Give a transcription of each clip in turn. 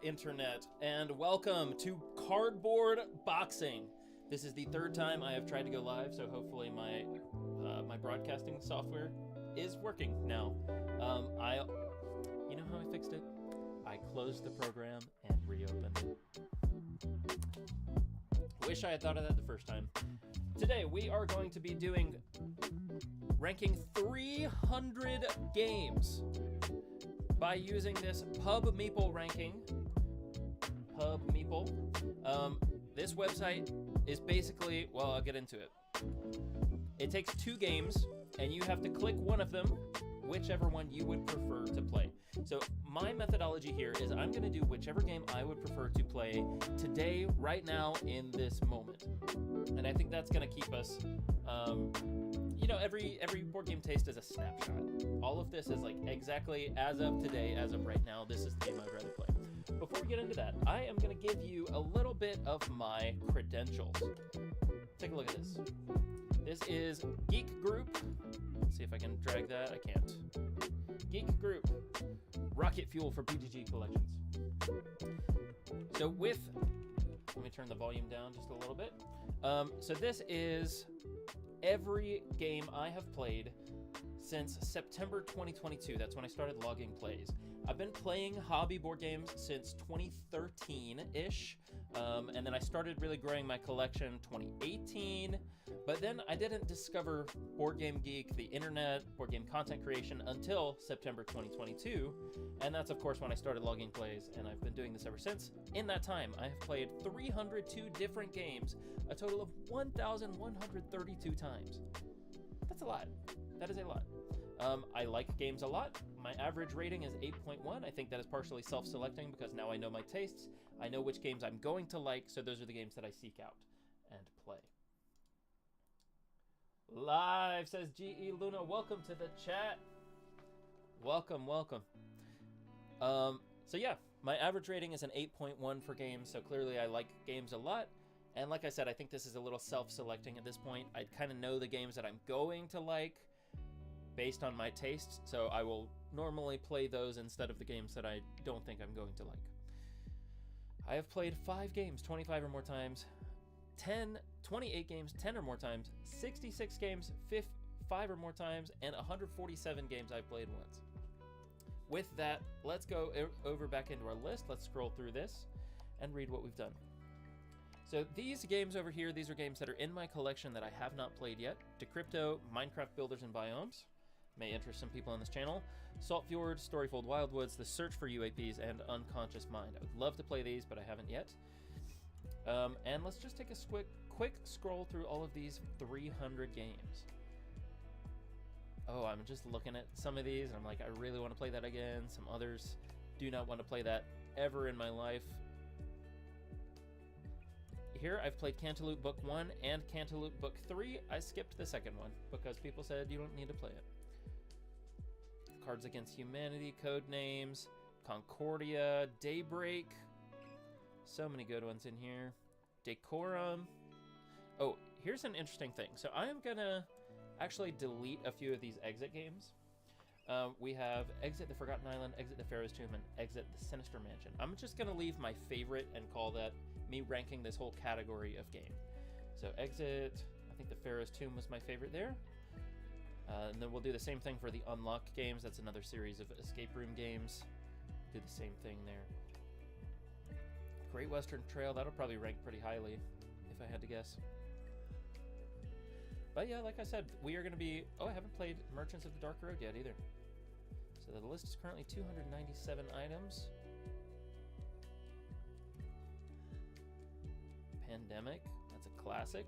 Internet, and welcome to Cardboard Boxing. This is the third time I have tried to go live, so hopefully my broadcasting software is working now. You know how I fixed it? I closed the program and reopened it. Wish I had thought of that the first time. Today we are going to be doing ranking 300 games by using this Pub Meeple ranking. Pub Meeple. This website is basically, well, I'll get into it. It takes two games, and you have to click one of them, whichever one you would prefer to play. So my methodology here is I'm going to do whichever game I would prefer to play today, right now, in this moment. And I think that's going to keep us, every board game taste is a snapshot. All of this is like exactly as of today, as of right now, this is the game I'd rather play. Before we get into that, I am going to give you a little bit of my credentials. Take a look at this. This is Geek Group. Let's see if I can drag that. I can't. Geek Group. Rocket Fuel for BGG collections. So let me turn the volume down just a little bit. So this is every game I have played since September 2022. That's when I started logging plays. I've been playing hobby board games since 2013-ish, and then I started really growing my collection 2018, but then I didn't discover Board Game Geek, the internet, board game content creation until September 2022, and that's of course when I started logging plays, and I've been doing this ever since. In that time, I have played 302 different games, a total of 1,132 times. That's a lot. That is a lot. I like games a lot. My average rating is 8.1. I think that is partially self-selecting because now I know my tastes. I know which games I'm going to like, so those are the games that I seek out and play. Live, says G.E. Luna. Welcome to the chat. Welcome, welcome. So yeah, my average rating is an 8.1 for games, so clearly I like games a lot. And like I said, I think this is a little self-selecting at this point. I kind of know the games that I'm going to like based on my tastes, so I will normally play those instead of the games that I don't think I'm going to like. I have played 5 games 25 or more times, 28 games 10 or more times, 66 games 5 or more times, and 147 games I've played once. With that, let's go over back into our list. Let's scroll through this and read what we've done. So these games over here, these are games that are in my collection that I have not played yet. Decrypto, Minecraft Builders and Biomes, may interest some people on this channel. Salt Fjord, Storyfold Wildwoods, The Search for UAPs, and Unconscious Mind. I would love to play these, but I haven't yet. And let's just take a quick scroll through all of these 300 games. Oh, I'm just looking at some of these, and I'm like, I really want to play that again. Some others do not want to play that ever in my life. Here, I've played Cantaloupe Book 1 and Cantaloupe Book 3. I skipped the second one because people said you don't need to play it. Cards Against Humanity, Codenames, Concordia, Daybreak. So many good ones in here. Decorum. Oh, here's an interesting thing. So I am going to actually delete a few of these exit games. We have Exit the Forgotten Island, Exit the Pharaoh's Tomb, and Exit the Sinister Mansion. I'm just going to leave my favorite and call that me ranking this whole category of game. So Exit, I think the Pharaoh's Tomb was my favorite there. And then we'll do the same thing for the Unlock games. That's another series of escape room games. Do the same thing there. Great Western Trail, that'll probably rank pretty highly, if I had to guess. But yeah, like I said, we are going to be... Oh, I haven't played Merchants of the Dark Road yet either. So the list is currently 297 items. Pandemic, that's a classic.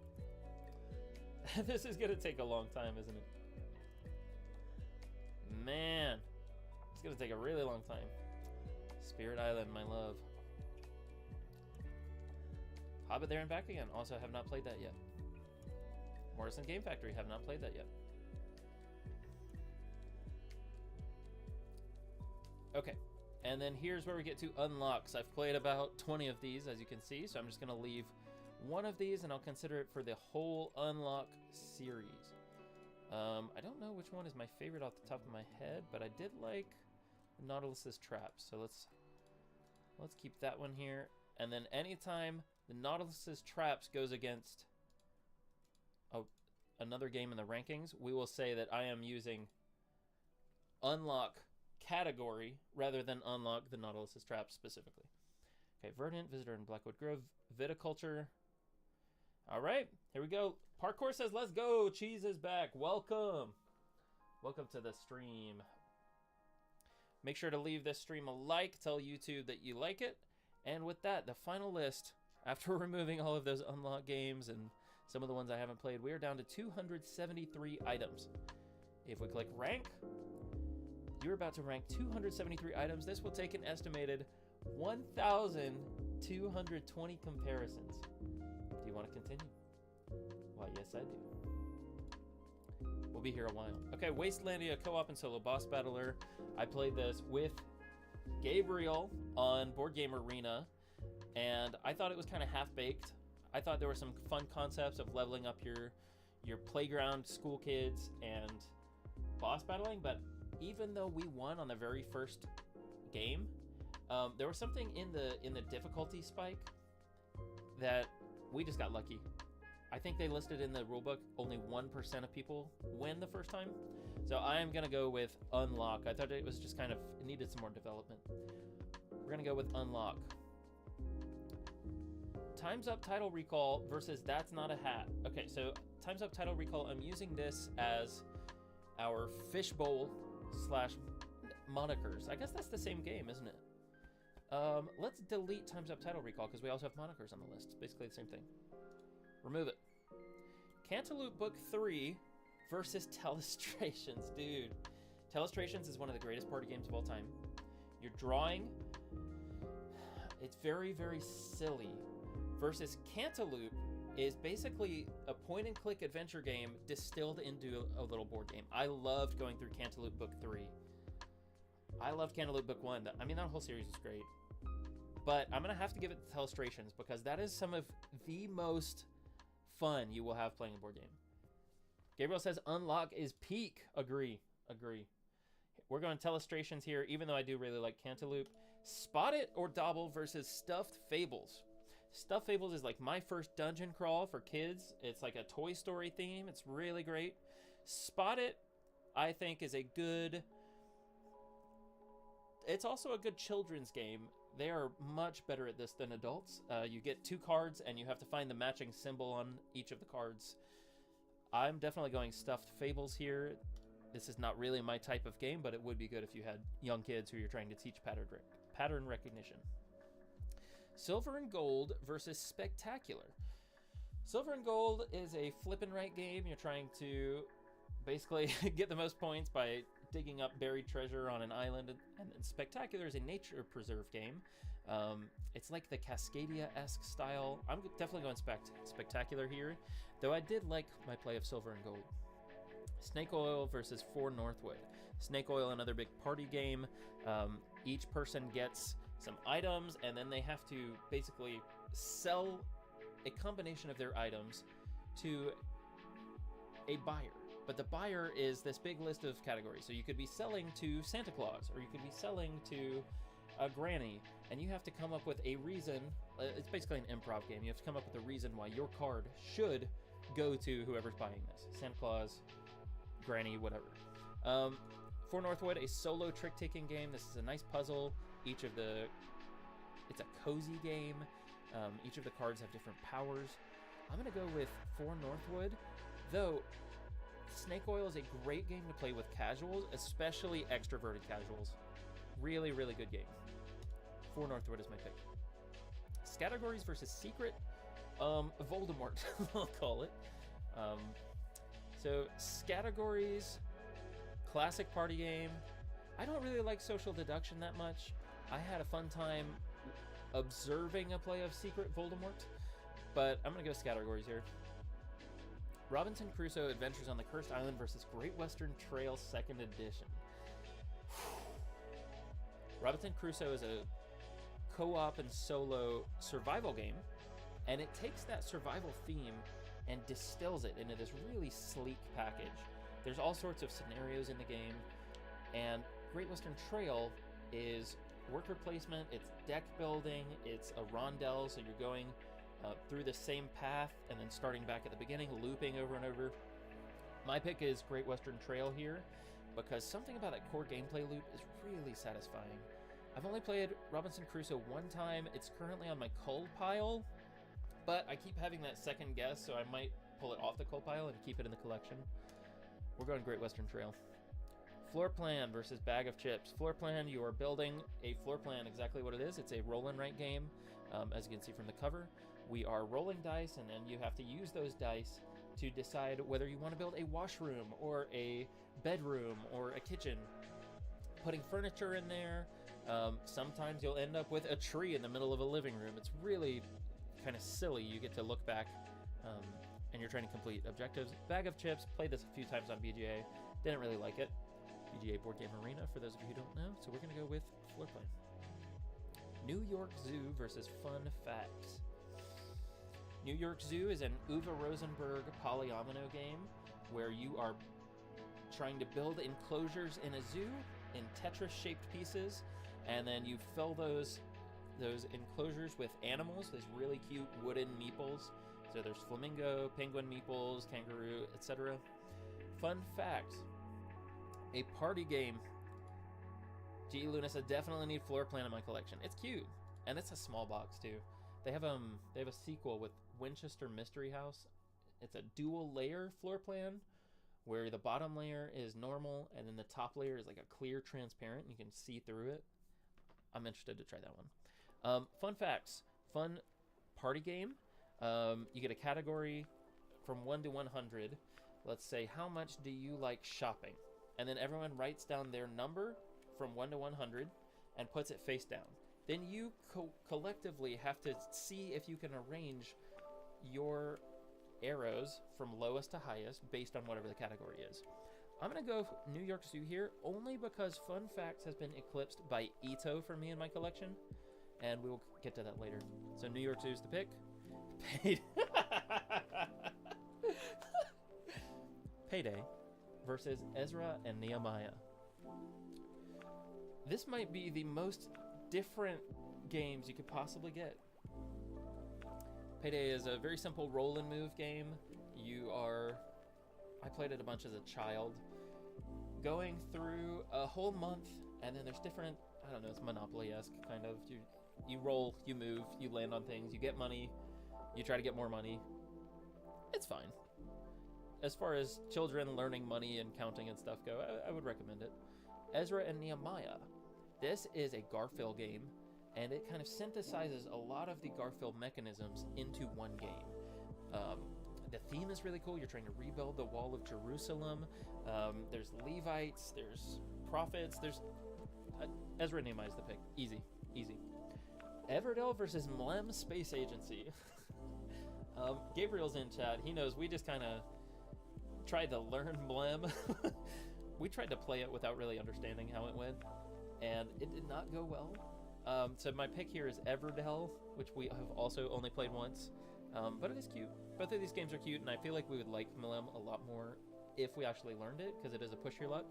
This is going to take a long time, isn't it? Man, it's going to take a really long time. Spirit Island, my love. Hobbit There and Back Again, also have not played that yet. Morrison Game Factory, have not played that yet. Okay, and then here's where we get to unlocks. I've played about 20 of these, as you can see, so I'm just going to leave one of these, and I'll consider it for the whole unlock series. I don't know which one is my favorite off the top of my head, but I did like Nautilus's Traps, so let's Let's keep that one here. And then anytime the Nautilus's traps goes against another game in the rankings, we will say that I am using unlock category rather than unlock the Nautilus's traps specifically. Okay, Verdant, Visitor in Blackwood Grove, Viticulture. All right, here we go. Parkour says, let's go. Cheese is back. Welcome. Welcome to the stream. Make sure to leave this stream a like. Tell YouTube that you like it. And with that, the final list, after removing all of those unlocked games and some of the ones I haven't played, we are down to 273 items. If we click rank, you're about to rank 273 items. This will take an estimated 1,220 comparisons. Do you want to continue? Why, yes, I do. We'll be here a while. Okay, Wastelandia co-op and solo boss battler. I played this with Gabriel on Board Game Arena, and I thought it was kind of half-baked. I thought there were some fun concepts of leveling up your playground school kids and boss battling, but even though we won on the very first game, there was something in the difficulty spike that we just got lucky. I think they listed in the rulebook only 1% of people win the first time. So I am going to go with Unlock. I thought it was just kind of, it needed some more development. We're going to go with Unlock. Time's Up Title Recall versus That's Not a Hat. Okay, so Time's Up Title Recall, I'm using this as our fishbowl slash monikers. I guess that's the same game, isn't it? Let's delete Time's Up Title Recall because we also have monikers on the list. It's basically the same thing. Remove it. Cantaloupe Book 3 versus Telestrations. Dude, Telestrations is one of the greatest party games of all time. You're drawing. It's very, very silly. Versus Cantaloupe is basically a point-and-click adventure game distilled into a little board game. I loved going through Cantaloupe Book 3. I loved Cantaloupe Book 1. I mean, that whole series is great. But I'm going to have to give it to Telestrations because that is some of the most fun you will have playing a board game. Gabriel says Unlock is peak. Agree. We're going Telestrations here, even though I do really like Cantaloupe. Spot It or Dobble versus Stuffed Fables. Stuffed Fables is like my first dungeon crawl for kids. It's like a Toy Story theme. It's really great. Spot It, I think, is a good... It's also a good children's game. They are much better at this than adults. You get 2 cards, and you have to find the matching symbol on each of the cards. I'm definitely going Stuffed Fables here. This is not really my type of game, but it would be good if you had young kids who you're trying to teach pattern recognition. Silver and Gold versus Spectacular. Silver and Gold is a flip and right game. You're trying to basically get the most points by digging up buried treasure on an island, and then Spectacular is a nature preserve game. It's like the Cascadia-esque style. I'm definitely going Spectacular here, though I did like my play of Silver and Gold. Snake Oil versus 4 Northwood. Snake Oil, another big party game. Each person gets some items, and then they have to basically sell a combination of their items to a buyer. But the buyer is this big list of categories. So you could be selling to Santa Claus, or you could be selling to a granny, and you have to come up with a reason. It's basically an improv game. You have to come up with a reason why your card should go to whoever's buying this. Santa Claus, granny, whatever. 4 Northwood, a solo trick-taking game. This is a nice puzzle. It's a cozy game. Each of the cards have different powers. I'm going to go with 4 Northwood, though Snake Oil is a great game to play with casuals, especially extroverted casuals. Really, really good game. 4 Northwood is my pick. Categories versus Secret Voldemort, I'll call it. So, Categories, classic party game. I don't really like social deduction that much. I had a fun time observing a play of Secret Voldemort, but I'm going to go Categories here. Robinson Crusoe Adventures on the Cursed Island versus Great Western Trail 2nd Edition. Robinson Crusoe is a co-op and solo survival game, and it takes that survival theme and distills it into this really sleek package. There's all sorts of scenarios in the game, and Great Western Trail is worker placement, it's deck building, it's a rondel, so you're going through the same path and then starting back at the beginning, looping over and over. My pick is Great Western Trail here because something about that core gameplay loop is really satisfying. I've only played Robinson Crusoe one time. It's currently on my cull pile, but I keep having that second guess, so I might pull it off the cull pile and keep it in the collection. We're going Great Western Trail. Floor plan versus Bag of Chips. Floor plan, you are building a floor plan, exactly what it is. It's a roll and write game, as you can see from the cover. We are rolling dice, and then you have to use those dice to decide whether you want to build a washroom or a bedroom or a kitchen. Putting furniture in there. Sometimes you'll end up with a tree in the middle of a living room. It's really kind of silly. You get to look back and you're trying to complete objectives. Bag of Chips, played this a few times on BGA. Didn't really like it. BGA Board Game Arena, for those of you who don't know. So we're going to go with floor plan. New York Zoo versus Fun Facts. New York Zoo is an Uwe Rosenberg polyomino game where you are trying to build enclosures in a zoo in Tetris-shaped pieces, and then you fill those enclosures with animals, these really cute wooden meeples. So there's flamingo, penguin meeples, kangaroo, etc. Fun fact, a party game. Gee, Lunas, I definitely need floor plan in my collection. It's cute, and it's a small box too. They have a sequel with Winchester Mystery House. It's a dual layer floor plan where the bottom layer is normal and then the top layer is like a clear transparent and you can see through it. I'm interested to try that one. Fun facts. Fun party game. You get a category from 1 to 100. Let's say, how much do you like shopping? And then everyone writes down their number from 1 to 100 and puts it face down. Then you collectively have to see if you can arrange your arrows from lowest to highest based on whatever the category is. I'm going to go New York Zoo here only because Fun Facts has been eclipsed by Ito for me in my collection, and we'll get to that later. So New York Zoo's the pick. Payday versus Ezra and Nehemiah. This might be the most different games you could possibly get. Payday is a very simple roll and move game. I played it a bunch as a child, going through a whole month, and then there's different, I don't know, it's Monopoly-esque kind of. You roll, you move, you land on things, you get money, you try to get more money. It's fine. As far as children learning money and counting and stuff go, I would recommend it. Ezra and Nehemiah. This is a Garfield game, and it kind of synthesizes a lot of the Garfield mechanisms into one game. The theme is really cool. You're trying to rebuild the wall of Jerusalem. There's Levites, there's prophets, there's... Ezra and Nehemiah is the pick. Easy, easy. Everdell versus Mlem Space Agency. Gabriel's in chat. He knows we just kind of tried to learn Mlem. We tried to play it without really understanding how it went, and it did not go well. So my pick here is Everdell, which we have also only played once, but it is cute. Both of these games are cute, and I feel like we would like Mlem a lot more if we actually learned it, because it is a push your luck.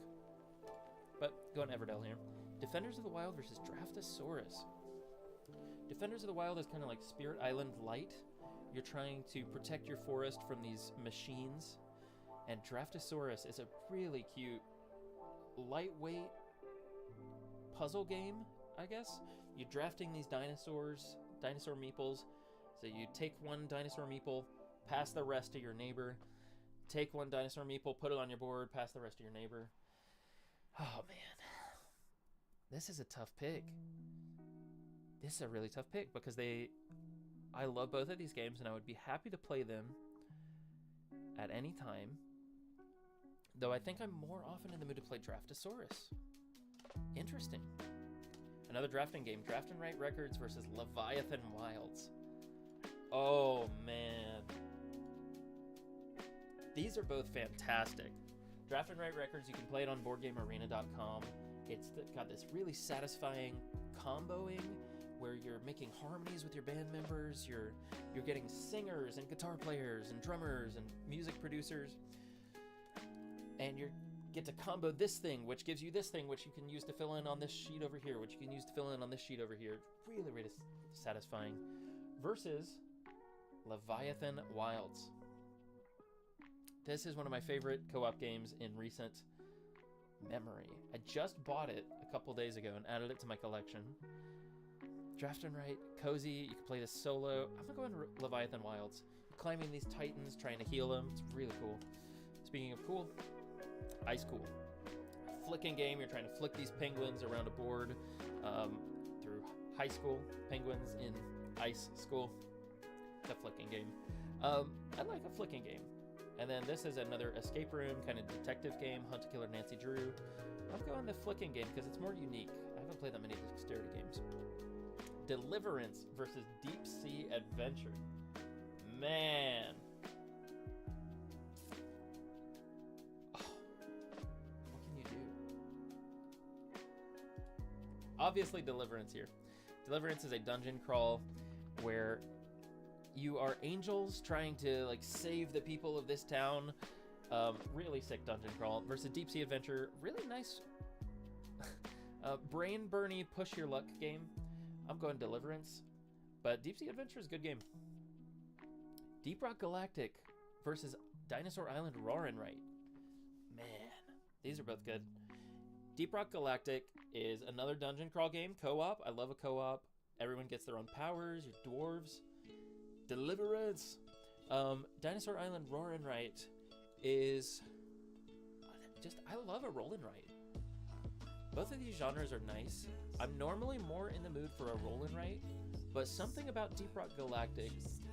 But going Everdell here. Defenders of the Wild versus Draftosaurus. Defenders of the Wild is kind of like Spirit Island Light. You're trying to protect your forest from these machines, and Draftosaurus is a really cute, lightweight puzzle game, I guess. You're drafting these dinosaur meeples. So you take one dinosaur meeple, pass the rest to your neighbor. Take one dinosaur meeple, put it on your board, pass the rest to your neighbor. Oh, man. This is a tough pick. This is a really tough pick because I love both of these games and I would be happy to play them at any time. Though I think I'm more often in the mood to play Draftosaurus. Interesting. Another drafting game, Draft and Write Records versus Leviathan Wilds. Oh, man. These are both fantastic. Draft and Write Records, you can play it on BoardGameArena.com. It's got this really satisfying comboing where you're making harmonies with your band members. You're getting singers and guitar players and drummers and music producers. And you're get to combo this thing, which gives you this thing, which you can use to fill in on this sheet over here, which you can use to fill in on this sheet over here. Really, really satisfying. Versus Leviathan Wilds. This is one of my favorite co-op games in recent memory. I just bought it a couple days ago and added it to my collection. Draft and write, cozy, you can play this solo. I'm gonna go in Leviathan Wilds. You're climbing these titans, trying to heal them. It's really cool. Speaking of cool, ice cool. Flicking game, you're trying to flick these penguins around a board through high school. Penguins in ice school. It's a flicking game. I like a flicking game. And then this is another escape room, kind of detective game, Hunt to Killer Nancy Drew. I'm going the flicking game because it's more unique. I haven't played that many dexterity games. Deliverance versus Deep Sea Adventure. Man. Oh, what can you do? Obviously Deliverance here. Deliverance is a dungeon crawl where you are angels trying to like save the people of this town. Really sick dungeon crawl. Versus Deep Sea Adventure. Really nice brain burny push your luck game. I'm going Deliverance, but Deep Sea Adventure is a good game. Deep Rock Galactic versus Dinosaur Island Roar and Right. Man, these are both good. Deep Rock Galactic is another dungeon crawl game, co-op. I love a co-op. Everyone gets their own powers, your dwarves. Deliverance. Dinosaur Island Roar and Right is just, I love a roll and write. Both of these genres are nice. I'm normally more in the mood for a roll and write, but something about Deep Rock Galactic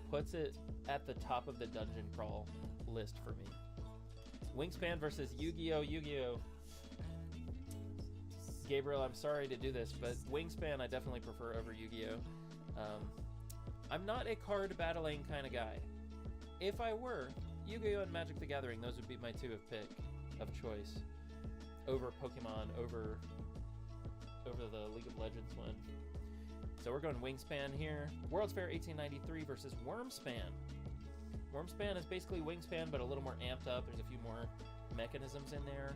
puts it at the top of the dungeon crawl list for me. Wingspan versus Yu-Gi-Oh! Yu-Gi-Oh! Gabriel, I'm sorry to do this, but Wingspan I definitely prefer over Yu-Gi-Oh! I'm not a card battling kind of guy. If I were, Yu-Gi-Oh! And Magic the Gathering, those would be my two of choice. Over Pokemon, over the League of Legends one. So we're going Wingspan here. World's Fair 1893 versus Wormspan. Wormspan is basically Wingspan, but a little more amped up. There's a few more mechanisms in there.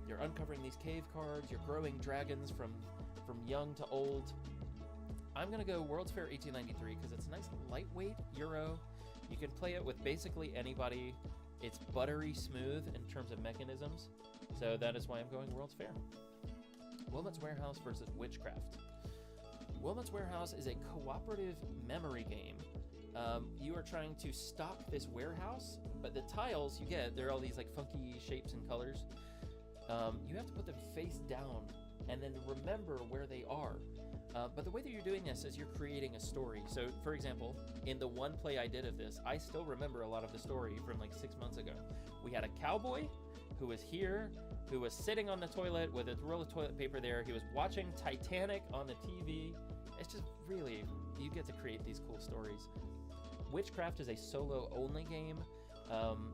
You're uncovering these cave cards. You're growing dragons from young to old. I'm going to go World's Fair 1893 because it's a nice lightweight Euro. You can play it with basically anybody. It's buttery smooth in terms of mechanisms. So that is why I'm going World's Fair. Wilmot's Warehouse versus Witchcraft. Wilmot's Warehouse is a cooperative memory game. You are trying to stock this warehouse, but the tiles you get, they're all these like funky shapes and colors. You have to put them face down and then remember where they are. But the way that you're doing this is you're creating a story. So, for example, in the one play I did of this, I still remember a lot of the story from like 6 months ago. We had a cowboy who was here, who was sitting on the toilet with a roll of toilet paper there. He was watching Titanic on the TV. It's just really, you get to create these cool stories. Witchcraft is a solo-only game.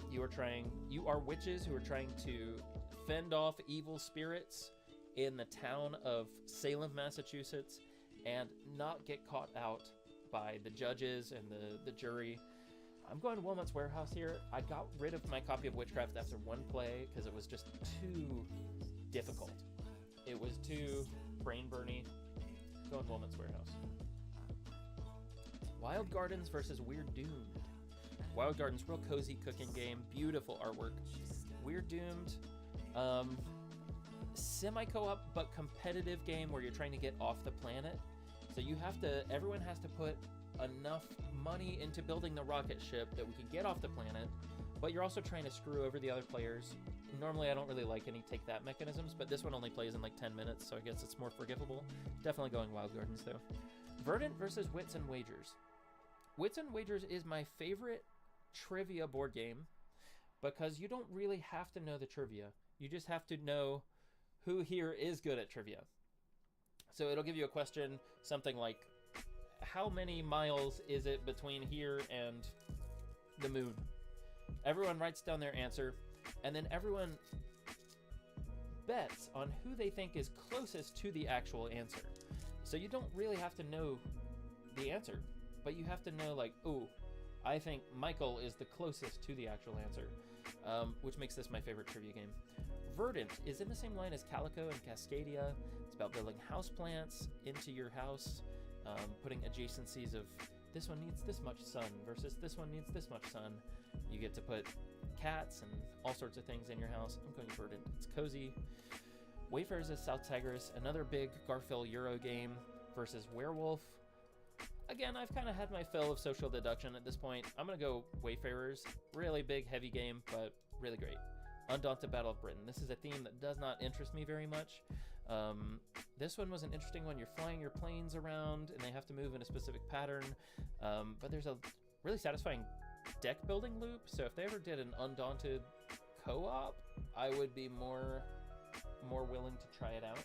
You are witches who are trying to fend off evil spirits in the town of Salem, Massachusetts, and not get caught out by the judges and the jury. I'm going to Wilmot's Warehouse here. I got rid of my copy of Witchcraft after one play because it was just too difficult. It was too brain-burny. Going Wilmot's Warehouse. Wild Gardens versus Weird Doomed. Wild Gardens, real cozy cooking game, beautiful artwork. Weird Doomed, semi-co-op but competitive game where you're trying to get off the planet. So everyone has to put enough money into building the rocket ship that we can get off the planet, but you're also trying to screw over the other players. Normally I don't really like any take that mechanisms, but this one only plays in like 10 minutes, so I guess it's more forgivable. Definitely going Wild Gardens though. Verdant versus Wits and Wagers. Wits and Wagers is my favorite trivia board game because you don't really have to know the trivia. You just have to know who here is good at trivia. So it'll give you a question, something like, how many miles is it between here and the moon? Everyone writes down their answer, and then everyone bets on who they think is closest to the actual answer. So you don't really have to know the answer, but you have to know like, oh, I think Michael is the closest to the actual answer. which makes this my favorite trivia game. Verdant is in the same line as Calico and Cascadia. It's about building houseplants into your house, putting adjacencies of this one needs this much sun versus this one needs this much sun. You get to put cats and all sorts of things in your house. I'm going Verdant. It's cozy. Wayfarers is South Tigris, another big Garfield Euro game versus Werewolf. Again, I've kind of had my fill of social deduction at this point. I'm going to go Wayfarers. Really big, heavy game, but really great. Undaunted Battle of Britain. This is a theme that does not interest me very much. This one was an interesting one. You're flying your planes around, and they have to move in a specific pattern. But there's a really satisfying deck building loop. So if they ever did an Undaunted co-op, I would be more willing to try it out.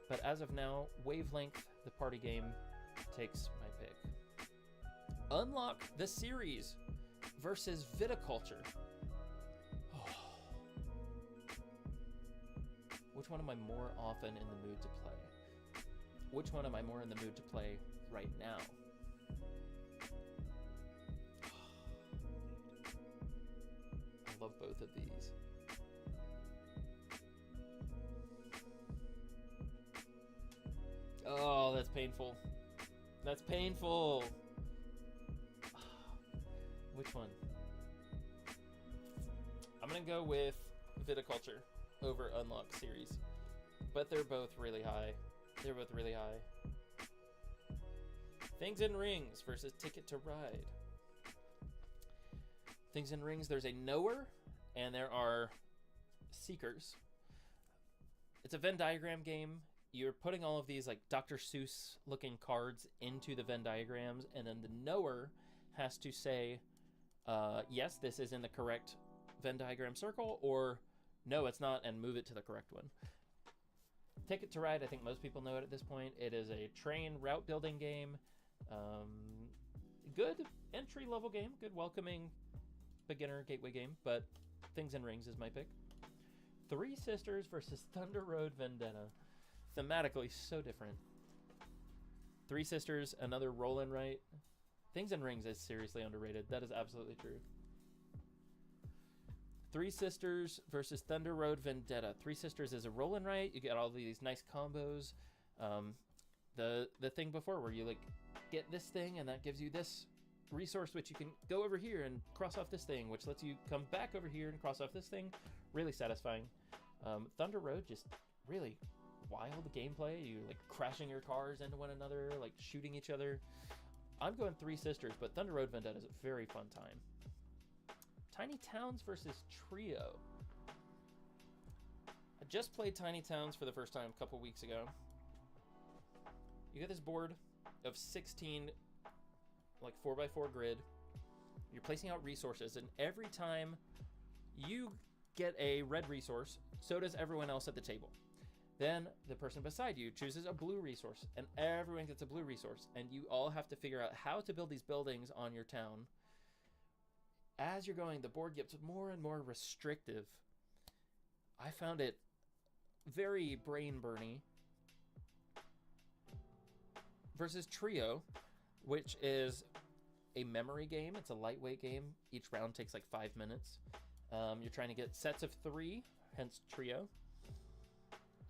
But as of now, Wavelength, the party game, takes my pick. Unlock the Series versus Viticulture. Which one am I more often in the mood to play? Which one am I more in the mood to play right now? I love both of these. Oh, that's painful. That's painful. Which one? I'm gonna go with Viticulture over Unlock Series, but they're both really high. They're both really high. Things in Rings versus Ticket to Ride. Things in Rings, there's a knower and there are seekers. It's a Venn diagram game. You're putting all of these like Dr. Seuss looking cards into the Venn diagrams, and then the knower has to say, yes, this is in the correct Venn diagram circle, or no, it's not, and move it to the correct one. Ticket to Ride, I think most people know it at this point. It is a train route building game. Good entry level game, good welcoming beginner gateway game, but Things in Rings is my pick. Three Sisters versus Thunder Road Vendetta. Thematically so different. Three Sisters, another roll and write. Things in Rings is seriously underrated. That is absolutely true. Three Sisters versus Thunder Road Vendetta. Three Sisters is a roll and write. You get all these nice combos. The thing before where you like get this thing and that gives you this resource, which you can go over here and cross off this thing, which lets you come back over here and cross off this thing. Really satisfying. Thunder Road, just really wild gameplay. You like crashing your cars into one another, like shooting each other. I'm going Three Sisters, but Thunder Road Vendetta is a very fun time. Tiny Towns versus Trio. I just played Tiny Towns for the first time a couple weeks ago. You get this board of 16 like 4x4 grid. You're placing out resources, and every time you get a red resource, so does everyone else at the table. Then the person beside you chooses a blue resource, and everyone gets a blue resource, and you all have to figure out how to build these buildings on your town. As you're going, the board gets more and more restrictive. I found it very brain-burny. Versus Trio, which is a memory game. It's a lightweight game. Each round takes like 5 minutes. You're trying to get sets of 3, hence Trio.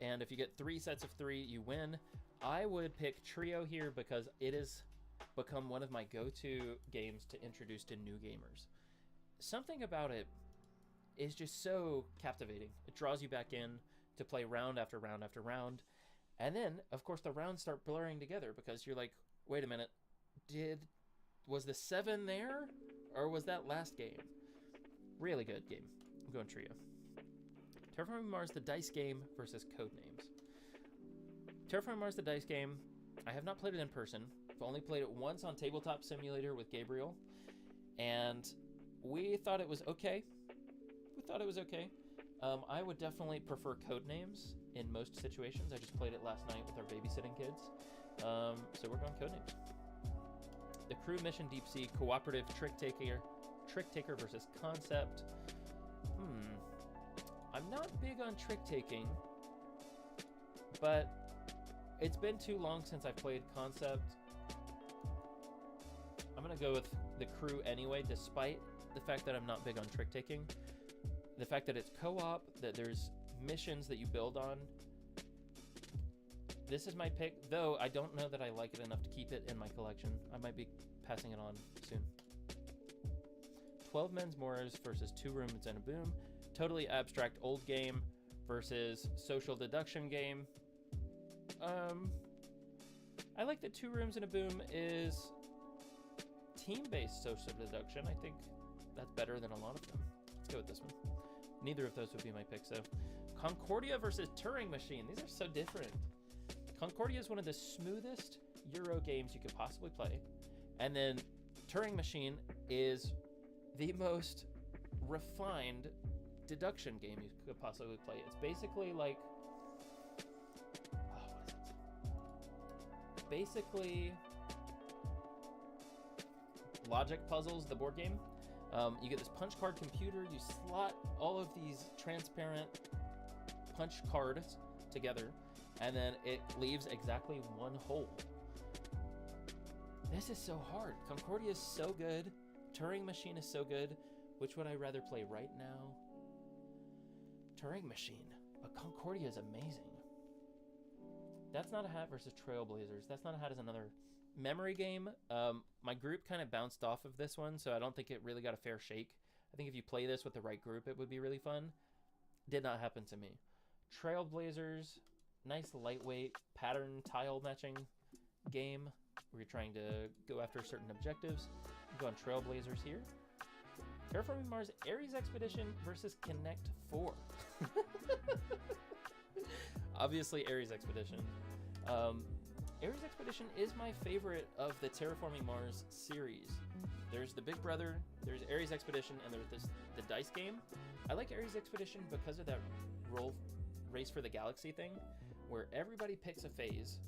And if you get 3 sets of 3, you win. I would pick Trio here because it has become one of my go-to games to introduce to new gamers. Something about it is just so captivating. It draws you back in to play round after round after round. And then, of course, the rounds start blurring together because you're like, wait a minute, was the 7 there? Or was that last game? Really good game. I'm going Trio. Terraforming Mars, the dice game versus Codenames. Terraforming Mars, the dice game, I have not played it in person. I've only played it once on Tabletop Simulator with Gabriel. And we thought it was okay. I would definitely prefer Codenames in most situations. I just played it last night with our babysitting kids. So we're going Codenames. The Crew Mission Deep Sea Cooperative Trick Taker versus Concept. I'm not big on trick taking, but it's been too long since I've played Concept. I'm gonna go with the Crew anyway, despite the fact that I'm not big on trick taking. The fact that it's co-op, that there's missions that you build on. This is my pick, though I don't know that I like it enough to keep it in my collection. I might be passing it on soon. 12 Men's Moors versus 2 Rooms and a Boom. Totally abstract old game versus social deduction game. I like that 2 Rooms and a Boom is team-based social deduction. I think that's better than a lot of them. Let's go with this one. Neither of those would be my picks, though. Concordia versus Turing Machine. These are so different. Concordia is one of the smoothest Euro games you could possibly play. And then Turing Machine is the most refined deduction game you could possibly play. It's basically like... what is it? Basically... Logic Puzzles, the board game. You get this punch card computer. You slot all of these transparent punch cards together, and then it leaves exactly one hole. This is so hard. Concordia is so good. Turing Machine is so good. Which would I rather play right now? Turing Machine. But Concordia is amazing. That's Not a Hat versus Trailblazers. That's Not a Hat is another memory game. My group kind of bounced off of this one, so I don't think it really got a fair shake. I think if you play this with the right group, it would be really fun. Did not happen to me. Trailblazers, nice lightweight pattern tile matching game where you're trying to go after certain objectives. I'm going Trailblazers here. Terraforming Mars Ares Expedition versus Connect 4. Obviously Ares Expedition. Ares Expedition is my favorite of the Terraforming Mars series. There's the Big Brother, there's Ares Expedition, and there's the dice game. I like Ares Expedition because of that race for the galaxy thing, where everybody picks a phase,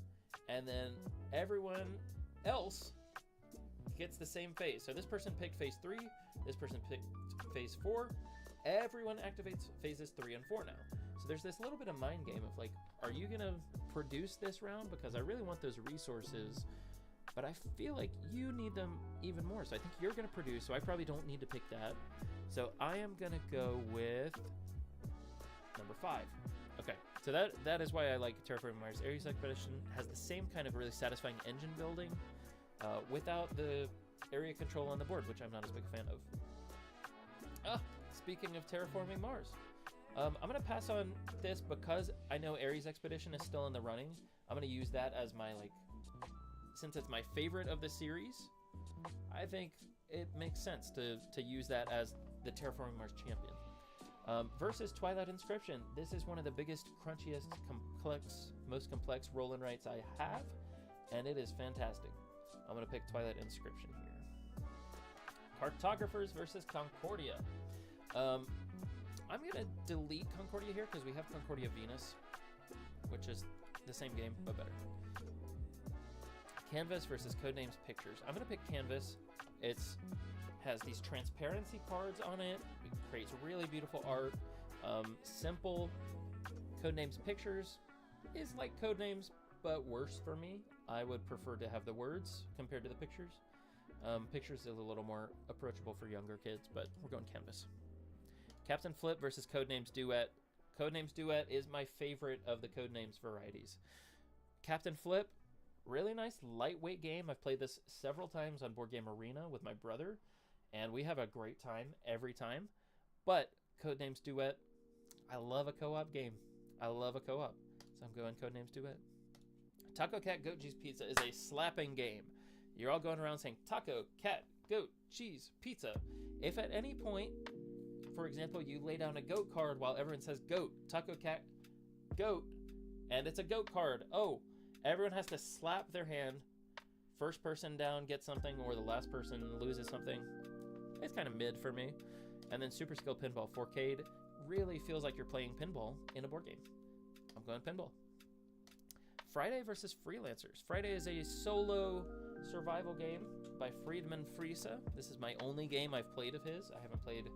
and then everyone else gets the same phase. So this person picked phase 3, this person picked phase 4, everyone activates phases 3 and 4 now. So there's this little bit of mind game of like, are you gonna produce this round? Because I really want those resources, but I feel like you need them even more. So I think you're gonna produce, so I probably don't need to pick that. So I am gonna go with number 5. Okay, so that is why I like Terraforming Mars. Ares Expedition has the same kind of really satisfying engine building without the area control on the board, which I'm not as big a fan of. Speaking of Terraforming Mars, I'm going to pass on this because I know Ares Expedition is still in the running. I'm going to use that as my, since it's my favorite of the series, I think it makes sense to use that as the Terraforming Mars champion. Versus Twilight Inscription. This is one of the biggest, crunchiest, most complex roll and writes I have, and it is fantastic. I'm going to pick Twilight Inscription here. Cartographers versus Concordia. I'm going to delete Concordia here because we have Concordia Venus, which is the same game, but better. Canvas versus Codenames Pictures. I'm going to pick Canvas. It has these transparency cards on it. It creates really beautiful art. Simple. Codenames Pictures is like Codenames, but worse for me. I would prefer to have the words compared to the pictures. Pictures is a little more approachable for younger kids, but we're going Canvas. Captain Flip versus Codenames Duet. Codenames Duet is my favorite of the Codenames varieties. Captain Flip, really nice lightweight game. I've played this several times on Board Game Arena with my brother, and we have a great time every time. But Codenames Duet, I love a co-op game. I love a co-op, so I'm going Codenames Duet. Taco Cat Goat Cheese Pizza is a slapping game. You're all going around saying taco, cat, goat, cheese, pizza. If at any point, for example, you lay down a goat card while everyone says goat, taco, cat, goat, and it's a goat card. Oh, everyone has to slap their hand. First person down gets something, or the last person loses something. It's kind of mid for me. And then Super Skill Pinball 4K really feels like you're playing pinball in a board game. I'm going pinball. Friday versus Freelancers. Friday is a solo survival game by Friedman Friese. This is my only game I've played of his. I haven't played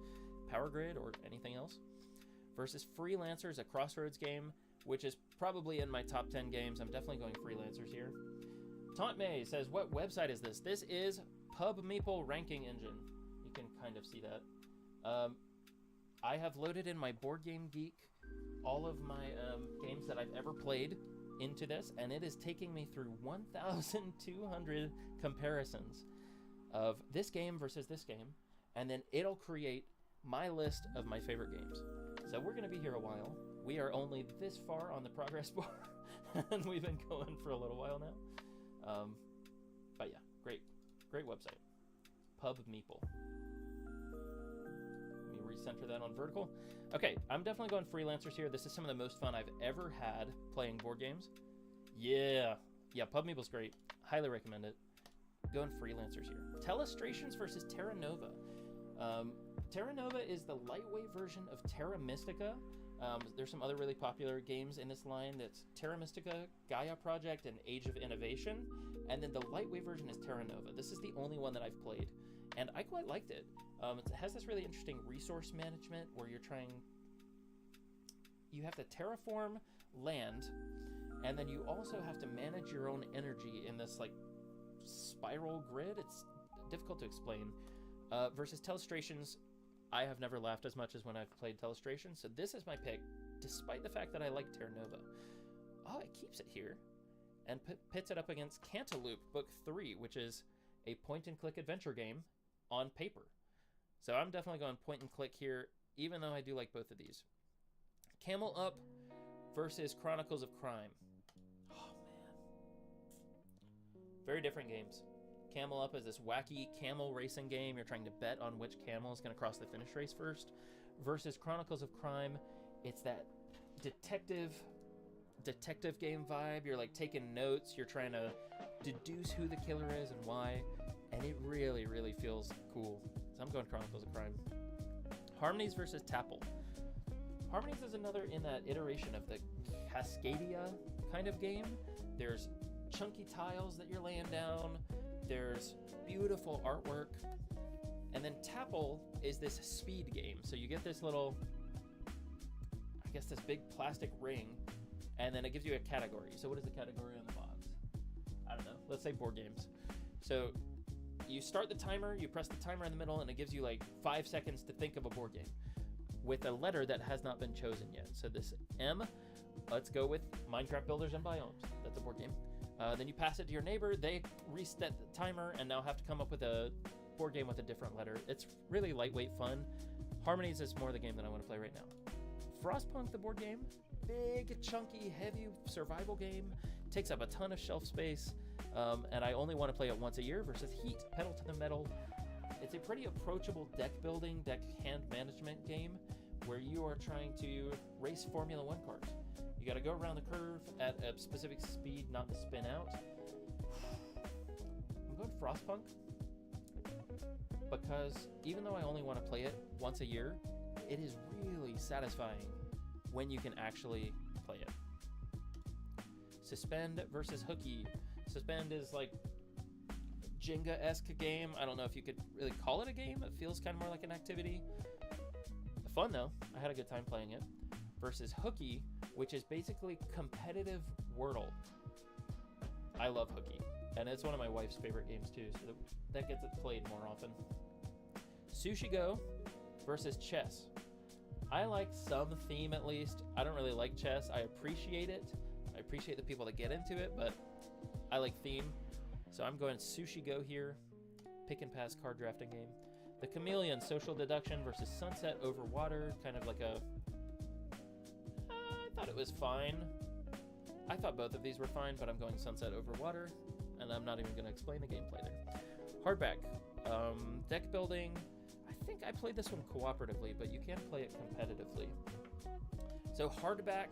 Power Grid or anything else. Versus Freelancers, a Crossroads game, which is probably in my top 10 games. I'm definitely going Freelancers here. Taunt May says, what website is this? This is Pub Meeple Ranking Engine. You can kind of see that. I have loaded in my Board Game Geek all of my games that I've ever played into this, and it is taking me through 1,200 comparisons of this game versus this game, and then it'll create my list of my favorite games. So we're going to be here a while. We are only this far on the progress bar, and we've been going for a little while now. But yeah, great website. Pub Meeple. Let me recenter that on vertical. Okay, I'm definitely going freelancers here. This is some of the most fun I've ever had playing board games. Yeah, Pub Meeple's great. Highly recommend it. Going freelancers here. Telestrations versus Terra Nova. Terra Nova is the lightweight version of Terra Mystica. There's some other really popular games in this line. That's Terra Mystica, Gaia Project, and Age of Innovation. And then the lightweight version is Terra Nova. This is the only one that I've played, and I quite liked it. It has this really interesting resource management where you have to terraform land, and then you also have to manage your own energy in this like spiral grid. It's difficult to explain. Versus Telestrations, I have never laughed as much as when I've played Telestrations, so this is my pick, despite the fact that I like Terra Nova. Oh, it keeps it here, and pits it up against Cantaloupe Book 3, which is a point-and-click adventure game on paper. So I'm definitely going point-and-click here, even though I do like both of these. Camel Up versus Chronicles of Crime. Oh, man. Very different games. Camel Up is this wacky camel racing game. You're trying to bet on which camel is going to cross the finish race first. Versus Chronicles of Crime, it's that detective game vibe. You're like taking notes. You're trying to deduce who the killer is and why. And it really, really feels cool. So I'm going Chronicles of Crime. Harmonies versus Tapple. Harmonies is another in that iteration of the Cascadia kind of game. There's chunky tiles that you're laying down. There's beautiful artwork. And then Tapple is this speed game. So you get this little, I guess this big plastic ring, and then it gives you a category. So what is the category on the box? I don't know. Let's say board games. So you start the timer, you press the timer in the middle, and it gives you like 5 seconds to think of a board game with a letter that has not been chosen yet. So this M, let's go with Minecraft Builders and Biomes. That's a board game. Then you pass it to your neighbor, they reset the timer and now have to come up with a board game with a different letter. It's really lightweight fun. Harmonies is more the game that I want to play right now. Frostpunk, the board game, big, chunky, heavy survival game, takes up a ton of shelf space, and I only want to play it once a year. Versus Heat, Pedal to the Metal. It's a pretty approachable deck building, deck hand management game where you are trying to race Formula 1 cars. You got to go around the curve at a specific speed, not to spin out. I'm going Frostpunk because even though I only want to play it once a year, it is really satisfying when you can actually play it. Suspend versus Hooky. Suspend is like Jenga-esque game. I don't know if you could really call it a game. It feels kind of more like an activity. Fun though. I had a good time playing it. Versus Hooky, which is basically competitive Wordle. I love Hooky, and it's one of my wife's favorite games too, so that gets it played more often. Sushi Go versus chess. I like some theme at least. I don't really like chess. I appreciate it. I appreciate the people that get into it, but I like theme. So I'm going Sushi Go here. Pick and pass card drafting game. The Chameleon, Social Deduction versus Sunset Over Water. Kind of like a... I thought it was fine. I thought both of these were fine, but I'm going Sunset Over Water, and I'm not even going to explain the gameplay there. Hardback. Deck building. I think I played this one cooperatively, but you can play it competitively. So hardback,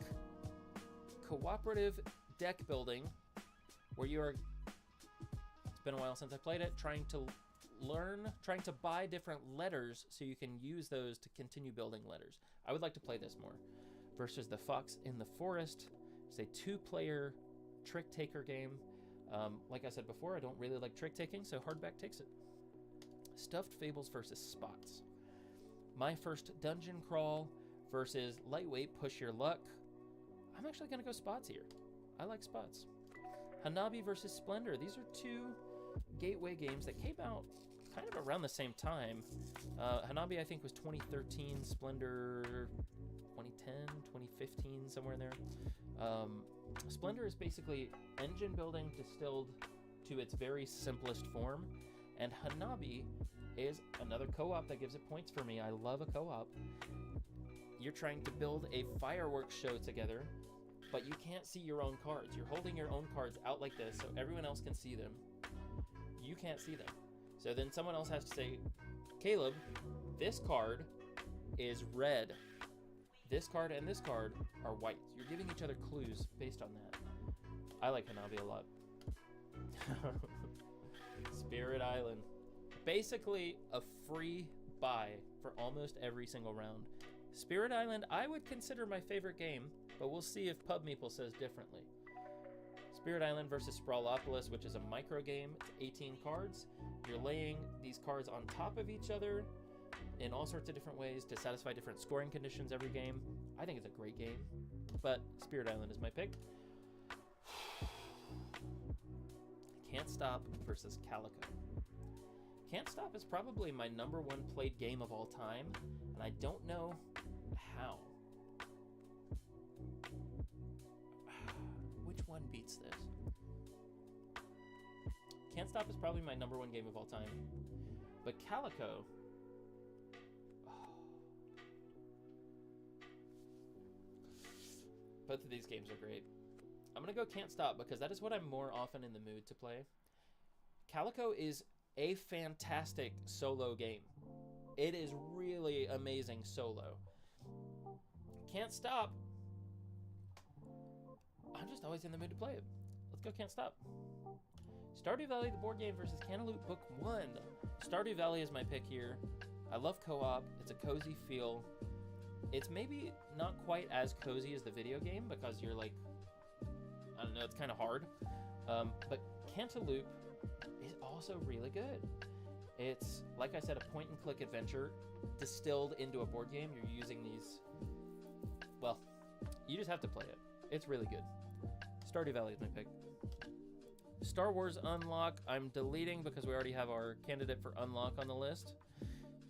cooperative deck building, where you are... It's been a while since I played it, trying to buy different letters so you can use those to continue building letters. I would like to play this more. Versus the Fox in the Forest. It's a 2-player trick-taker game. Like I said before, I don't really like trick-taking, so hardback takes it. Stuffed Fables versus Spots. My First Dungeon Crawl versus lightweight Push Your Luck. I'm actually going to go Spots here. I like Spots. Hanabi versus Splendor. These are two gateway games that came out kind of around the same time. Hanabi, I think, was 2013, Splendor 2010, 2015, somewhere in there. Splendor is basically engine building distilled to its very simplest form, and Hanabi is another co-op that gives it points for me. I love a co-op. You're trying to build a fireworks show together, but you can't see your own cards. You're holding your own cards out like this so everyone else can see them. You can't see them. So then someone else has to say, Caleb, this card is red. This card and this card are white. You're giving each other clues based on that. I like Hanabi a lot. Spirit Island. Basically a free buy for almost every single round. Spirit Island, I would consider my favorite game, but we'll see if Pub Meeple says differently. Spirit Island versus Sprawlopolis, which is a micro game. It's 18 cards. You're laying these cards on top of each other in all sorts of different ways to satisfy different scoring conditions every game. I think it's a great game, but Spirit Island is my pick. Can't Stop versus Calico. Can't Stop is probably my #1 played game of all time, and I don't know how. Which one beats this? Can't Stop is probably my #1 game of all time, but Calico... Both of these games are great. I'm going to go Can't Stop because that is what I'm more often in the mood to play. Calico is a fantastic solo game. It is really amazing solo. Can't Stop. I'm just always in the mood to play it. Let's go Can't Stop. Stardew Valley, the board game, versus Cantaloupe Book 1. Stardew Valley is my pick here. I love co-op. It's a cozy feel. It's maybe not quite as cozy as the video game because you're like, I don't know, it's kind of hard. But Cantaloupe is also really good. It's, like I said, a point-and-click adventure distilled into a board game. You're using these... Well, you just have to play it. It's really good. Stardew Valley is my pick. Star Wars Unlock, I'm deleting because we already have our candidate for Unlock on the list.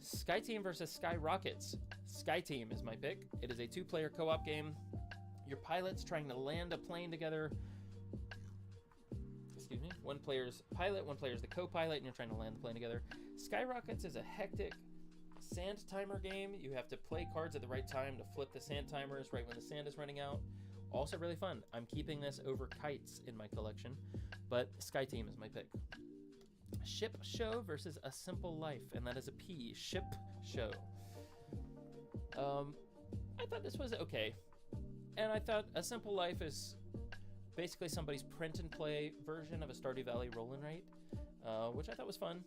Skyteam versus Skyrockets. Skyteam is my pick. It is a 2-player co-op game. Your pilot's trying to land a plane together. Excuse me. One player's pilot, one player's the co-pilot, and you're trying to land the plane together. Skyrockets is a hectic sand timer game. You have to play cards at the right time to flip the sand timers right when the sand is running out. Also really fun. I'm keeping this over Kites in my collection, but Skyteam is my pick. Ship Show versus A Simple Life, and that is a P. Ship Show. I thought this was okay, and I thought A Simple Life is basically somebody's print-and-play version of a Stardew Valley roll and write, which I thought was fun.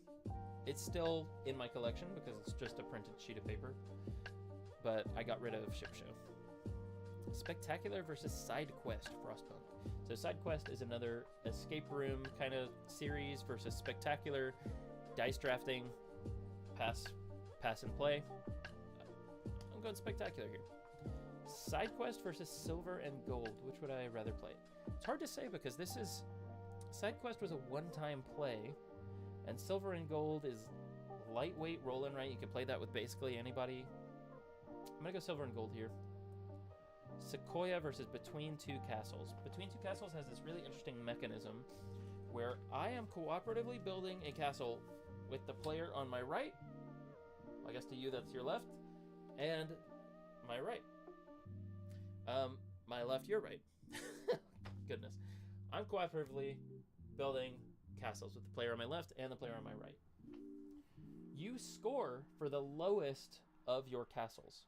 It's still in my collection because it's just a printed sheet of paper, but I got rid of Ship Show. Spectacular versus Side Quest Frostpunk. So Side Quest is another escape room kind of series versus Spectacular, dice drafting, pass and play. I'm going Spectacular here. Side Quest versus Silver and Gold. Which would I rather play? It's hard to say because this is... Side Quest was a one-time play, and Silver and Gold is lightweight roll and write. You can play that with basically anybody. I'm going to go Silver and Gold here. Sequoia versus Between Two Castles. Between Two Castles has this really interesting mechanism where I am cooperatively building a castle with the player on my right, I guess to you that's your left, and my right. My left, your right. Goodness. I'm cooperatively building castles with the player on my left and the player on my right. You score for the lowest of your castles.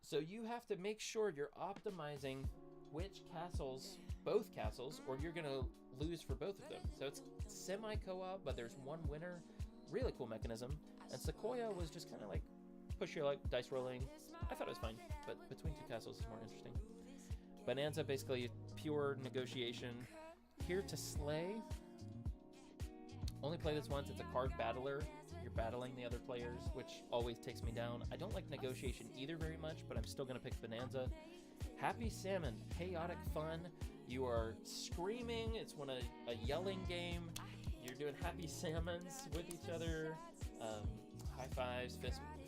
So you have to make sure you're optimizing which castles, both castles, or you're going to lose for both of them. So it's semi-co-op, but there's one winner. Really cool mechanism. And Sequoia was just kind of like push your luck, dice rolling. I thought it was fine, but Between Two Castles is more interesting. Bonanza, basically pure negotiation. Here to Slay. Only play this once. It's a card battler. You're battling the other players, which always takes me down. I don't like negotiation either very much, but I'm still going to pick Bonanza. Happy Salmon, chaotic fun. You are screaming. It's a yelling game. You're You're doing happy salmons with each other, high fives,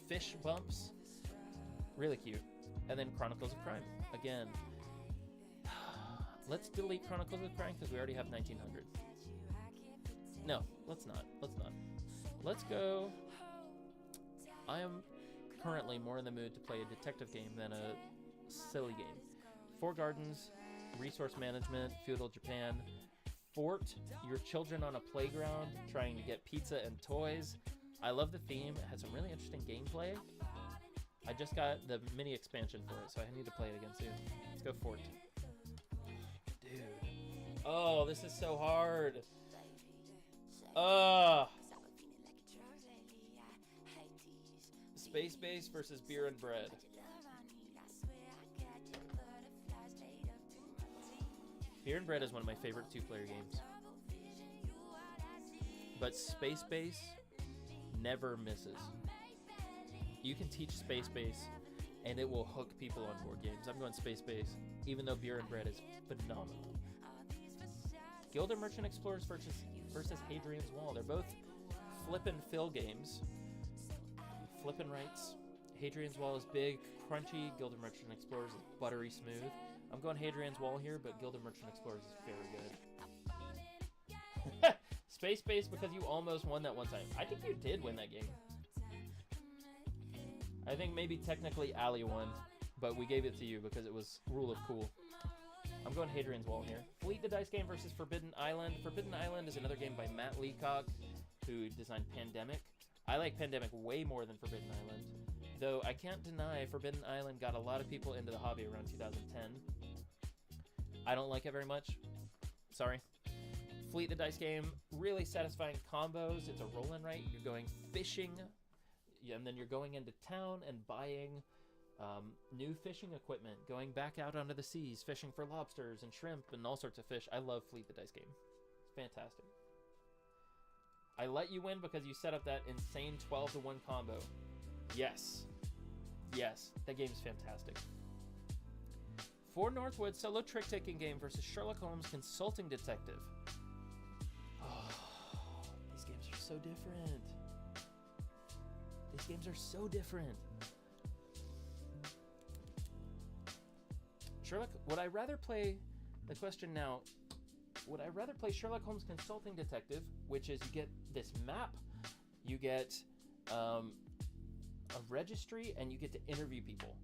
fish bumps. Really cute. And then Chronicles of Crime. Again, let's delete Chronicles of Crime because we already have 1900. No, let's not. Let's go. I am currently more in the mood to play a detective game than a silly game. Four Gardens, resource management, feudal Japan. Fort your children on a playground trying to get pizza and toys. I love the theme. It has some really interesting gameplay. I just got the mini expansion for it, so I need to play it again soon. Let's go Fort. Dude. Oh, this is so hard. Space Base versus Beer and Bread. Beer and Bread is one of my favorite two-player games. But Space Base never misses. You can teach Space Base, and it will hook people on board games. I'm going Space Base, even though Beer and Bread is phenomenal. Guild of Merchant Explorers versus Hadrian's Wall. They're both flip and fill games. Flippin' rights. Hadrian's Wall is big, crunchy. Guild of Merchant Explorers is buttery smooth. I'm going Hadrian's Wall here, but Guild of Merchant Explorers is very good. Space Base because you almost won that one time. I think you did win that game. I think maybe technically Ali won, but we gave it to you because it was Rule of Cool. I'm going Hadrian's Wall here. Fleet the Dice game versus Forbidden Island. Forbidden Island is another game by Matt Leacock, who designed Pandemic. I like Pandemic way more than Forbidden Island, though I can't deny Forbidden Island got a lot of people into the hobby around 2010. I don't like it very much. Sorry. Fleet the Dice game, really satisfying combos. It's a roll and write. You're going fishing, and then you're going into town and buying new fishing equipment, going back out onto the seas, fishing for lobsters and shrimp and all sorts of fish. I love Fleet the Dice game. It's fantastic. I let you win because you set up that insane 12-to-1 combo. Yes. Yes, that game is fantastic. For Northwood, solo trick-taking game versus Sherlock Holmes Consulting Detective. Oh, these games are so different. These games are so different. Would I rather play, the question now, would I rather play Sherlock Holmes Consulting Detective, which is you get this map, you get a registry, and you get to interview people.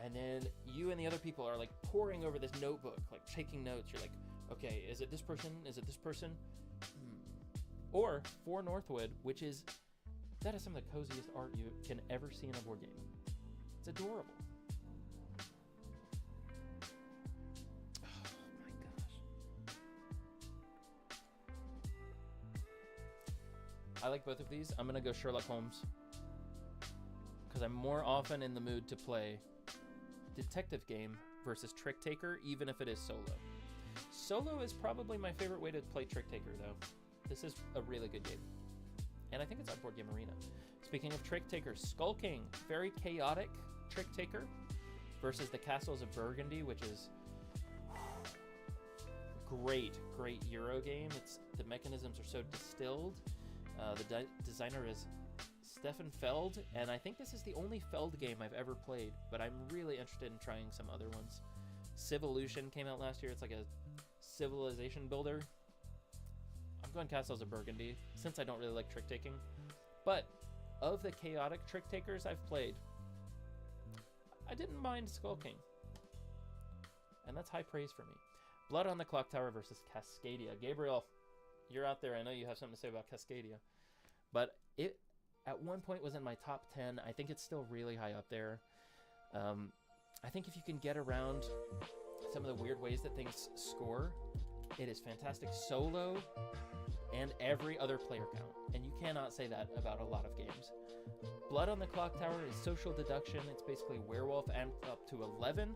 And then you and the other people are like poring over this notebook, like taking notes. You're like, okay, is it this person? Is it this person? Or For Northwood, which is, that is some of the coziest art you can ever see in a board game. It's adorable. I like both of these. I'm going to go Sherlock Holmes because I'm more often in the mood to play detective game versus trick taker, even if it is solo. Solo is probably my favorite way to play trick taker, though. This is a really good game. And I think it's on Board Game Arena. Speaking of trick takers, Skull King, very chaotic trick taker versus the Castles of Burgundy, which is great Euro game. The mechanisms are so distilled. The designer is Stefan Feld, and I think this is the only Feld game I've ever played, but I'm really interested in trying some other ones. Civolution came out last year. It's like a civilization builder. I'm going Castles of Burgundy, since I don't really like trick-taking. But of the chaotic trick-takers I've played, I didn't mind Skull King. And that's high praise for me. Blood on the Clock Tower versus Cascadia. Gabriel, you're out there. I know you have something to say about Cascadia. But it, at one point, was in my top 10. I think it's still really high up there. I think if you can get around some of the weird ways that things score, it is fantastic solo and every other player count. And you cannot say that about a lot of games. Blood on the Clock Tower is social deduction. It's basically werewolf and up to 11.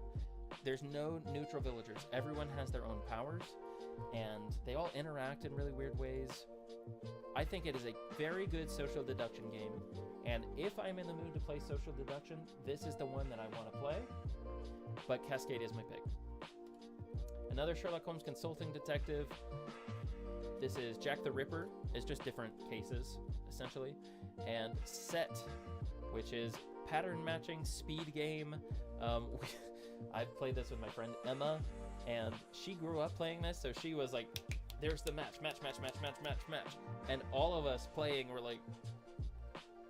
There's no neutral villagers. Everyone has their own powers, and they all interact in really weird ways. I think it is a very good social deduction game, and if I'm in the mood to play social deduction, this is the one that I want to play, but Cascadia is my pick. Another Sherlock Holmes Consulting Detective. This is Jack the Ripper. It's just different cases, essentially. And Set, which is pattern matching speed game. I've played this with my friend Emma, and she grew up playing this, so she was like, there's the match. And all of us playing were like,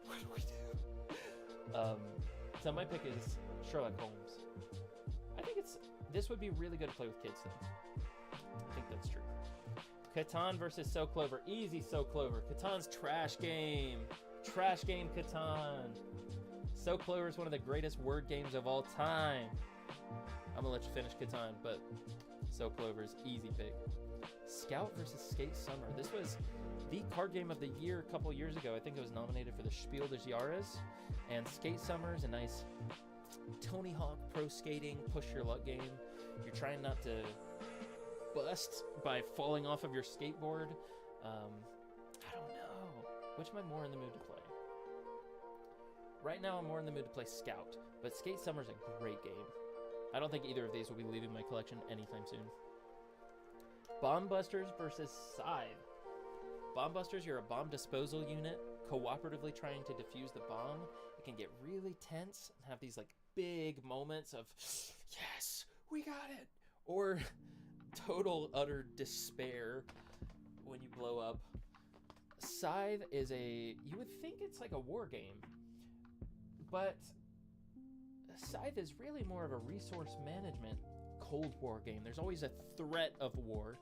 what do we do? So my pick is Sherlock Holmes. I think this would be really good to play with kids, though. I think that's true. Catan versus So Clover. Easy, So Clover. Catan's trash game. Trash game, Catan. So Clover is one of the greatest word games of all time. I'm gonna let you finish Catan, but So Clover's easy pick. Scout versus Skate Summer. This was the card game of the year a couple years ago. I think it was nominated for the Spiel des Jahres. And Skate Summer is a nice Tony Hawk pro skating, push your luck game. You're trying not to bust by falling off of your skateboard. I don't know. Which am I more in the mood to play? Right now I'm more in the mood to play Scout, but Skate Summer's a great game. I don't think either of these will be leaving my collection anytime soon. Bomb Busters versus Scythe. Bomb Busters, you're a bomb disposal unit, cooperatively trying to defuse the bomb. It can get really tense and have these like big moments of, yes, we got it, or total utter despair when you blow up. Scythe is you would think it's like a war game, but Scythe is really more of a resource management Cold War game. There's always a threat of war,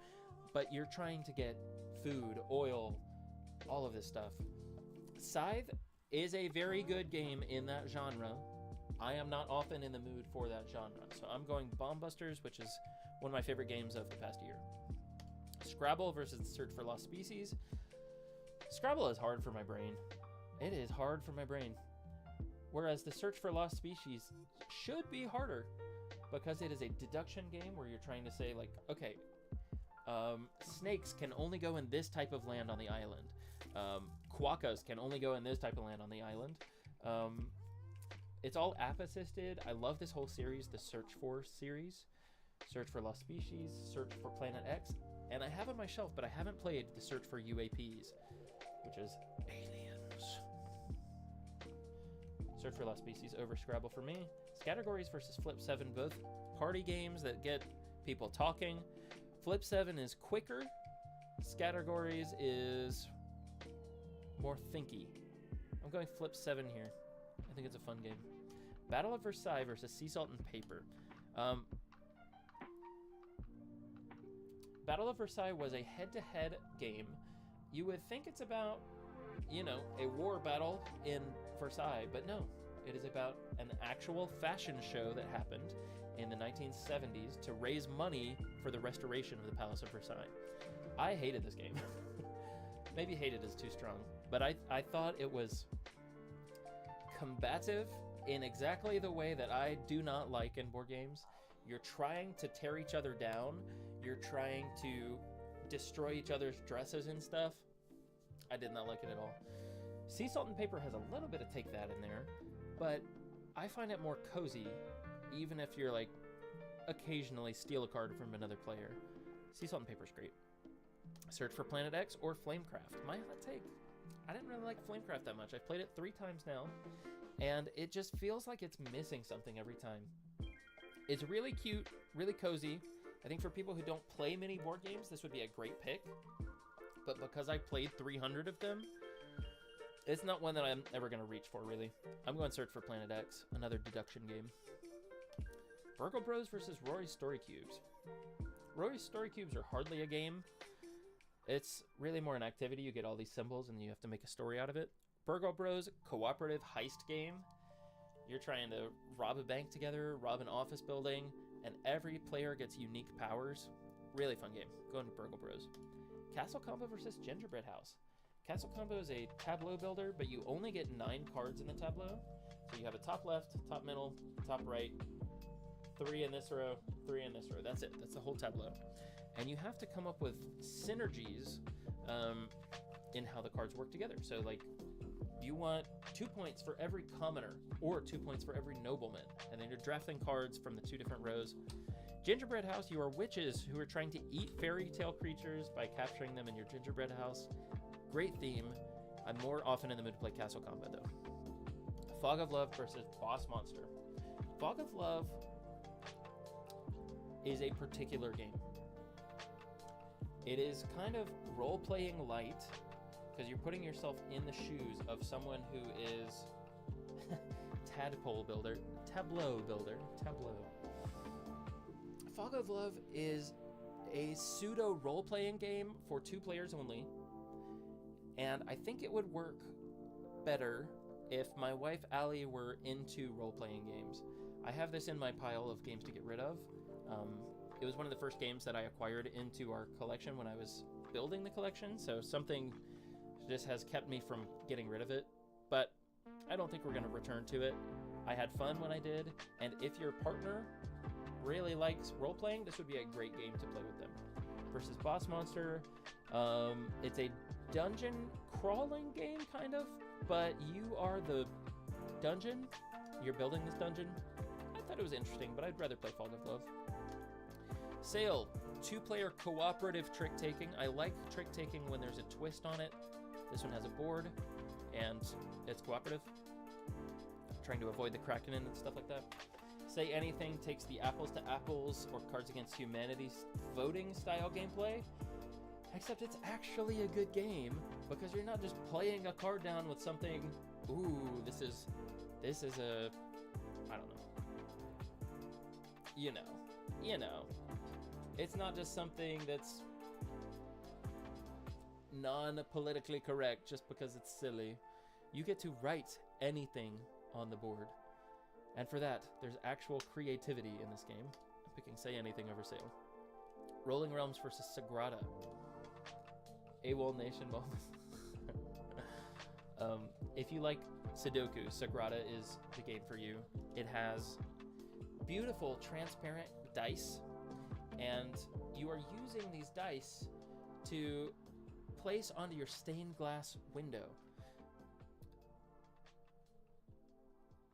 but you're trying to get food, oil, all of this stuff. Scythe is a very good game in that genre. I am not often in the mood for that genre, so I'm going Bomb Busters, which is one of my favorite games of the past year. Scrabble versus the Search for Lost Species. Scrabble is hard for my brain. It is hard for my brain. Whereas the Search for Lost Species should be harder because it is a deduction game where you're trying to say, like, okay, snakes can only go in this type of land on the island. Quokkas can only go in this type of land on the island. It's all app-assisted. I love this whole series, the Search For series. Search for Lost Species, Search for Planet X, and I have on my shelf, but I haven't played the Search for UAPs, which is aliens. Search for Lost Species over Scrabble for me. Scattergories versus Flip 7, both party games that get people talking. Flip 7 is quicker. Scattergories is more thinky. I'm going Flip 7 here. I think it's a fun game. Battle of Versailles versus Sea Salt and Paper. Battle of Versailles was a head-to-head game. You would think it's about, a war battle in Versailles, but no. It is about an actual fashion show that happened in the 1970s to raise money for the restoration of the Palace of Versailles. I hated this game. Maybe hated is too strong, but I thought it was combative in exactly the way that I do not like in board games. You're trying to tear each other down. You're trying to destroy each other's dresses and stuff. I did not like it at all. Sea Salt and Paper has a little bit of take that in there, but I find it more cozy, even if you're like occasionally steal a card from another player. Sea Salt and Paper's great. Search for Planet X or Flamecraft. My hot take. I didn't really like Flamecraft that much. I've played it 3 times now, and it just feels like it's missing something every time. It's really cute, really cozy. I think for people who don't play many board games, this would be a great pick. But because I played 300 of them, it's not one that I'm ever going to reach for, really. I'm going to Search for Planet X, another deduction game. Burgle Bros versus Rory's Story Cubes. Rory's Story Cubes are hardly a game. It's really more an activity. You get all these symbols and you have to make a story out of it. Burgle Bros, cooperative heist game. You're trying to rob a bank together, rob an office building, and every player gets unique powers. Really fun game. Going to Burgle Bros. Castle Combo versus Gingerbread House. Castle Combo is a tableau builder, but you only get 9 cards in the tableau. So you have a top left, top middle, top right, 3 in this row, 3 in this row. That's it. That's the whole tableau. And you have to come up with synergies in how the cards work together. So, like, you want 2 points for every commoner or 2 points for every nobleman. And then you're drafting cards from the 2 different rows. Gingerbread House, you are witches who are trying to eat fairy tale creatures by capturing them in your gingerbread house. Great theme. I'm more often in the mood to play Castle Combat, though. Fog of Love versus Boss Monster. Fog of Love is a particular game. It is kind of role-playing light, because you're putting yourself in the shoes of someone who is Tableau builder. Fog of Love is a pseudo role-playing game for 2 players only, and I think it would work better if my wife Allie were into role-playing games. I have this in my pile of games to get rid of. It was one of the first games that I acquired into our collection when I was building the collection, so something just has kept me from getting rid of it, but I don't think we're going to return to it. I had fun when I did, and if your partner really likes role-playing, this would be a great game to play with them. Versus Boss Monster, it's a dungeon crawling game, kind of, but you are the dungeon. You're building this dungeon. I thought it was interesting, but I'd rather play Fog of Love. Sail, 2-player cooperative trick-taking. I like trick-taking when there's a twist on it. This one has a board, and it's cooperative. Trying to avoid the Kraken and stuff like that. Say Anything takes the apples to apples or Cards Against Humanity voting style gameplay, except it's actually a good game because you're not just playing a card down with something, ooh, this is a, I don't know. You know. It's not just something that's non-politically correct just because it's silly. You get to write anything on the board. And for that, there's actual creativity in this game. I'm picking Say Anything over Sail. Rolling Realms versus Sagrada. AWOL Nation moments. If you like Sudoku, Sagrada is the game for you. It has beautiful, transparent dice, and you are using these dice to place onto your stained glass window.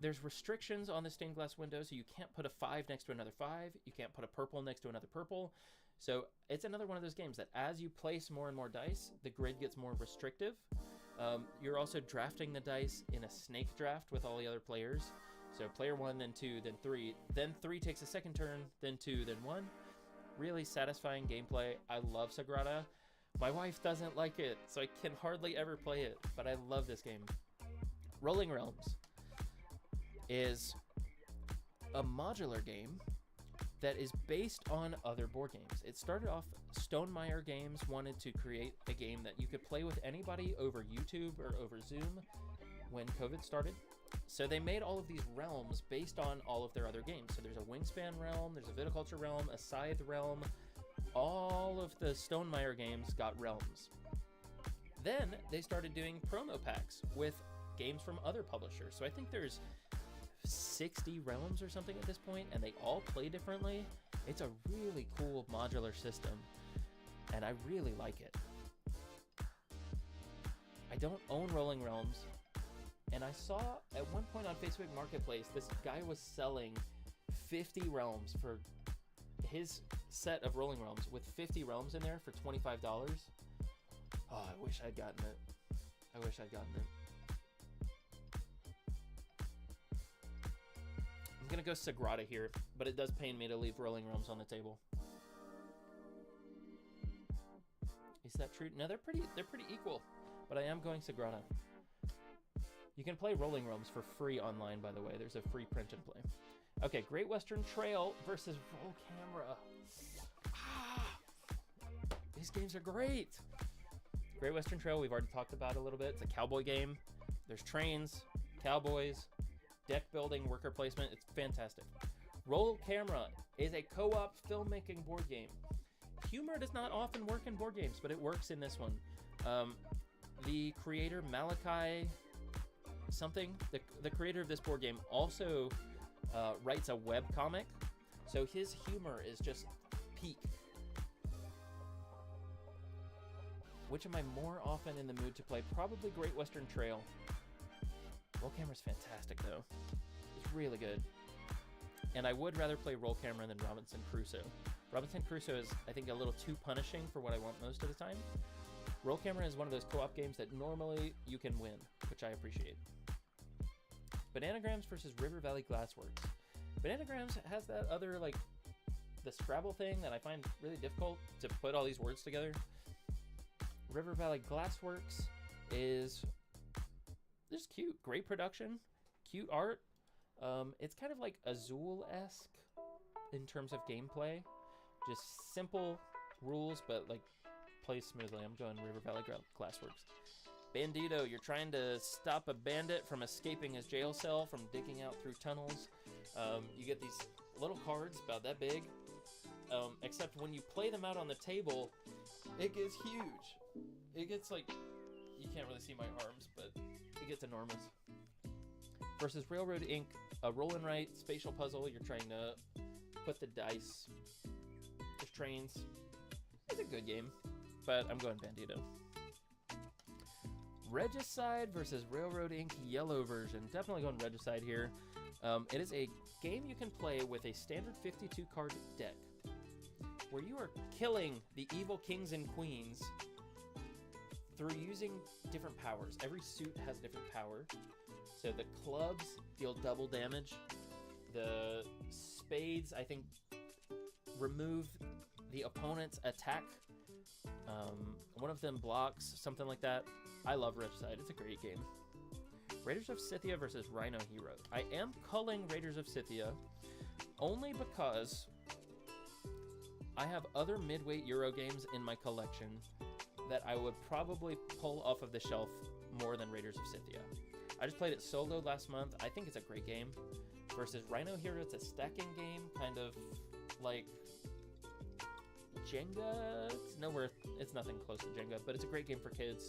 There's restrictions on the stained glass window, so you can't put a 5 next to another 5. You can't put a purple next to another purple. So it's another one of those games that as you place more and more dice, the grid gets more restrictive. You're also drafting the dice in a snake draft with all the other players. So player 1, then 2, then 3. Then 3 takes a second turn, then 2, then 1. Really satisfying gameplay. I love Sagrada. My wife doesn't like it, so I can hardly ever play it, but I love this game. Rolling Realms is a modular game that is based on other board games. It started off, Stonemaier Games wanted to create a game that you could play with anybody over YouTube or over Zoom when COVID started. So they made all of these realms based on all of their other games. So there's a Wingspan realm, there's a Viticulture realm, a Scythe realm. All of the Stonemaier games got realms. Then they started doing promo packs with games from other publishers. So I think there's 60 realms or something at this point, and they all play differently. It's a really cool modular system, and I really like it. I don't own Rolling Realms, and I saw at one point on Facebook Marketplace, this guy was selling 50 realms for his set of Rolling Realms with 50 realms in there for $25. Oh, I wish I'd gotten it. I'm gonna go Sagrada here, but it does pain me to leave Rolling Realms on the table. Is that true? No, they're pretty equal, but I am going Sagrada. You can play Rolling Realms for free online, by the way. There's a free print and play. Okay, Great Western Trail versus Roll Camera. These games are great. Great Western Trail, we've already talked about a little bit. It's a cowboy game. There's trains, cowboys, deck building, worker placement. It's fantastic. Roll Camera is a co-op filmmaking board game. Humor does not often work in board games, but it works in this one. The creator, Malachi something, the creator of this board game also writes a web comic, so his humor is just peak. Which am I more often in the mood to play? Probably Great Western Trail. Roll Camera's fantastic, though. It's really good. And I would rather play Roll Camera than Robinson Crusoe. Robinson Crusoe is, I think, a little too punishing for what I want most of the time. Roll Camera is one of those co-op games that normally you can win, which I appreciate. Bananagrams versus River Valley Glassworks. Bananagrams has that other, like, the Scrabble thing that I find really difficult to put all these words together. River Valley Glassworks is just cute. Great production, cute art. It's kind of like Azul-esque in terms of gameplay. Just simple rules, but like plays smoothly. I'm going River Valley Glassworks. Bandito, you're trying to stop a bandit from escaping his jail cell, from digging out through tunnels. You get these little cards about that big, except when you play them out on the table, it gets huge. It gets like, you can't really see my arms, but it gets enormous. Versus Railroad Inc., a roll and write spatial puzzle. You're trying to put the dice. There's trains. It's a good game, but I'm going Bandito. Regicide versus Railroad Inc. Yellow version. Definitely going Regicide here. It is a game you can play with a standard 52 card deck, where you are killing the evil kings and queens through using different powers. Every suit has different power. So the clubs deal double damage. The spades, I think, remove the opponent's attack. One of them blocks, something like that. I love Regicide. It's a great game. Raiders of Scythia versus Rhino Hero. I am culling Raiders of Scythia only because I have other midweight Euro games in my collection that I would probably pull off of the shelf more than Raiders of Scythia. I just played it solo last month. I think it's a great game. Versus Rhino Hero, it's a stacking game, kind of like Jenga. It's nothing close to Jenga, but it's a great game for kids.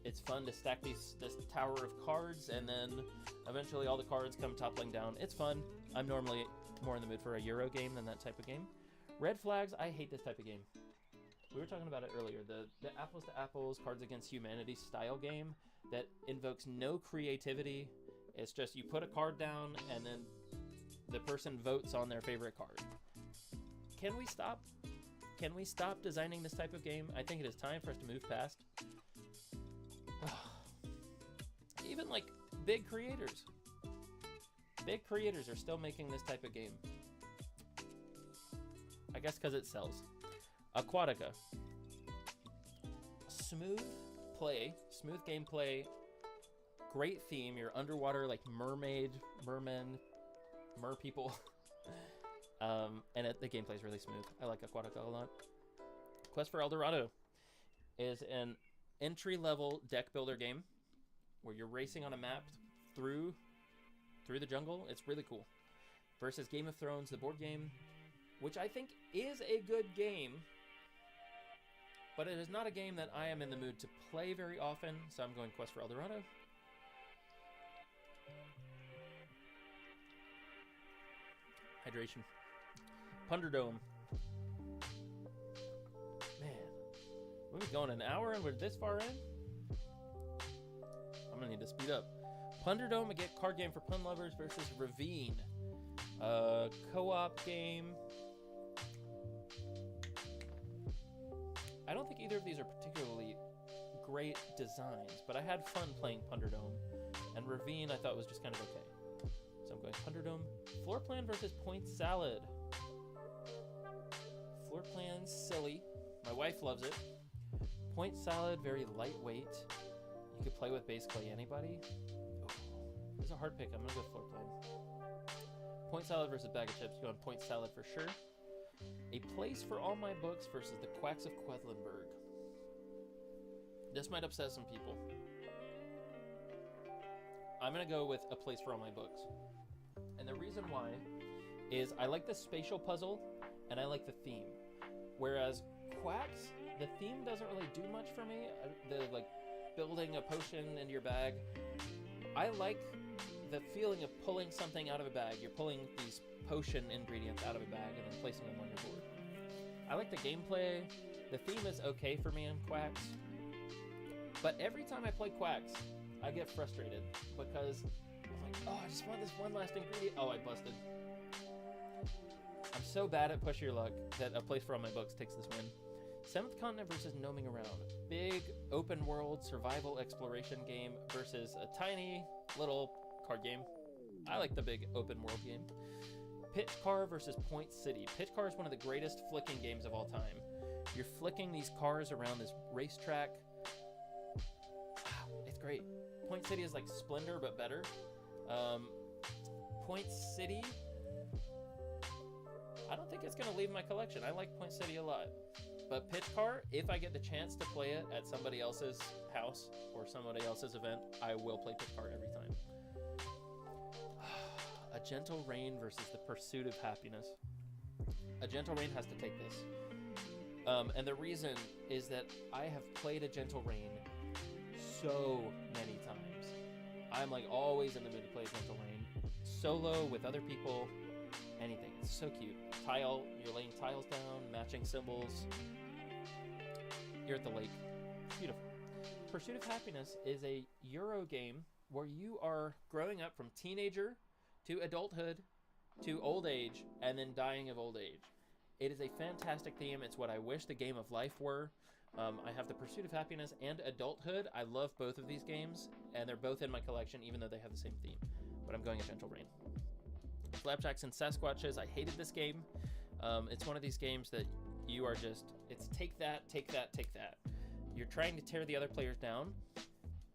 It's fun to stack this tower of cards, and then eventually all the cards come toppling down. It's fun. I'm normally more in the mood for a Euro game than that type of game. Red Flags, I hate this type of game. We were talking about it earlier. The apples to apples, Cards Against Humanity style game that invokes no creativity. It's just you put a card down and then the person votes on their favorite card. Can we stop? Can we stop designing this type of game? I think it is time for us to move past. Even like big creators are still making this type of game. I guess because it sells. Aquatica. Smooth gameplay, great theme. You're underwater like mermen, mer people. And the gameplay is really smooth. I like Aquatica a lot. Quest for El Dorado is an entry-level deck builder game where you're racing on a map through the jungle. It's really cool. Versus Game of Thrones, the board game, which I think is a good game, but it is not a game that I am in the mood to play very often, so I'm going Quest for El Dorado. Hydration. Punderdome. Man, we've been going an hour and we're this far in? I'm gonna need to speed up. Punderdome, a card game for pun lovers versus Ravine. Co-op game. I don't think either of these are particularly great designs, but I had fun playing Punderdome. And Ravine I thought was just kind of okay. So I'm going Punderdome. Floor Plan versus Point Salad. Floor Plan's silly. My wife loves it. Point Salad, very lightweight. You could play with basically anybody. Oh, this is a hard pick. I'm going to go Floor Plan. Point Salad versus Bag of Chips. Going Point Salad for sure. A Place for All My Books versus The Quacks of Quedlinburg. This might upset some people. I'm going to go with A Place for All My Books. And the reason why is I like the spatial puzzle and I like the theme. Whereas Quacks, the theme doesn't really do much for me. The like building a potion into your bag. I like the feeling of pulling something out of a bag. You're pulling these potion ingredients out of a bag and then placing them on your board. I like the gameplay. The theme is okay for me in Quacks. But every time I play Quacks, I get frustrated because I'm Oh, I just want this one last ingredient. Oh, I busted. I'm so bad at push your luck that a place for all my books takes this win. Seventh Continent versus Gnoming Around. Big open world survival exploration game versus a tiny little card game. I like the big open world game. Pitch Car versus Point City. Pitch Car is one of the greatest flicking games of all time. You're flicking these cars around this racetrack. Wow, it's great. Point City is like Splendor, but better. Point City, I don't think it's going to leave my collection. I like Point City a lot. But Pitch Car, if I get the chance to play it at somebody else's house or somebody else's event, I will play Pitch Car every time. A Gentle Rain versus The Pursuit of Happiness. A Gentle Rain has to take this. And the reason is that I have played A Gentle Rain so many times. I'm like always in the mood to play A Gentle Rain. Solo, with other people, anything. It's so cute. Tile, you're laying tiles down, matching symbols. You're at the lake. Beautiful. Pursuit of Happiness is a Euro game where you are growing up from teenager to adulthood to old age and then dying of old age. It is a fantastic theme. It's what I wish the Game of Life were. I have the Pursuit of Happiness and Adulthood. I love both of these games, and they're both in my collection, even though they have the same theme. But I'm going A Gentle Rain. Flapjacks and Sasquatches. I hated this game. It's one of these games that you are just, it's take that, take that, take that. You're trying to tear the other players down,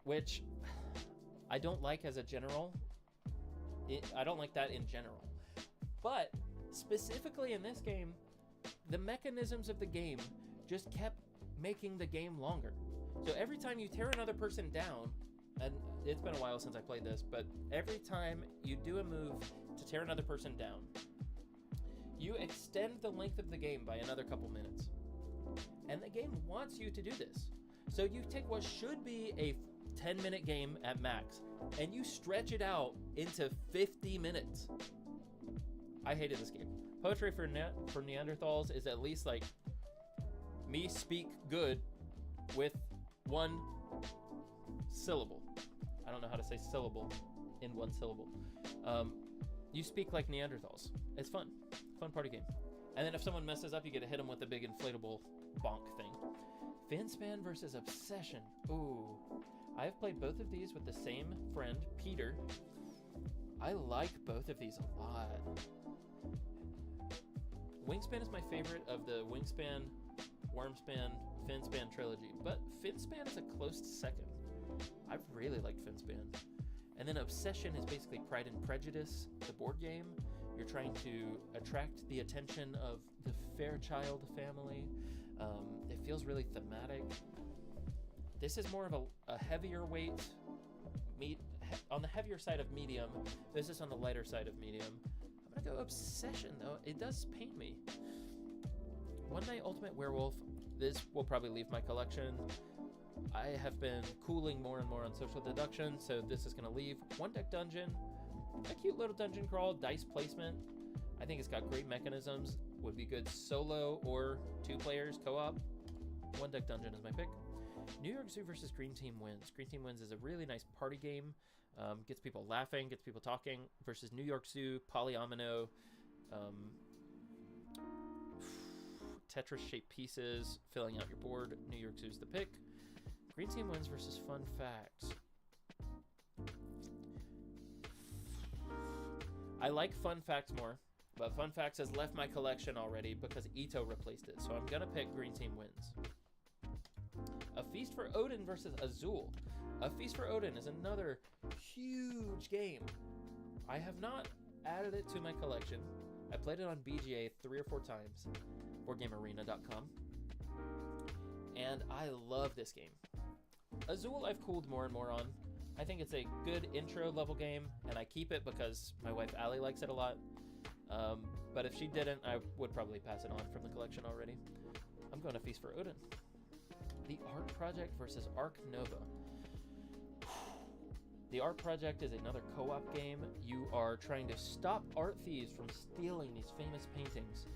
which I don't like as a general. I don't like that in general. But specifically in this game, the mechanisms of the game just kept making the game longer. So every time you tear another person down, and it's been a while since I played this, but every time you do a move to tear another person down, you extend the length of the game by another couple minutes. And the game wants you to do this. So you take what should be a 10-minute game at max, and you stretch it out into 50 minutes. I hated this game. Poetry for Neanderthals is at least like me speak good with one syllable. I don't know how to say syllable in one syllable. You speak like Neanderthals. It's fun. Fun party game. And then if someone messes up, you get to hit them with a big inflatable bonk thing. Finspan versus Obsession. Ooh. I've played both of these with the same friend, Peter. I like both of these a lot. Wingspan is my favorite of the Wingspan, Wormspan, Finspan trilogy, but Finspan is a close second. I really liked Finspan. And then Obsession is basically Pride and Prejudice, the board game. You're trying to attract the attention of the Fairchild family. It feels really thematic. This is more of a heavier weight, on the heavier side of medium. This is on the lighter side of medium. I'm gonna go Obsession though. It does pain me. One Night Ultimate Werewolf. This will probably leave my collection. I have been cooling more and more on social deduction, so this is gonna leave. One Deck Dungeon. A cute little dungeon crawl, dice placement. I think it's got great mechanisms. Would be good solo or 2 players co-op. One Deck Dungeon is my pick. New York Zoo versus Green Team Wins. Green Team Wins is a really nice party game. Gets people laughing, gets people talking. Versus New York Zoo, Polyomino, Tetris-shaped pieces, filling out your board. New York Zoo's the pick. Green Team Wins versus Fun Facts. I like Fun Facts more, but Fun Facts has left my collection already because Ito replaced it, so I'm gonna pick Green Team Wins. A Feast for Odin versus Azul. A Feast for Odin is another huge game. I have not added it to my collection. I played it on BGA 3 or 4 times, BoardGameArena.com, and I love this game. Azul I've cooled more and more on. I think it's a good intro level game, and I keep it because my wife Allie likes it a lot. But if she didn't, I would probably pass it on from the collection already. I'm going to Feast for Odin. The Art Project versus Arc Nova. The Art Project is another co-op game. You are trying to stop art thieves from stealing these famous paintings.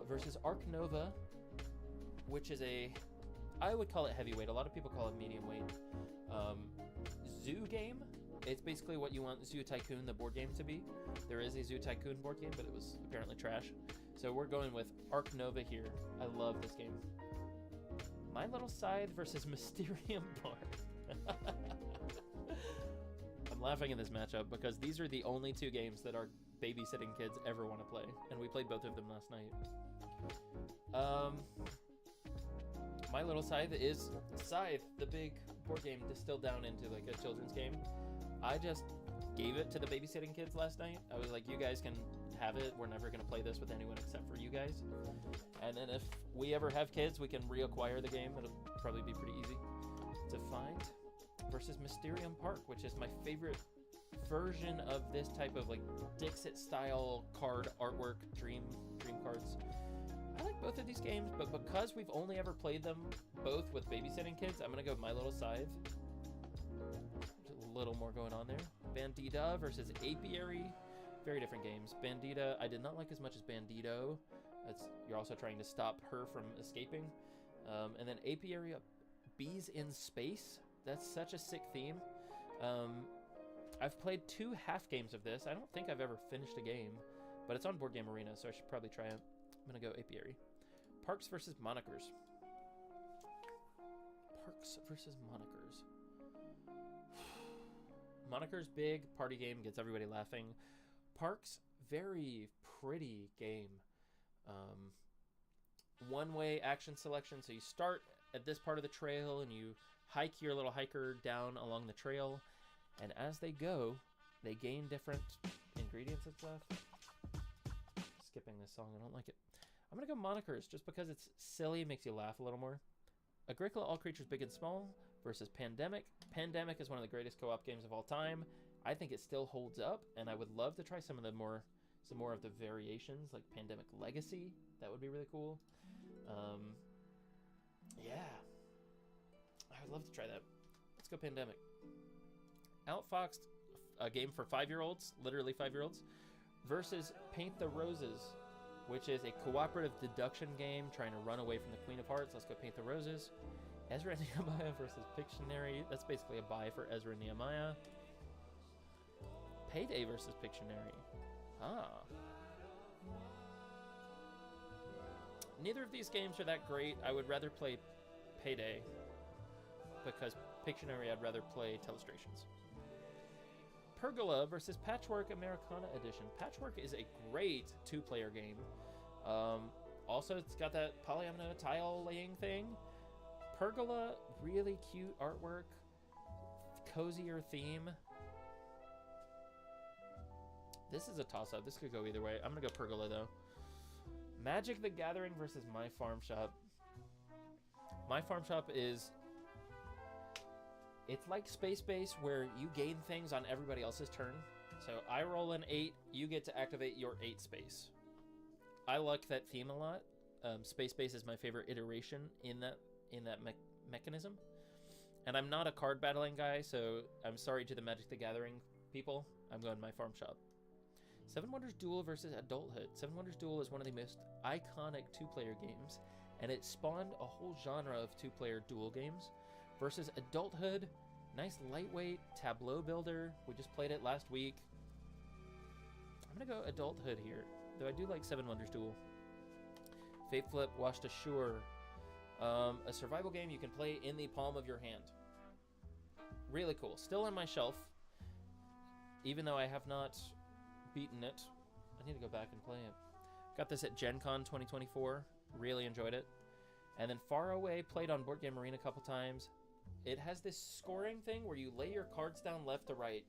Versus Arc Nova, which is I would call it heavyweight. A lot of people call it medium weight. Zoo game It's basically what you want Zoo Tycoon, the board game, to be. There is a Zoo Tycoon board game, but it was apparently trash. So we're going with Ark Nova here. I love this game. My Little Scythe versus Mysterium Park. I'm laughing in this matchup because these are the only two games that our babysitting kids ever want to play, and we played both of them last night. My Little Scythe is Scythe, the big board game distilled down into like a children's game. I just gave it to the babysitting kids last night. I was like, you guys can have it. We're never going to play this with anyone except for you guys. And then if we ever have kids, we can reacquire the game. It'll probably be pretty easy to find. Versus Mysterium Park, which is my favorite version of this type of like Dixit style card artwork, dream cards. I like both of these games, but because we've only ever played them both with babysitting kids, I'm gonna go My Little Scythe. There's a little more going on there. Bandita versus Apiary, very different games. Bandita, I did not like as much as Bandito. You're also trying to stop her from escaping. And then Apiary, Bees in Space. That's such a sick theme. I've played 2 half games of this. I don't think I've ever finished a game, but it's on Board Game Arena, so I should probably try it. I'm gonna go Apiary. Parks versus Monikers. Parks versus Monikers. Monikers, big party game, gets everybody laughing. Parks, very pretty game. One-way action selection, so you start at this part of the trail and you hike your little hiker down along the trail, and as they go, they gain different ingredients and stuff. Skipping this song, I don't like it. I'm gonna go Monikers just because it's silly, makes you laugh a little more. Agricola, All Creatures Big and Small versus Pandemic. Pandemic is one of the greatest co-op games of all time. I think it still holds up, and I would love to try some more of the variations, like Pandemic Legacy. That would be really cool. Yeah, I would love to try that. Let's go Pandemic. Outfoxed, a game for 5-year-olds, literally 5-year-olds, versus Paint the Roses, which is a cooperative deduction game trying to run away from the Queen of Hearts. Let's go Paint the Roses. Ezra and Nehemiah versus Pictionary. That's basically a buy for Ezra and Nehemiah. Payday versus Pictionary. Neither of these games are that great. I would rather play Payday because Pictionary I'd rather play Telestrations. Pergola versus Patchwork Americana Edition. Patchwork is a great 2-player game. Also, it's got that polyomino tile laying thing. Pergola, really cute artwork, cozier theme. This is a toss-up. This could go either way. I'm gonna go Pergola though. Magic the Gathering versus My Farm Shop. My Farm Shop is... it's like Space Base where you gain things on everybody else's turn. So I roll an 8, you get to activate your 8 space. I like that theme a lot. Space Base is my favorite iteration in that mechanism. And I'm not a card battling guy, so I'm sorry to the Magic the Gathering people. I'm going My Farm Shop. Seven Wonders Duel versus Adulthood. Seven Wonders Duel is one of the most iconic 2-player games, and it spawned a whole genre of 2-player duel games. Versus Adulthood, nice lightweight tableau builder. We just played it last week. I'm gonna go Adulthood here, though I do like Seven Wonders Duel. Fate Flip, Washed Ashore. A survival game you can play in the palm of your hand. Really cool. Still on my shelf, even though I have not beaten it. I need to go back and play it. Got this at Gen Con 2024. Really enjoyed it. And then Far Away, played on Board Game Arena a couple times. It has this scoring thing where you lay your cards down left to right,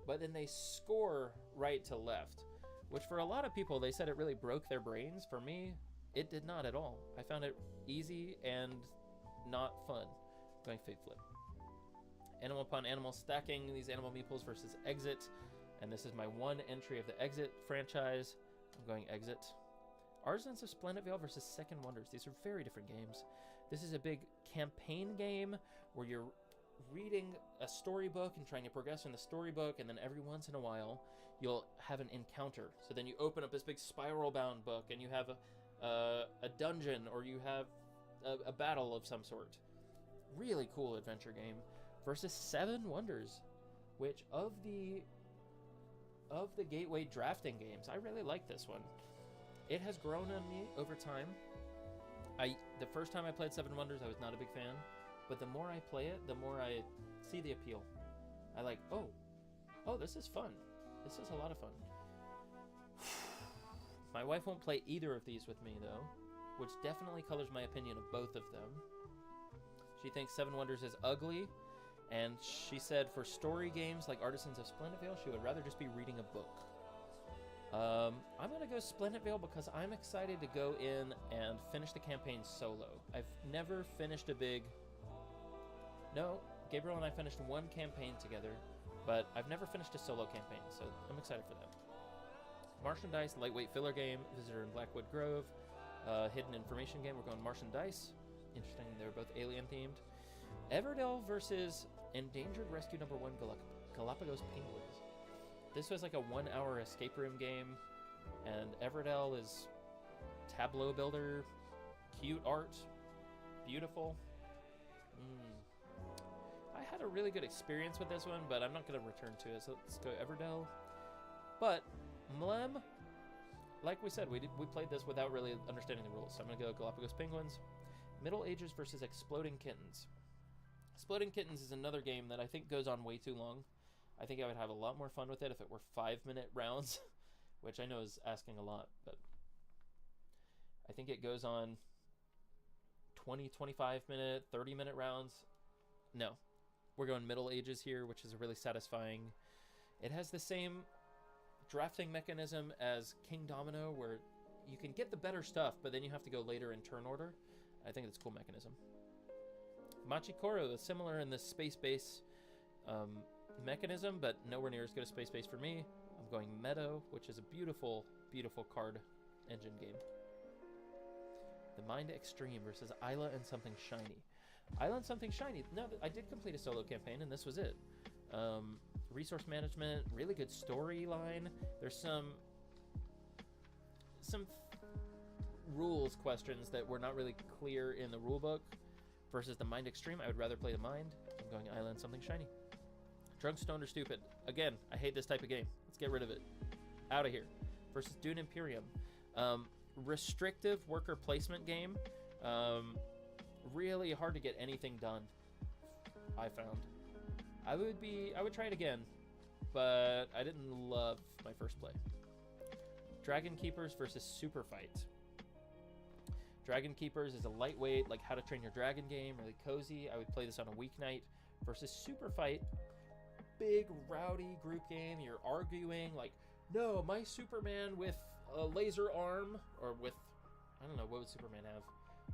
but then they score right to left, which for a lot of people, they said it really broke their brains. For me, it did not at all. I found it easy and not fun. Going Fate Flip. Animal upon Animal, stacking these animal meeples versus Exit. And this is my one entry of the Exit franchise. I'm going Exit. Artisans of Splendid Vale versus Second Wonders. These are very different games. This is a big campaign game where you're reading a storybook and trying to progress in the storybook, and then every once in a while you'll have an encounter. So then you open up this big spiral-bound book and you have a dungeon, or you have a battle of some sort. Really cool adventure game. Versus Seven Wonders. which of the gateway drafting games, I really like this one. It has grown on me over time. The first time I played Seven Wonders, I was not a big fan, but the more I play it, the more I see the appeal. I like, oh, this is fun. This is a lot of fun. My wife won't play either of these with me, though, which definitely colors my opinion of both of them. She thinks Seven Wonders is ugly, and she said for story games like Artisans of Splendid Vale, she would rather just be reading a book. I'm going to go Splendid Vale because I'm excited to go in and finish the campaign solo. I've never finished a big... No, Gabriel and I finished one campaign together, but I've never finished a solo campaign, so I'm excited for that. Martian Dice, lightweight filler game, Visitor in Blackwood Grove, hidden information game. We're going Martian Dice. Interesting, they're both alien themed. Everdell versus Endangered Rescue Number 1 Galapagos Penguins. This was like a 1-hour escape room game, and Everdell is tableau builder, cute art, beautiful. I had a really good experience with this one, but I'm not going to return to it, so let's go Everdell. But Mlem, like we said, we played this without really understanding the rules, so I'm going to go Galapagos Penguins. Middle Ages versus Exploding Kittens. Exploding Kittens is another game that I think goes on way too long. I think I would have a lot more fun with it if it were 5-minute rounds, which I know is asking a lot, but I think it goes on 20, 25-minute, 30-minute rounds. No, we're going Middle Ages here, which is really satisfying. It has the same drafting mechanism as King Domino, where you can get the better stuff, but then you have to go later in turn order. I think it's a cool mechanism. Machikoro is similar in this space-based mechanism, but nowhere near as good as Space Base for me. I'm going Meadow, which is a beautiful, beautiful card engine game. The Mind Extreme versus Isla and Something Shiny. Isla and Something Shiny. No, I did complete a solo campaign, and this was it. Resource management, really good storyline. There's some rules questions that were not really clear in the rule book. Versus the Mind Extreme, I would rather play the Mind. I'm going Isla and Something Shiny. Drunk, Stoned, or Stupid. Again, I hate this type of game. Let's get rid of it. Out of here. Versus Dune Imperium. Restrictive worker placement game. Really hard to get anything done, I found. I would try it again, but I didn't love my first play. Dragon Keepers versus Super Fight. Dragon Keepers is a lightweight, like How to Train Your Dragon game, really cozy. I would play this on a weeknight. Versus Super Fight, big rowdy group game. You're arguing like, no, my Superman with a laser arm, or with, I don't know, what would Superman have?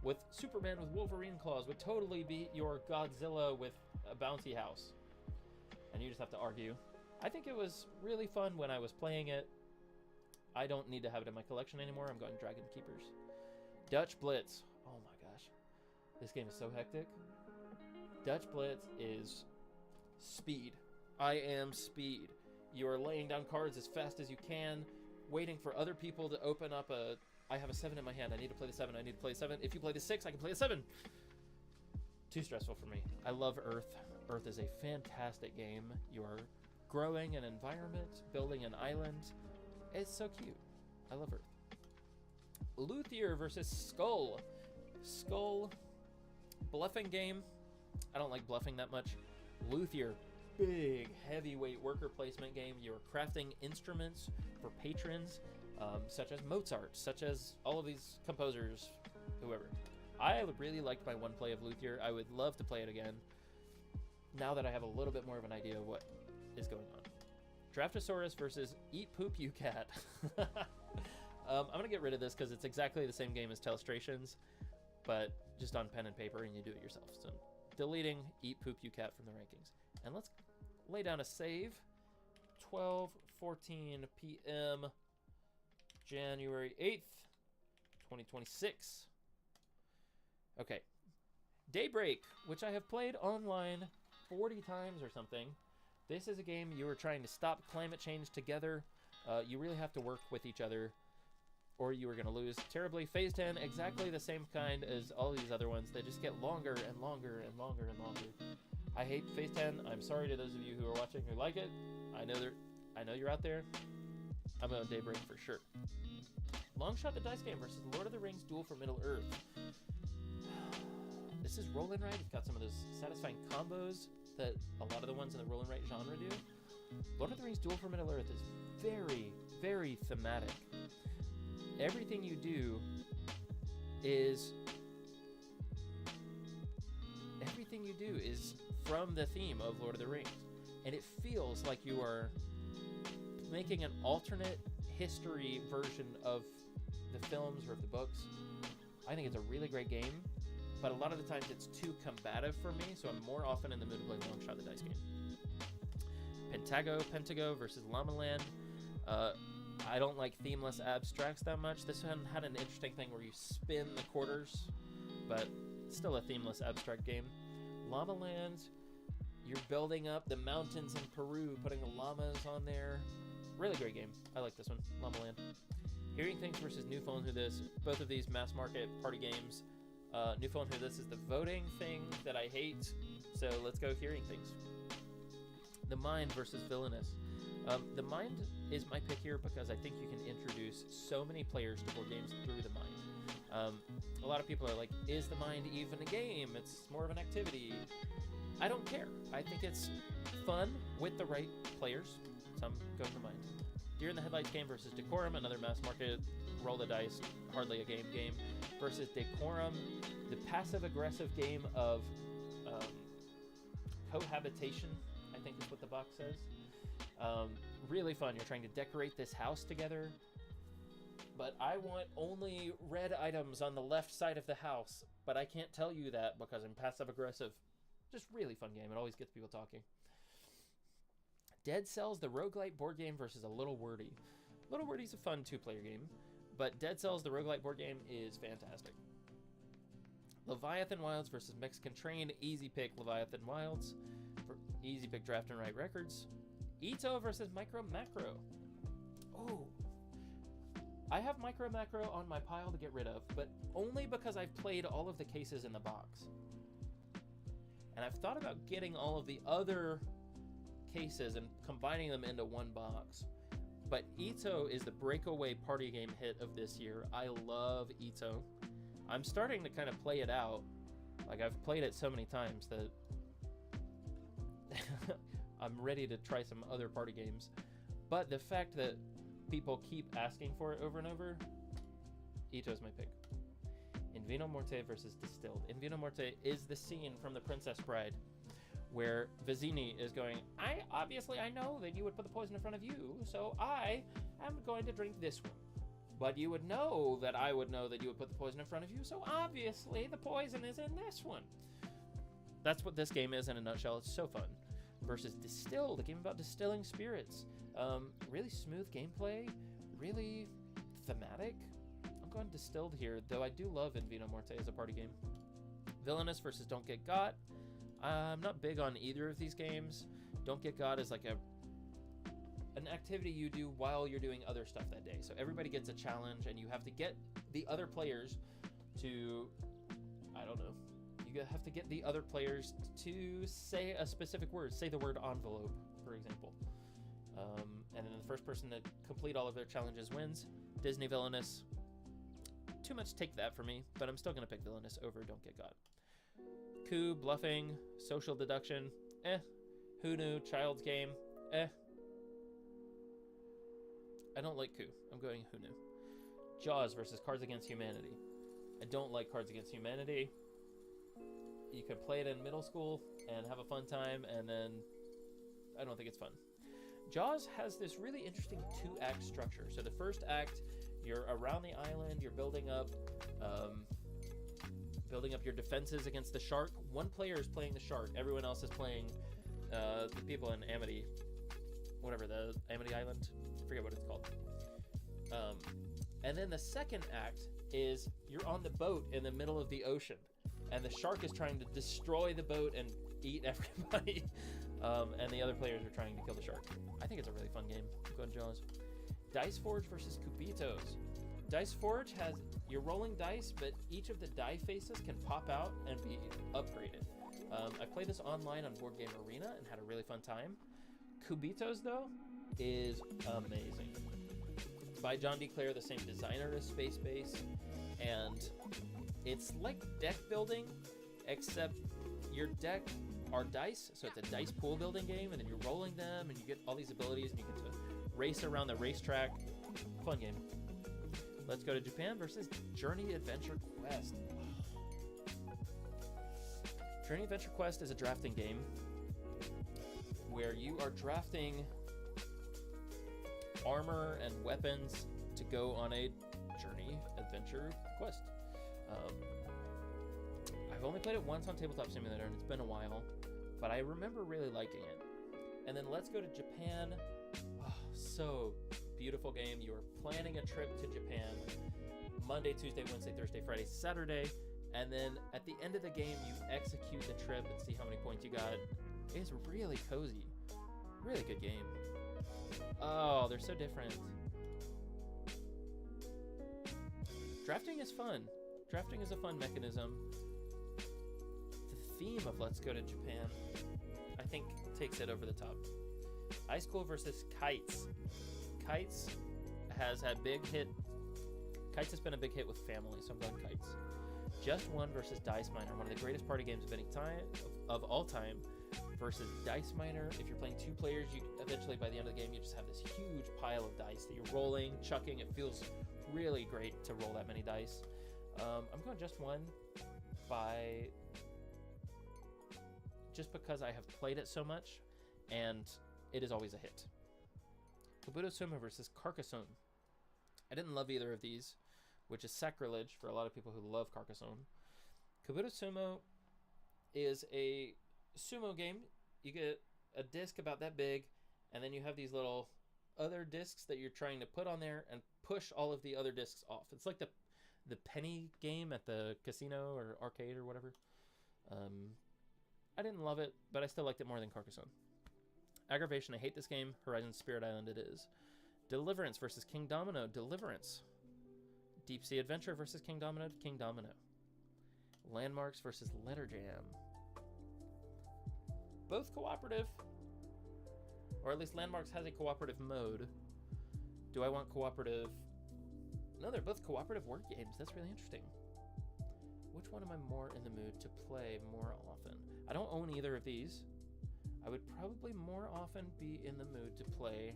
With Superman with Wolverine claws would totally beat your Godzilla with a bouncy house. And you just have to argue. I think it was really fun when I was playing it. I don't need to have it in my collection anymore. I'm going Dragon Keepers. Dutch Blitz. Oh my gosh. This game is so hectic. Dutch Blitz is speed. I am speed. You are laying down cards as fast as you can, waiting for other people to open up a... I have a 7 in my hand. I need to play the 7. I need to play the 7. If you play the 6, I can play the 7. Too stressful for me. I love Earth. Earth is a fantastic game. You are growing an environment, building an island. It's so cute. I love Earth. Luthier versus Skull. Skull, bluffing game. I don't like bluffing that much. Luthier, big heavyweight worker placement game. You're crafting instruments for patrons, such as Mozart, such as all of these composers, whoever. I really liked my one play of Luthier. I would love to play it again, now that I have a little bit more of an idea of what is going on. Draftosaurus versus Eat Poop You Cat. I'm going to get rid of this because it's exactly the same game as Telestrations, but just on pen and paper, and you do it yourself. So deleting Eat Poop You Cat from the rankings. And let's lay down a save. 12:14 p.m. January 8th, 2026. Okay. Daybreak, which I have played online 40 times or something. This is a game you are trying to stop climate change together. You really have to work with each other, or you are going to lose terribly. Phase 10, exactly the same kind as all these other ones. They just get longer and longer and longer and longer. I hate Phase 10. I'm sorry to those of you who are watching who like it. I know you're out there. I'm going Daybreak for sure. Longshot the Dice Game versus Lord of the Rings Duel for Middle-earth. This is roll and write. It's got some of those satisfying combos that a lot of the ones in the roll and write genre do. Lord of the Rings Duel for Middle-earth is very, very thematic. Everything you do is from the theme of Lord of the Rings, and it feels like you are making an alternate history version of the films or of the books. I think it's a really great game, but a lot of the times it's too combative for me, so I'm more often in the mood to play Longshot the Dice Game. Pentago versus Llama Land. I don't like themeless abstracts that much. This one had an interesting thing where you spin the quarters, but still a themeless abstract game. Llama Land, you're building up the mountains in Peru, putting the llamas on there. Really great game. I like this one, Llama Land. Hearing Things versus New Phone Who This. Both of these mass market party games. New Phone Who This is the voting thing that I hate, so let's go Hearing Things. The Mind versus Villainous. The Mind is my pick here because I think you can introduce so many players to board games through the Mind. A lot of people are like, is the Mind even a game? It's more of an activity. I don't care. I think it's fun with the right players, so I'm going to the Mind. Deer in the Headlights Game versus Decorum, another mass market roll the dice, hardly a game versus Decorum, the passive-aggressive game of cohabitation, I think is what the box says. Really fun. You're trying to decorate this house together, but I want only red items on the left side of the house, but I can't tell you that because I'm passive-aggressive. Just really fun game. It always gets people talking. Dead Cells, the roguelite board game versus A Little Wordy. Little Wordy's a fun two-player game, but Dead Cells, the roguelite board game, is fantastic. Leviathan Wilds versus Mexican Train. Easy pick Leviathan Wilds. Easy pick Draft and Write Records. Ito versus Micro Macro. Oh, I have Micro Macro on my pile to get rid of, but only because I've played all of the cases in the box. And I've thought about getting all of the other cases and combining them into one box. But Ito is the breakaway party game hit of this year. I love Ito. I'm starting to kind of play it out. Like, I've played it so many times that I'm ready to try some other party games. But the fact that people keep asking for it over and over, Ito's my pick. In Vino Morte versus Distilled. In Vino Morte is the scene from The Princess Bride where Vizzini is going, I know that you would put the poison in front of you, so I am going to drink this one. But you would know that I would know that you would put the poison in front of you, so obviously the poison is in this one. That's what this game is in a nutshell. It's so fun. Versus Distilled, a game about distilling spirits. Really smooth gameplay, really thematic. I'm going Distilled here, though I do love In Vino Morte as a party game. Villainous versus Don't Get Got. I'm not big on either of these games. Don't Get Got is like an activity you do while you're doing other stuff that day. So everybody gets a challenge, and you have to get the other players to, I don't know, you have to get the other players to say a specific word. Say the word envelope, for example. And then the first person to complete all of their challenges wins. Disney Villainous. Too much take that for me, but I'm still going to pick Villainous over Don't Get Got. Coup, Bluffing, Social Deduction, Who Knew, Child's Game, I don't like Coup. I'm going Who Knew. Jaws versus Cards Against Humanity. I don't like Cards Against Humanity. You can play it in middle school and have a fun time, and then I don't think it's fun. Jaws has this really interesting two-act structure. So the first act, you're around the island, you're building up your defenses against the shark. One player is playing the shark. Everyone else is playing the people in Amity, whatever, the Amity Island. I forget what it's called. And then the second act is you're on the boat in the middle of the ocean, and the shark is trying to destroy the boat and eat everybody. And the other players are trying to kill the shark. I think it's a really fun game. Go ahead, Jaws. Dice Forge versus Cubitos. Dice Forge has, you're rolling dice, but each of the die faces can pop out and be upgraded. I played this online on Board Game Arena and had a really fun time. Cubitos, though, is amazing. By John D. Clare, the same designer as Space Base, and it's like deck building, except your deck are dice, so it's a dice pool building game, and then you're rolling them, and you get all these abilities, and you get to race around the racetrack. Fun game. Let's Go to Japan versus Journey Adventure Quest. Journey Adventure Quest is a drafting game where you are drafting armor and weapons to go on a journey adventure quest. I've only played it once on Tabletop Simulator, and it's been a while, but I remember really liking it. And then Let's Go to Japan. Oh, so beautiful game. You are planning a trip to Japan Monday, Tuesday, Wednesday, Thursday, Friday, Saturday, and then at the end of the game, you execute the trip and see how many points you got. It's really cozy. Really good game. Oh, they're so different. Drafting is fun. Drafting is a fun mechanism. The theme of Let's Go to Japan, I think, takes it over the top. Ice Cool versus Kites. Kites has had big hit. Kites has been a big hit with family, so I'm going Kites. Just One versus Dice Miner, one of the greatest party games of any time, of all time, versus Dice Miner. If you're playing 2 players, you eventually by the end of the game, you just have this huge pile of dice that you're rolling, chucking. It feels really great to roll that many dice. I'm going Just One just because I have played it so much, and it is always a hit. Kabuto Sumo versus Carcassonne. I didn't love either of these, which is sacrilege for a lot of people who love Carcassonne. Kabuto Sumo is a sumo game. You get a disc about that big, and then you have these little other discs that you're trying to put on there and push all of the other discs off. It's like the penny game at the casino or arcade or whatever. I didn't love it, but I still liked it more than Carcassonne. Aggravation, I hate this game. Horizon Spirit Island it is. Deliverance versus King Domino. Deliverance. Deep Sea Adventure versus King Domino. King Domino. Landmarks versus Letter Jam. Both cooperative, or at least Landmarks has a cooperative mode. Do I want cooperative? No, they're both cooperative word games. That's really interesting. Which one am I more in the mood to play more often? I don't own either of these. I would probably more often be in the mood to play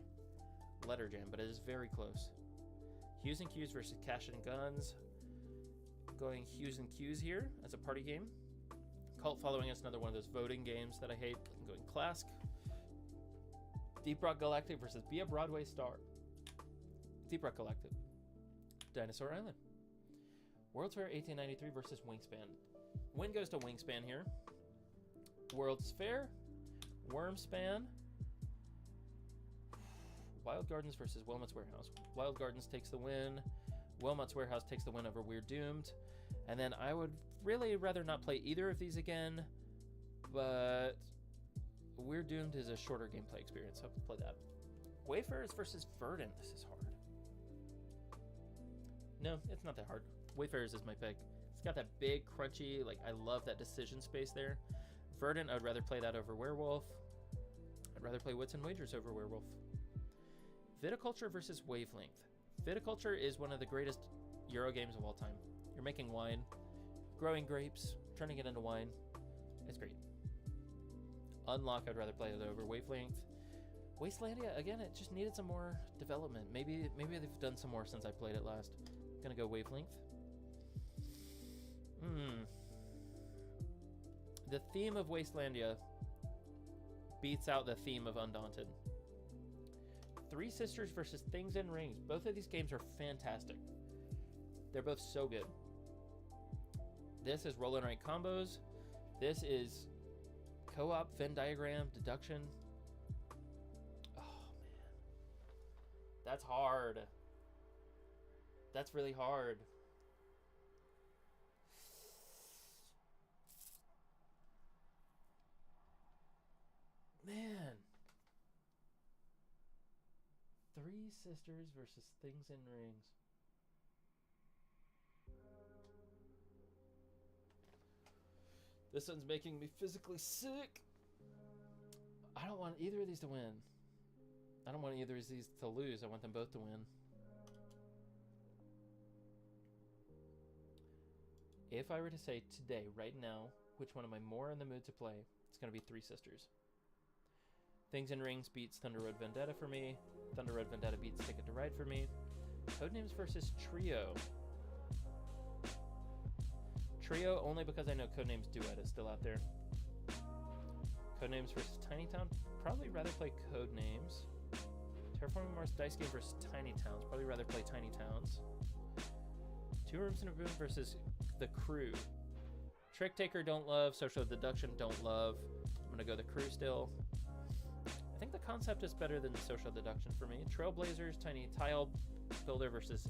Letter Jam, but it is very close. Hues and Cues versus Cash and Guns. Going Hues and Cues here as a party game. Cult Following is another one of those voting games that I hate. I'm going Clask. Deep Rock Galactic versus Be a Broadway Star. Deep Rock Galactic. Dinosaur Island. World's Fair 1893 versus Wingspan. Win goes to Wingspan here. World's Fair. Wormspan. Wild Gardens versus Wilmot's Warehouse. Wild Gardens takes the win. Wilmot's Warehouse takes the win over We're Doomed. And then I would really rather not play either of these again, but We're Doomed is a shorter gameplay experience, so I'll play that. Wayfarers versus Verdant. This is hard. No, it's not that hard. Wayfarers is my pick. It's got that big, crunchy, like, I love that decision space there. Verdant, I would rather play that over Werewolf. I'd rather play Wits and Wagers over Werewolf. Viticulture versus Wavelength. Viticulture is one of the greatest Euro games of all time. You're making wine, growing grapes, trying to get into wine. It's great. Unlock, I'd rather play it over Wavelength. Wastelandia, again, it just needed some more development. Maybe they've done some more since I played it last. I'm gonna go Wavelength. The theme of Wastelandia beats out the theme of Undaunted. Three Sisters versus Things in Rings. Both of these games are fantastic. They're both so good. This is roll and write combos. This is co-op, Venn diagram, deduction. Oh, man. That's hard. That's really hard. Man. Three Sisters versus Things in Rings. This one's making me physically sick. I don't want either of these to win. I don't want either of these to lose. I want them both to win. If I were to say today, right now, which one am I more in the mood to play, it's going to be Three Sisters. Things and Rings beats Thunder Road Vendetta for me. Thunder Road Vendetta beats Ticket to Ride for me. Codenames versus Trio. Trio only because I know Codenames Duet is still out there. Codenames versus Tiny Town. Probably rather play Codenames. Terraforming Mars Dice Game versus Tiny Towns. Probably rather play Tiny Towns. Two Rooms in a Room versus The Crew. Trick Taker don't love. Social Deduction don't love. I'm going to go The Crew still. I think the concept is better than Social Deduction for me. Trailblazers, Tiny Tile Builder versus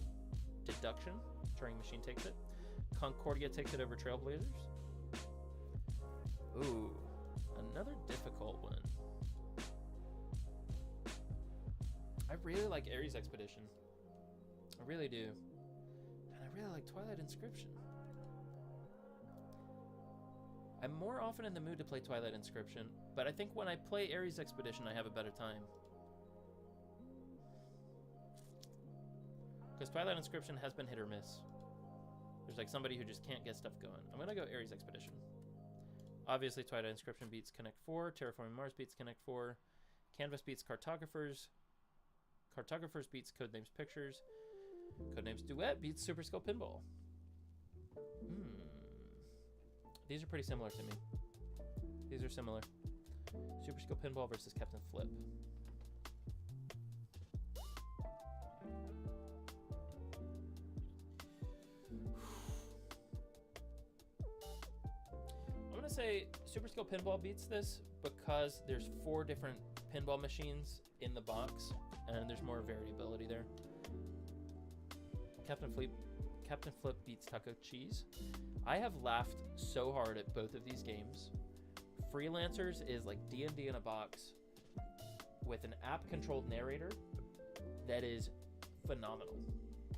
Deduction. Turing Machine takes it. Concordia takes it over Trailblazers. Ooh, another difficult one. I really like Ares Expedition. I really do. And I really like Twilight Inscription. I'm more often in the mood to play Twilight Inscription, but I think when I play Ares Expedition, I have a better time. Because Twilight Inscription has been hit or miss. There's like somebody who just can't get stuff going. I'm going to go Ares Expedition. Obviously, Twilight Inscription beats Connect 4. Terraforming Mars beats Connect 4. Canvas beats Cartographers. Cartographers beats Codenames Pictures. Codenames Duet beats Super Skill Pinball. These are pretty similar to me. These are similar. Super Skill Pinball versus Captain Flip. I'm going to say Super Skill Pinball beats this because there's 4 different pinball machines in the box and there's more variability there. Captain Flip beats Taco Cheese. I have laughed so hard at both of these games. Freelancers is like D&D in a box with an app-controlled narrator that is phenomenal.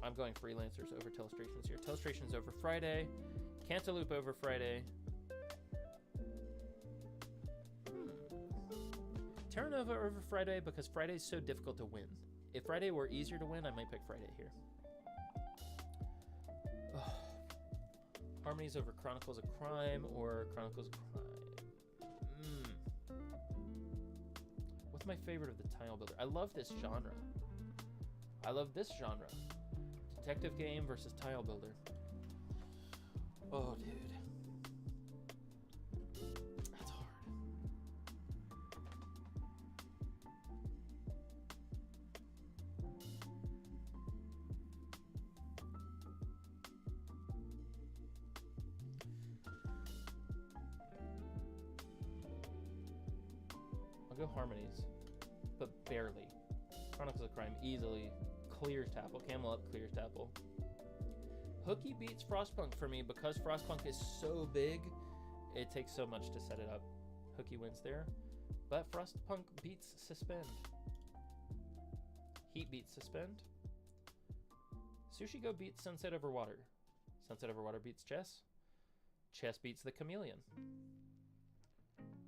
I'm going Freelancers over Telestrations here. Telestrations over Friday. Cantaloupe over Friday. Terra Nova over Friday because Friday's so difficult to win. If Friday were easier to win, I might pick Friday here. Harmonies over Chronicles of Crime or Chronicles of Crime. What's my favorite of the tile builder? I love this genre. I love this genre. Detective game versus tile builder. Oh, dude. That's hard. I'll go Harmonies, but barely. Chronicles of Crime easily clears Tapple. Camelot clears Tapple. Hooky beats Frostpunk for me because Frostpunk is so big, it takes so much to set it up. Hooky wins there, but Frostpunk beats Suspend. Heat beats Suspend. Sushi Go beats Sunset Over Water. Sunset Over Water beats Chess. Chess beats the Chameleon.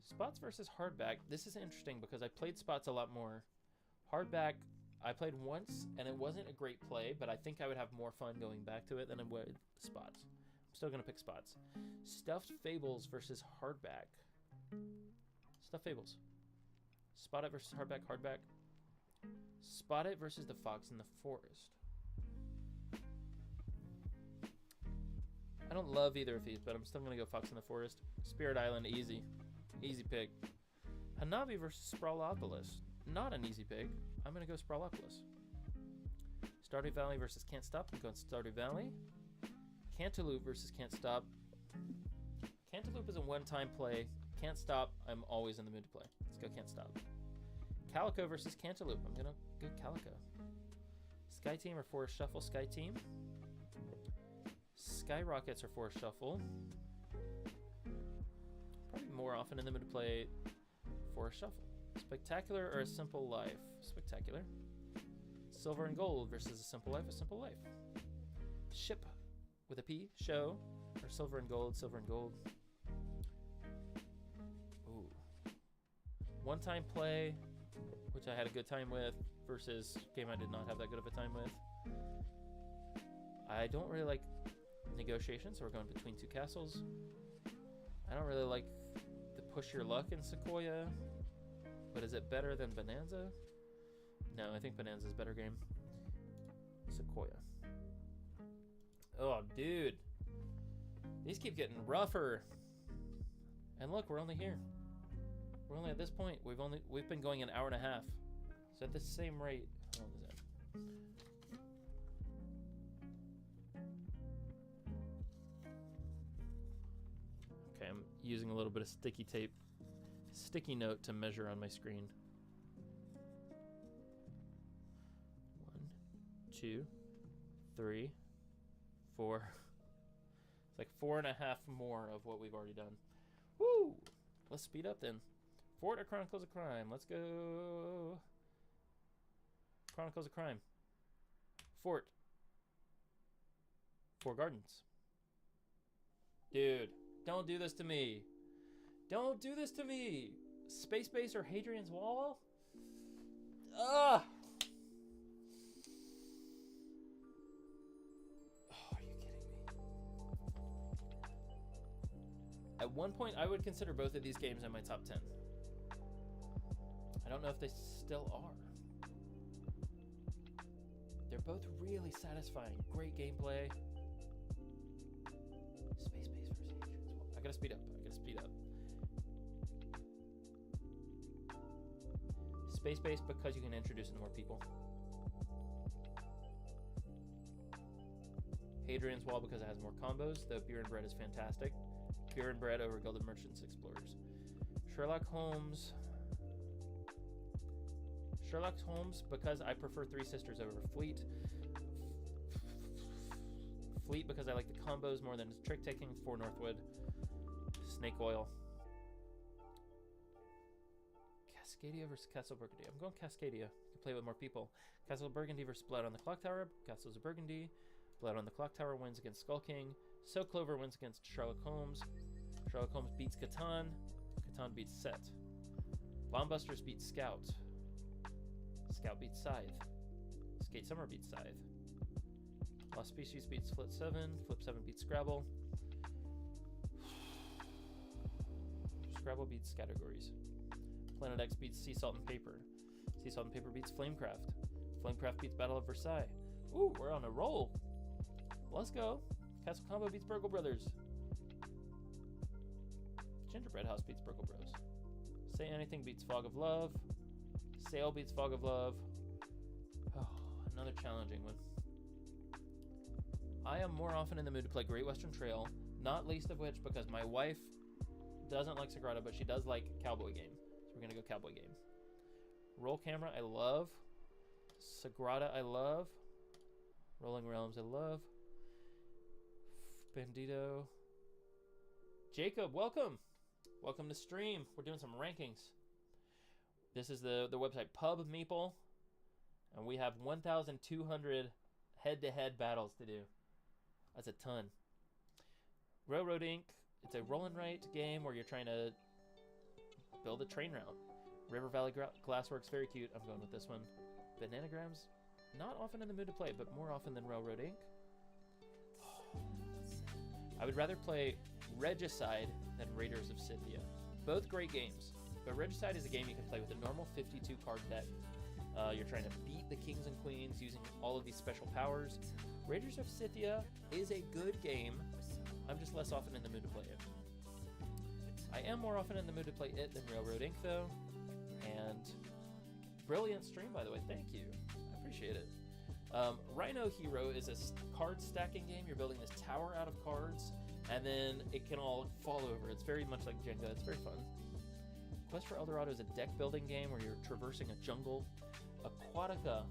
Spots versus Hardback. This is interesting because I played Spots a lot more. Hardback, I played once and it wasn't a great play, but I think I would have more fun going back to it than I would Spots. I'm still going to pick Spots. Stuffed Fables versus Hardback. Stuffed Fables. Spot It versus Hardback, Hardback. Spot It versus the Fox in the Forest. I don't love either of these, but I'm still going to go Fox in the Forest. Spirit Island, easy. Easy pick. Hanabi versus Sprawlopolis. Not an easy pick. I'm going to go Sprawlopolis. Stardew Valley versus Can't Stop. I'm going Stardew Valley. Cantaloupe versus Can't Stop. Cantaloupe is a one-time play. Can't Stop, I'm always in the mood to play. Let's go Can't Stop. Calico versus Cantaloupe. I'm going to go Calico. Sky Team or Forest Shuffle. Sky Team. Skyrockets or Forest Shuffle. Probably more often in the mood to play Forest Shuffle. Spectacular or A Simple Life? Spectacular. Silver and Gold versus A Simple Life. A Simple Life. Ship with a P. Show or Silver and Gold. Silver and Gold. one-time play, which I had a good time with, versus game I did not have that good of a time with. I don't really like negotiation, so we're going between two castles. I don't really like the push your luck in Sequoia, but is it better than Bonanza? No, I think Bonanza's a better game. Sequoia. Oh, dude. These keep getting rougher. And look, we're only here. We're only at this point. We've been going an hour and a half. So at the same rate. How long is that? Okay, I'm using a little bit of sticky note to measure on my screen. 1, 2, 3, 4. It's like 4.5 more of what we've already done. Woo! Let's speed up then. Fort or Chronicles of Crime? Let's go. Chronicles of Crime. Fort. Four Gardens. Dude, don't do this to me. Don't do this to me. Space Base or Hadrian's Wall? Ugh! Oh, are you kidding me? At one point, I would consider both of these games in my top 10. I don't know if they still are. They're both really satisfying. Great gameplay. Space Base versus Hadrian's Wall. I gotta speed up. Space Base because you can introduce it to more people. Hadrian's Wall because it has more combos, though Beer and Bread is fantastic. Beer and Bread over Gilded Merchants Explorers. Sherlock Holmes because I prefer Three Sisters over Fleet. Fleet because I like the combos more than trick taking. For Northwood. Snake Oil. Cascadia versus Castle Burgundy. I'm going Cascadia. You can play with more people. Castle Burgundy versus Blood on the Clock Tower. Castles of Burgundy. Blood on the Clock Tower wins against Skull King. So Clover wins against Sherlock Holmes. Sherlock Holmes beats Catan. Catan beats Set. Bombusters beats Scout. Scout beats Scythe. Skate Summer beats Scythe. Lost Species beats Flip 7. Flip 7 beats Scrabble. Scrabble beats Categories. Planet X beats Sea Salt and Paper. Sea Salt and Paper beats Flamecraft. Flamecraft beats Battle of Versailles. Ooh, we're on a roll. Let's go. Castle Combo beats Burgle Brothers. Gingerbread House beats Burgle Bros. Say Anything beats Fog of Love. Sail beats Fog of Love. Oh, another challenging one. I am more often in the mood to play Great Western Trail, not least of which because my wife doesn't like Sagrada, but she does like Cowboy Game. So we're going to go Cowboy Game. Roll Camera, I love. Sagrada, I love. Rolling Realms, I love. Bandito. Jacob, welcome. Welcome to stream. We're doing some rankings. This is the website Pub Meeple, and we have 1,200 head-to-head battles to do. That's a ton. Railroad Inc. It's a roll and write game where you're trying to build a train route. River Valley Glassworks, very cute. I'm going with this one. Bananagrams, not often in the mood to play, but more often than Railroad Inc. I would rather play Regicide than Raiders of Scythia. Both great games, but Regicide is a game you can play with a normal 52 card deck. You're trying to beat the kings and queens using all of these special powers. Raiders of Scythia is a good game. I'm just less often in the mood to play it. I am more often in the mood to play it than Railroad Inc. though. And brilliant stream, by the way. Thank you. I appreciate it. Rhino Hero is a card stacking game. You're building this tower out of cards, and then it can all fall over. It's very much like Jenga. It's very fun. Quest for Eldorado is a deck building game where you're traversing a jungle. Aquatica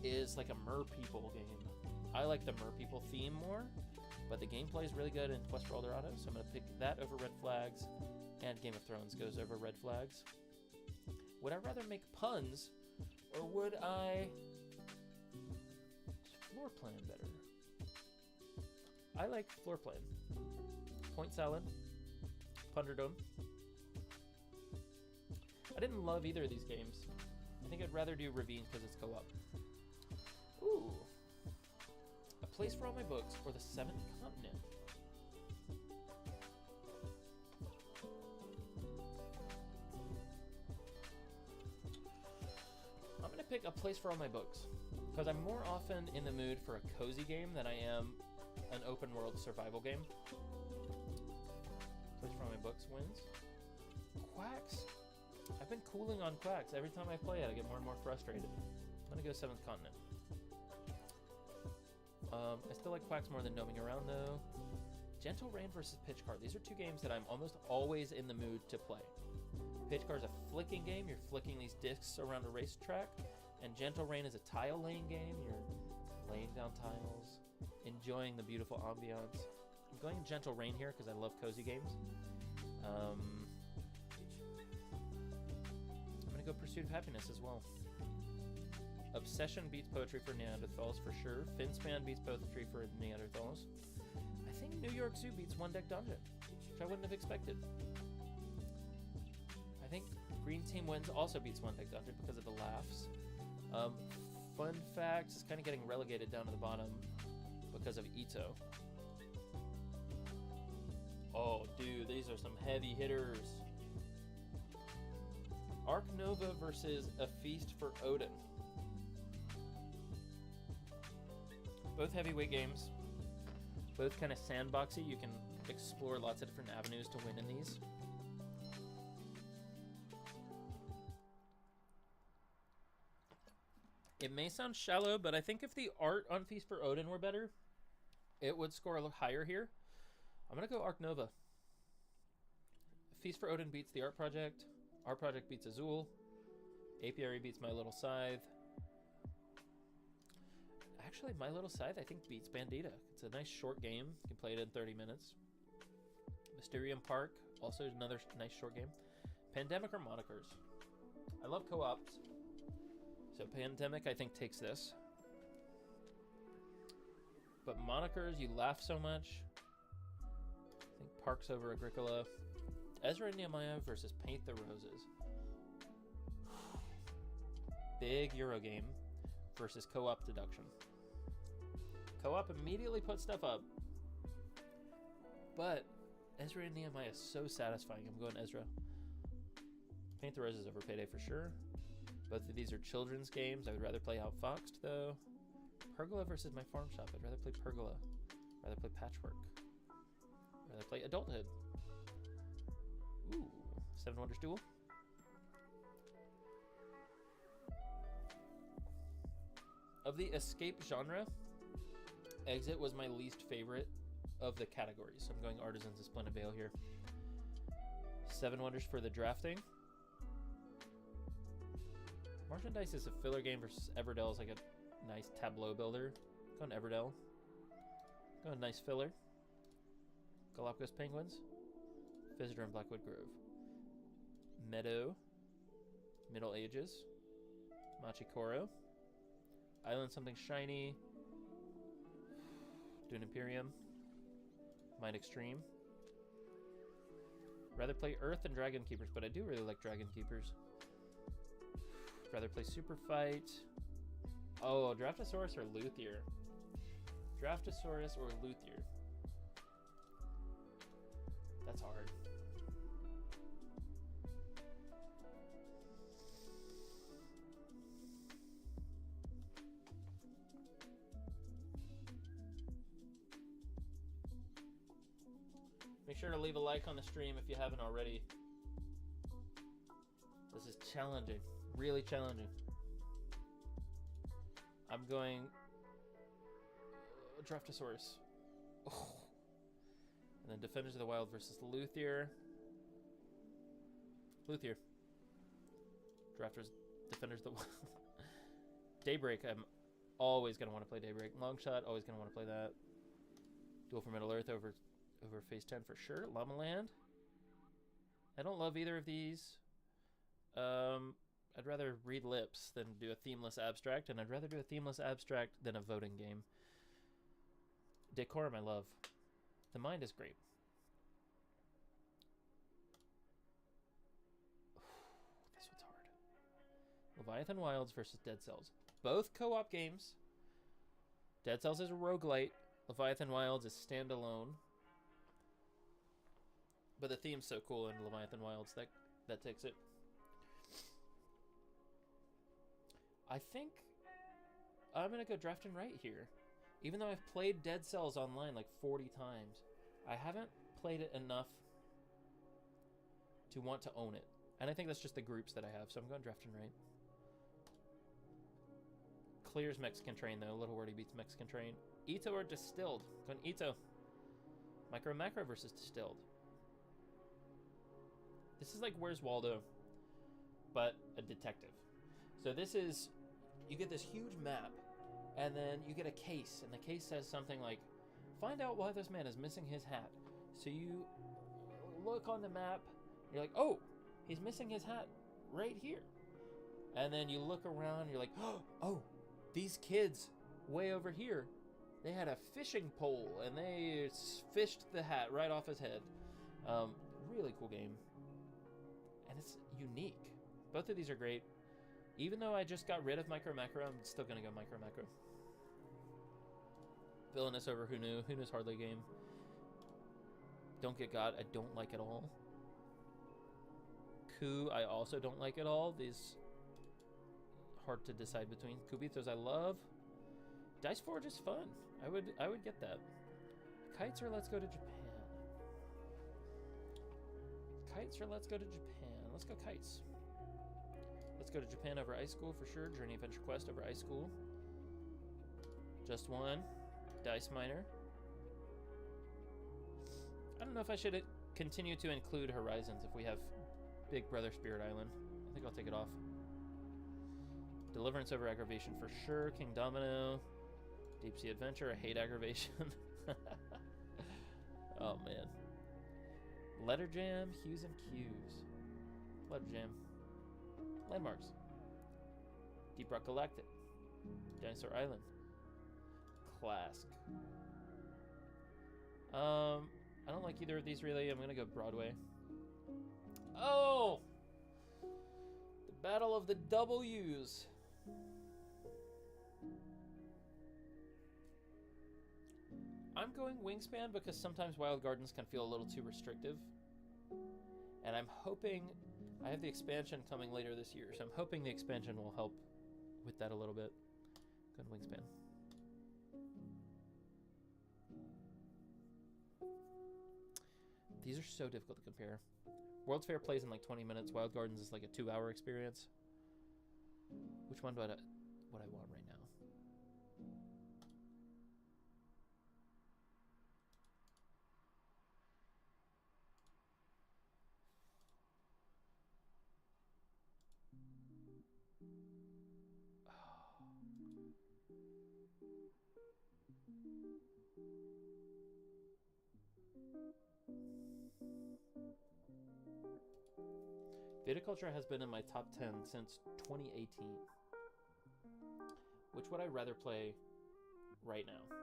is like a Mer People game. I like the Mer People theme more, but the gameplay is really good in Quest for Eldorado, so I'm going to pick that over Red Flags, and Game of Thrones goes over Red Flags. Would I rather make puns, or would I floor plan better? I like floor plan. Point Salad, Punderdome. didn't love either of these games. I think I'd rather do Ravine because it's co-op. Ooh. A Place for All My Books or The Seventh Continent. I'm going to pick A Place for All My Books because I'm more often in the mood for a cozy game than I am an open world survival game. Place for All My Books wins. Quacks. I've been cooling on Quacks. Every time I play it, I get more and more frustrated. I'm going to go Seventh Continent. I still like Quacks more than Gnoming Around, though. Gentle Rain versus Pitch Car. These are two games that I'm almost always in the mood to play. Pitch Car is a flicking game. You're flicking these discs around a racetrack. And Gentle Rain is a tile laying game. You're laying down tiles, enjoying the beautiful ambiance. I'm going Gentle Rain here because I love cozy games. I'm going to go Pursuit of Happiness as well. Obsession beats Poetry for Neanderthals for sure. Finspan beats Poetry for Neanderthals. I think New York Zoo beats One Deck Dungeon, which I wouldn't have expected. I think Green Team Wins also beats One Deck Dungeon because of the laughs. Fun Facts is kind of getting relegated down to the bottom because of Ito. Oh, dude, these are some heavy hitters. Ark Nova versus A Feast for Odin. Both heavyweight games. Both kind of sandboxy. You can explore lots of different avenues to win in these. It may sound shallow, but I think if the art on Feast for Odin were better, it would score a little higher here. I'm going to go Ark Nova. Feast for Odin beats the Art Project. Art Project beats Azul. Apiary beats My Little Scythe. Actually, My Little Scythe, I think, beats Bandita. It's a nice short game. You can play it in 30 minutes. Mysterium Park, also another nice short game. Pandemic or Monikers? I love co-ops. So Pandemic, I think, takes this. But Monikers, you laugh so much. I think Parks over Agricola. Ezra and Nehemiah versus Paint the Roses. Big Euro game versus co-op Deduction. Co-op immediately puts stuff up. But Ezra and Nehemiah is so satisfying. I'm going Ezra. Paint the Roses over Payday for sure. Both of these are children's games. I would rather play Outfoxed, though. Pergola versus My Farm Shop. I'd rather play Pergola. I'd rather play Patchwork. I'd rather play Adulthood. Ooh, Seven Wonders Duel. Of the escape genre, Exit was my least favorite of the categories. So I'm going Artisans of Splendid Vale here. Seven Wonders for the drafting. Martian Dice is a filler game versus Everdell is like a nice tableau builder. Going Everdell. Going nice filler. Galapagos Penguins. Visitor and Blackwood Grove. Meadow. Middle Ages. Machikoro. Island Something Shiny. Dune Imperium. Mind Extreme. Rather play Earth than Dragon Keepers, but I do really like Dragon Keepers. Rather play Super Fight. Oh, Draftosaurus or Luthier? Draftosaurus or Luthier? That's hard. Make sure to leave a like on the stream if you haven't already. This is challenging. Really challenging. I'm going Draftosaurus. Oh. And then Defenders of the Wild versus Luthier. Luthier. Defenders of the Wild. Daybreak, I'm always going to want to play Daybreak. Longshot, always going to want to play that. Duel for Middle Earth over Phase 10 for sure. Llama Land. I don't love either of these. I'd rather read lips than do a themeless abstract, and I'd rather do a themeless abstract than a voting game. Decorum I love. The Mind is great. This one's Leviathan Wilds versus Dead Cells. Both co-op games. Dead Cells is a roguelite. Leviathan Wilds is standalone. But the theme's so cool in Leviathan Wilds that takes it. I think I'm going to go Draft and Write here. Even though I've played Dead Cells online like 40 times, I haven't played it enough to want to own it. And I think that's just the groups that I have, so I'm going Draft and Write. Clears Mexican Train, though. Little Wordy beats Mexican Train. Ito or Distilled? Going Ito. Micro Macro versus Distilled. This is like Where's Waldo, but a detective. So this is, you get this huge map, and then you get a case, and the case says something like, find out why this man is missing his hat. So you look on the map, you're like, oh, he's missing his hat right here. And then you look around, you're like, oh, these kids way over here, they had a fishing pole, and they fished the hat right off his head. Really cool game. And it's unique. Both of these are great. Even though I just got rid of Micro Macro, I'm still going to go Micro Macro. Villainous over Who Knew. Who Knew's hardly a game. Don't Get Got, I don't like at all. Coup, I also don't like at all. These, hard to decide between. Cubitos, I love. Dice Forge is fun. I would get that. Kites or Let's Go to Japan. Kites or Let's Go to Japan. Let's go Kites. Let's Go to Japan over Ice School for sure. Journey Adventure Quest over Ice School. Just one. Dice Miner. I don't know if I should continue to include Horizons if we have Big Brother Spirit Island. I think I'll take it off. Deliverance over Aggravation for sure. King Domino. Deep Sea Adventure. I hate Aggravation. Oh, man. Letter Jam. Hues and Cues. Letter Jam. Landmarks. Deep Rock Galactic. Dinosaur Island. Clask. I don't like either of these really. I'm gonna go Broadway. Oh! The Battle of the W's. I'm going Wingspan because sometimes Wild Gardens can feel a little too restrictive. And I'm hoping, I have the expansion coming later this year, so I'm hoping the expansion will help with that a little bit. Good Wingspan. These are so difficult to compare. World's Fair plays in like 20 minutes. Wild Gardens is like a 2-hour experience. Which one do I want right now? Viticulture has been in my top 10 since 2018. Which would I rather play right now?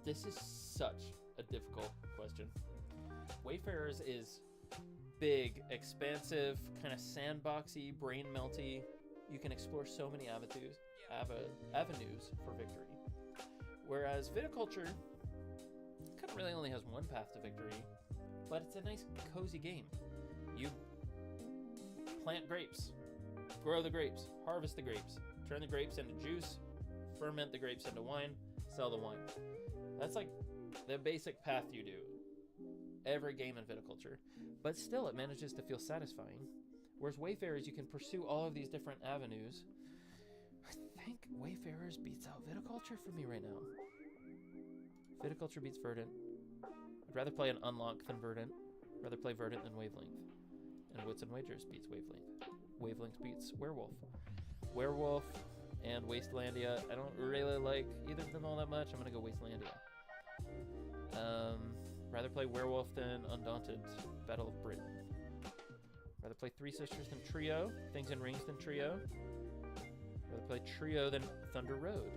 This is such a difficult question. Wayfarers is big, expansive, kind of sandboxy, brain melty. You can explore so many avenues for victory. Whereas Viticulture kind of really only has one path to victory, but it's a nice, cozy game. You plant grapes, grow the grapes, harvest the grapes, turn the grapes into juice, ferment the grapes into wine, sell the wine. That's like the basic path you do every game in Viticulture, but still it manages to feel satisfying. Whereas Wayfarers, you can pursue all of these different avenues. I think Wayfarers beats out Viticulture for me right now. Viticulture beats Verdant. I'd rather play an Unlock than Verdant. I'd rather play Verdant than Wavelength. And Wits and Wagers beats Wavelength. Wavelength beats Werewolf. Werewolf and Wastelandia, I don't really like either of them all that much. I'm gonna go Wastelandia. Rather play Werewolf than Undaunted Battle of Britain. Rather play Three Sisters than Trio. Things and Rings than Trio. Rather play Trio than Thunder Road.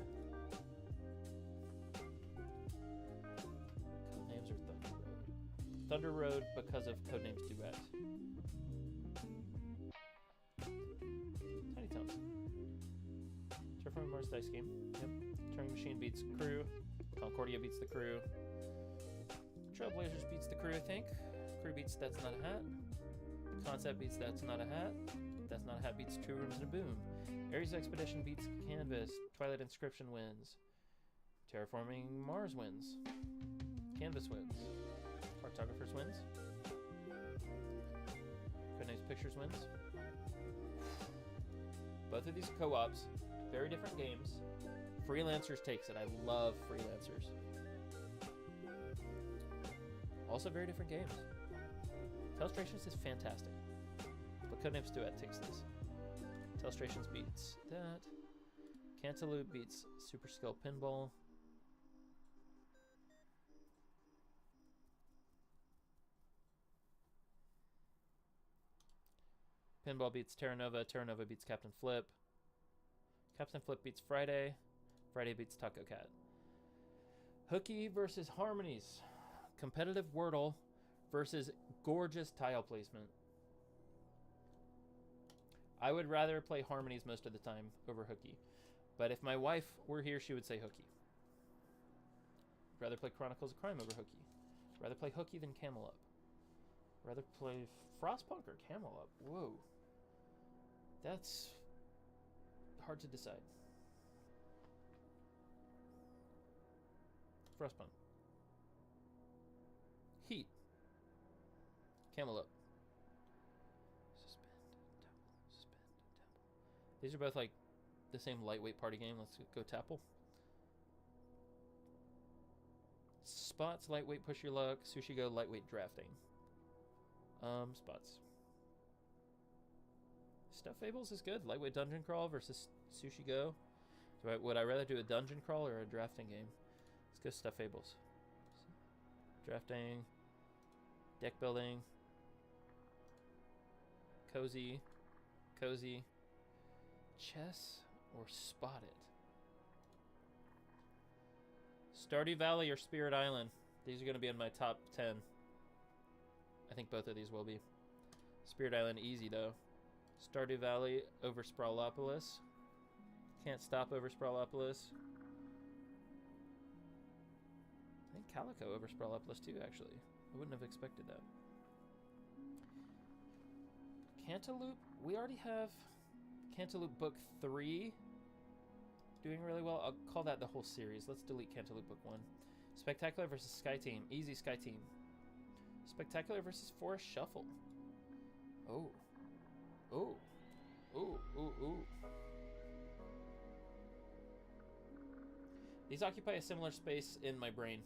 Codenames or Thunder Road? Thunder Road because of Codenames Duet. Tiny Tones. Terraforming Mars Dice Game. Yep. Turing Machine beats Crew. Concordia beats the Crew. Trailblazers beats the Crew, I think. Crew beats That's Not a Hat. Concept beats That's Not a Hat. That's Not a Hat beats Two Rooms and a Boom. Ares Expedition beats Canvas. Twilight Inscription wins. Terraforming Mars wins. Canvas wins. Cartographers wins. Codenames Pictures wins. Both of these co-ops, very different games. Freelancers takes it. I love Freelancers. Also very different games. Telestrations is fantastic. But Codenames Duet takes this. Telestrations beats that. Cantaloupe beats Super Skill Pinball. Pinball beats Terra Nova. Terra Nova beats Captain Flip. Captain Flip beats Friday. Friday beats Taco Cat. Hooky versus Harmonies. Competitive Wordle versus gorgeous tile placement. I would rather play Harmonies most of the time over Hooky. But if my wife were here, she would say Hooky. Rather play Chronicles of Crime over Hooky. Rather play Hooky than Camel Up. Rather play Frostpunk or Camel Up. Whoa. That's hard to decide. Frostpunk. Heat. Camel Up. Suspend. These are both like the same lightweight party game. Let's go Tapple. Spots, lightweight push your luck. Sushi Go, lightweight drafting. Spots. Stuff Fables is good. Lightweight dungeon crawl versus Sushi Go. Would I rather do a dungeon crawl or a drafting game? Let's go Stuff Fables. Drafting. Deck building. Cozy. Cozy. Chess or Spot It? Stardew Valley or Spirit Island? These are going to be in my top 10. I think both of these will be. Spirit Island easy though. Stardew Valley over Sprawlopolis. Can't Stop over Sprawlopolis. I think Calico over Sprawlopolis too, actually. I wouldn't have expected that. Cantaloupe, we already have Cantaloupe Book 3 doing really well. I'll call that the whole series. Let's delete Cantaloupe Book 1. Spectacular versus Sky Team. Easy Sky Team. Spectacular versus Forest Shuffle. Oh. Oh. Ooh, ooh, ooh. These occupy a similar space in my brain.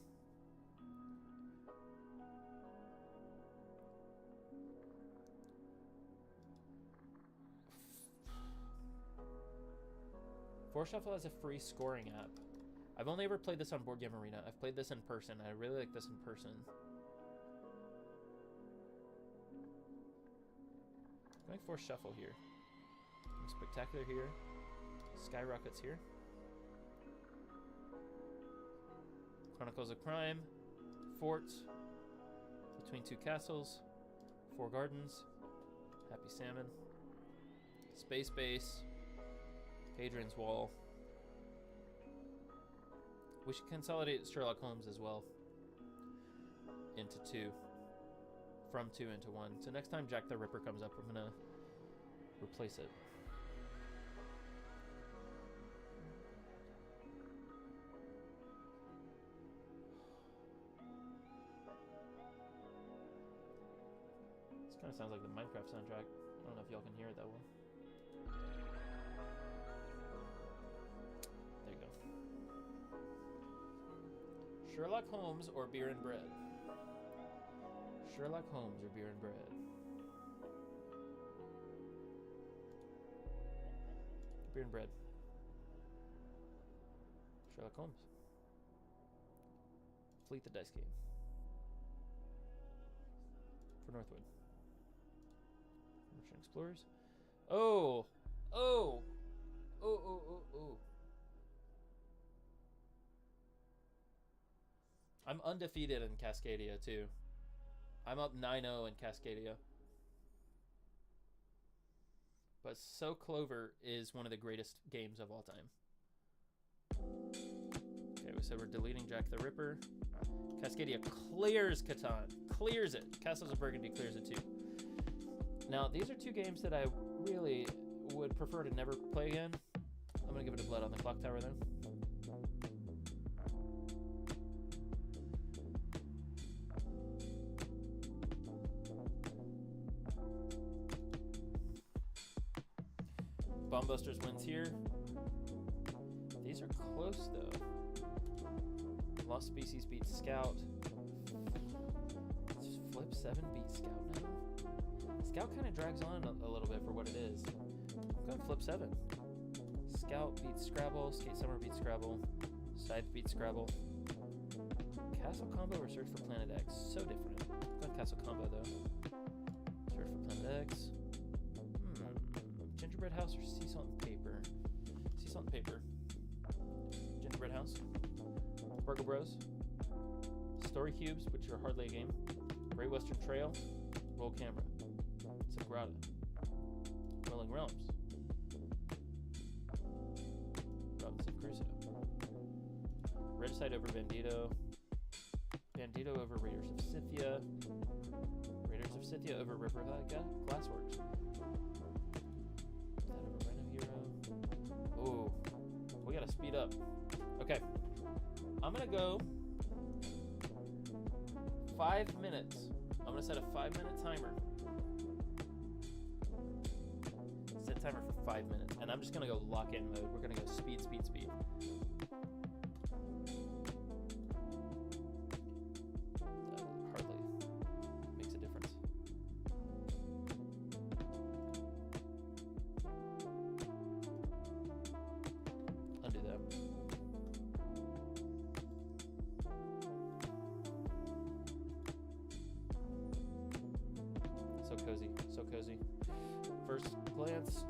Forest Shuffle has a free scoring app. I've only ever played this on Board Game Arena. I've played this in person. I really like this in person. Going Forest Shuffle here. Spectacular here. Skyrockets here. Chronicles of Crime. Fort. Between Two Castles. Four Gardens. Happy Salmon. Space Base. Hadrian's Wall. We should consolidate Sherlock Holmes as well. Into two. From two into one. So next time Jack the Ripper comes up, I'm going to replace it. This kind of sounds like the Minecraft soundtrack. I don't know if y'all can hear it that well. There you go. Sherlock Holmes or Beer and Bread? Sherlock Holmes or Beer and Bread? Beer and Bread. Sherlock Holmes. Fleet the Dice Game. For Northwood. Ocean Explorers. Oh! Oh! Oh, oh, oh, oh. I'm undefeated in Cascadia, too. I'm up 9-0 in Cascadia. But So Clover is one of the greatest games of all time. Okay, we said we're deleting Jack the Ripper. Cascadia clears Catan. Clears it. Castles of Burgundy clears it too. Now, these are two games that I really would prefer to never play again. I'm going to give it a blood on the clock tower, though. Bombbusters wins here. These are close, though. Lost Species beats Scout. Flip 7 beats Scout now. Scout kind of drags on a little bit for what it is. I'm going Flip 7. Scout beats Scrabble. Skate Summer beats Scrabble. Scythe beats Scrabble. Castle Combo or Search for Planet X? So different. I'm going Castle Combo, though. Search for Planet X. Gingerbread House or Sea Salt and Paper? Sea Salt and Paper. Gingerbread House. Burgle Bros. Story Cubes, which are hardly a game. Great Western Trail. Roll Camera. Sagrada. Rolling Realms. Robinson Crusoe. Regicide over Bandito. Bandito over Raiders of Scythia. Raiders of Scythia over River Glassworks. That over Rhino Hero. Ooh. We gotta speed up. Okay. I'm gonna go 5 minutes. I'm gonna set a 5-minute timer. Set timer for 5 minutes. And I'm just gonna go lock-in mode. We're gonna go speed, speed, speed. That hardly makes a difference. Undo that. So cozy, so cozy. First glance.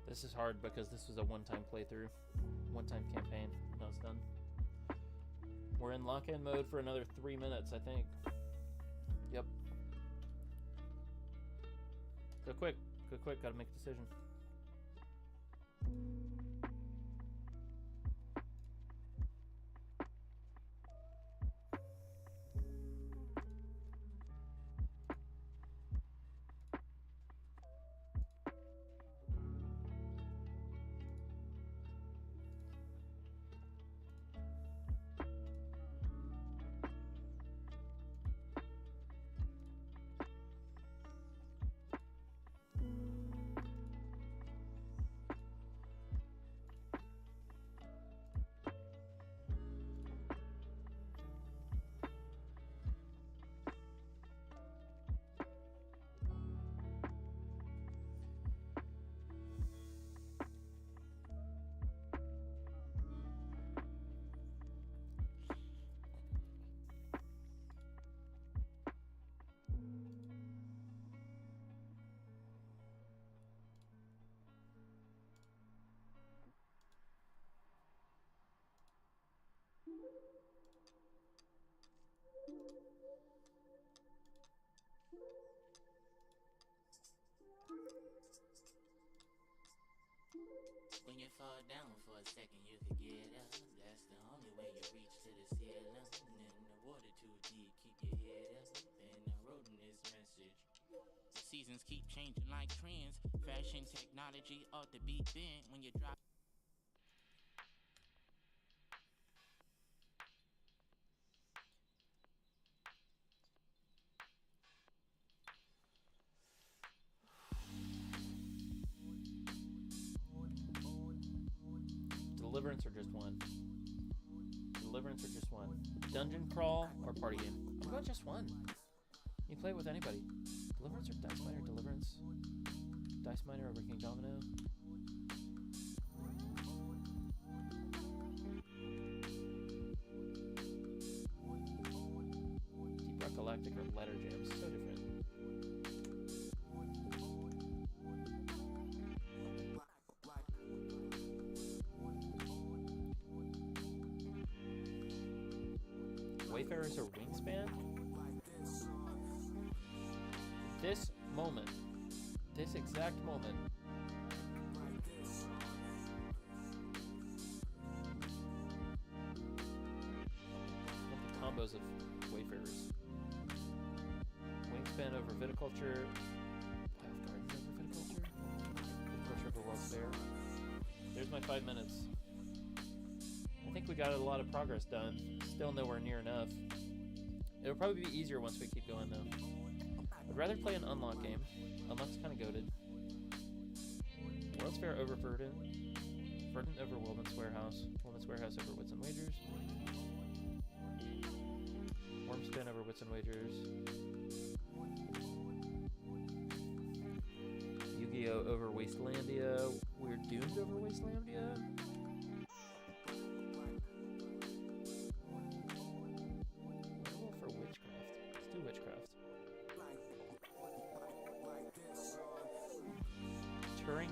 This is hard because this was a one-time playthrough, one-time campaign. Now it's done. We're in lock-in mode for another 3 minutes, I think. Yep. Go quick. Go quick. Gotta make a decision. When you fall down for a second, you could get up. That's the only way you reach to the ceiling. And the water too deep, keep your head up. And the road in this message. The seasons keep changing like trends. Fashion technology ought to be thin when you drop. Deliverance or just one? Deliverance or just one? Dungeon crawl or party game? I'm going just one. You can play it with anybody. Deliverance or Dice Miner? Deliverance. Dice Miner over King Domino. Deep Rock Galactic or Letter Jam? So different. Wayfarers or Wingspan? This moment, this exact moment, the combos of Wayfarers. Wingspan over Viticulture. Path Gardens over Viticulture. Viticulture over World's Fair. There's my 5 minutes. I think we got a lot of progress done. Still nowhere near enough. It'll probably be easier once we keep going though. I'd rather play an Unlock game. Unlock's kind of goated. World's Fair over Verdant. Verdant over Wildman's Warehouse. Wildman's Warehouse over Wits and Wagers. Wormspin over Wits and Wagers. Yu-Gi-Oh! Over Wastelandia. We're Doomed over Wastelandia.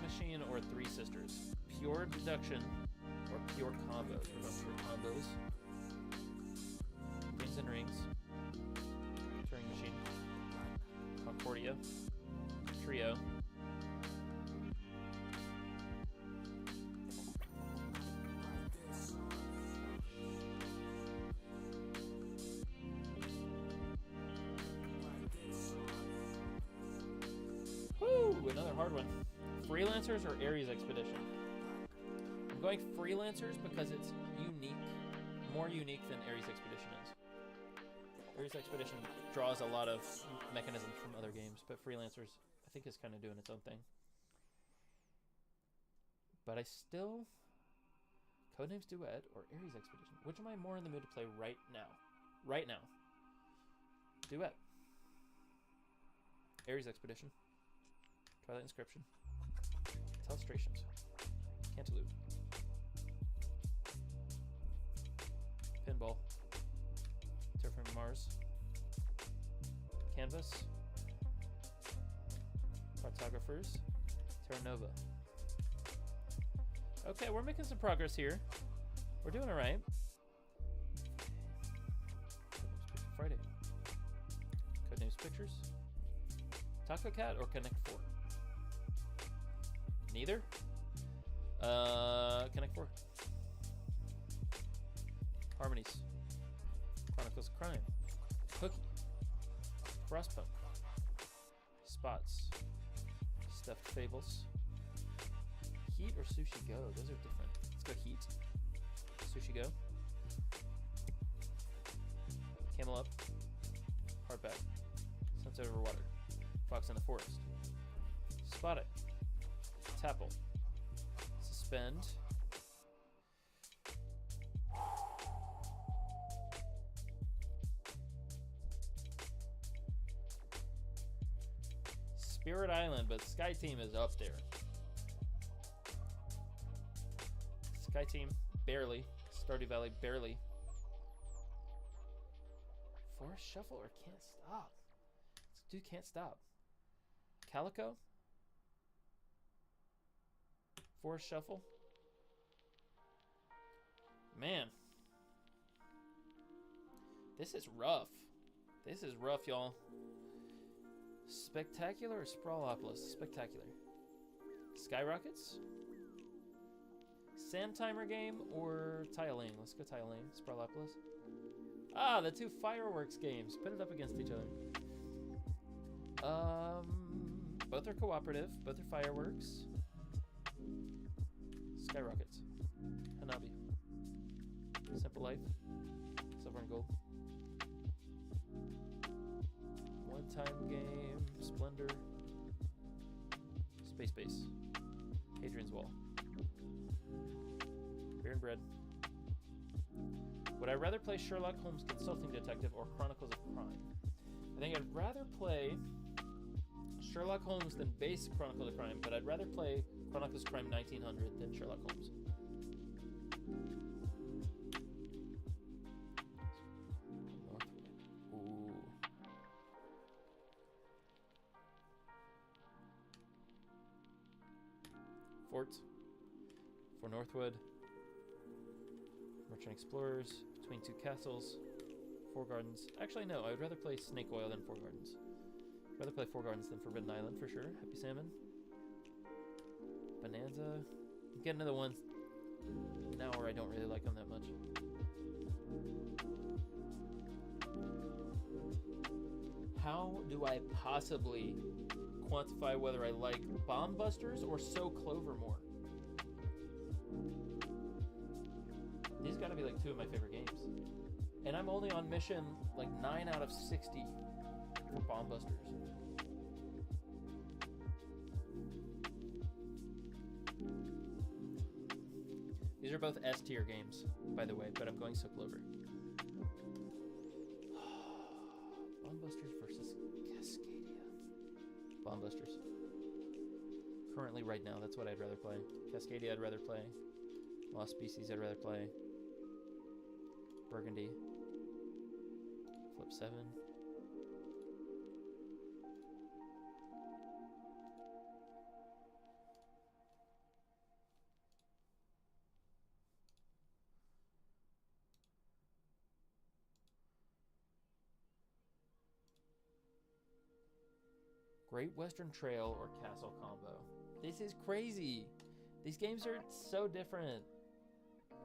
Machine or Three Sisters. Pure deduction or pure combos. We're going pure combos. Rings and Rings. Turing Machine. Concordia. Trio. Woo! Another hard one. Freelancers or Ares Expedition? I'm going Freelancers because it's unique, more unique than Ares Expedition is. Ares Expedition draws a lot of mechanisms from other games, but Freelancers, I think, is kind of doing its own thing. But I still... Codenames Duet or Ares Expedition? Which am I more in the mood to play right now? Right now. Duet. Ares Expedition. Twilight Inscription. Telestrations. Cantaloupe. Pinball. Terraforming Mars. Canvas. Cartographers. Terra Nova. Okay, we're making some progress here. We're doing alright. Friday. Codenames Pictures. Taco Cat or Connect 4? Neither? Connect 4. Harmonies. Chronicles of Crime. Cookie. Frostpunk. Spots. Stuffed Fables. Heat or Sushi Go? Those are different. Let's go Heat. Sushi Go. Camel Up. Hardback. Sunset Over Water. Fox in the Forest. Spot It. Tapple. Suspend. Spirit Island, but Sky Team is up there. Sky Team, barely. Stardew Valley, barely. Forest Shuffle or Can't Stop? This dude can't stop. Calico? Forest Shuffle? Man. This is rough. This is rough, y'all. Spectacular or Sprawlopolis? Spectacular. Skyrockets? Sand timer game or tiling? Let's go tiling. Sparlopolis. Ah, the two fireworks games. Put it up against each other. Both are cooperative. Both are fireworks. Skyrockets. Hanabi. Simple Life. Silver and Gold. One time game. Splendor. Space Base. Hadrian's Wall. Beer and Bread. Would I rather play Sherlock Holmes Consulting Detective or Chronicles of Crime? I think I'd rather play Sherlock Holmes than base Chronicles of Crime, but I'd rather play Chronicles of Crime 1900 than Sherlock Holmes. Ooh. Fort. For Northwood. Merchant Explorers. Between Two Castles. Four Gardens. Actually, no. I would rather play Snake Oil than Four Gardens. I'd rather play Four Gardens than Forbidden Island for sure. Happy Salmon. Bonanza. Get another one now where I don't really like them that much. How do I possibly quantify whether I like Bomb Busters or So Clover more? These gotta be like two of my favorite games. And I'm only on mission like 9 out of 60 for Bomb Busters. These are both S tier games, by the way, but I'm going So Clover. Bomb Busters versus Cascadia. Bomb Busters. Currently, right now, that's what I'd rather play. Cascadia, I'd rather play. Lost Species, I'd rather play. Burgundy. Flip 7. Great Western Trail or Castle Combo. This is crazy. These games are so different. I'm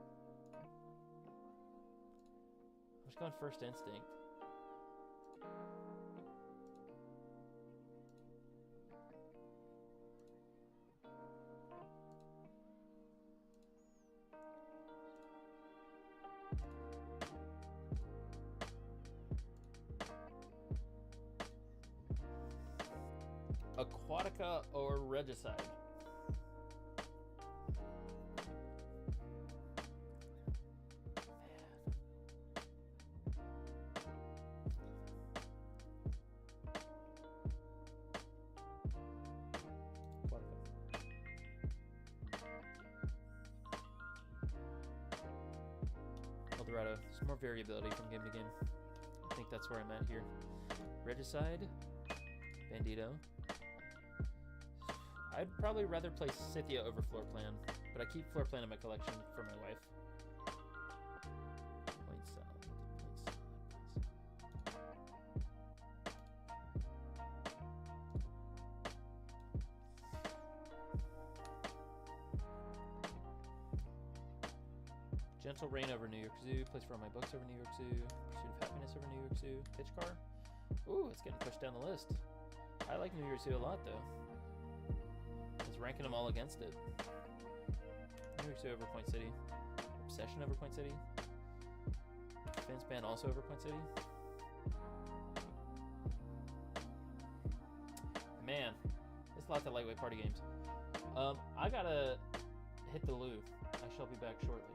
just going First Instinct. Aquatica or Regicide? Eldorado. Some more variability from game to game. I think that's where I'm at here. Regicide. Bandito. I'd probably rather play Scythia over Floor Plan, but I keep Floor Plan in my collection for my wife. Point salad. Gentle Rain over New York Zoo. Place for all my books over New York Zoo. Pursuit of Happiness over New York Zoo. Pitch Car. Ooh, it's getting pushed down the list. I like New York Zoo a lot, though. It's ranking them all against it. New York Zoo over Point City. Obsession over Point City. Fence Band also over Point City. Man, there's lots of lightweight party games. I gotta hit the loo. I shall be back shortly.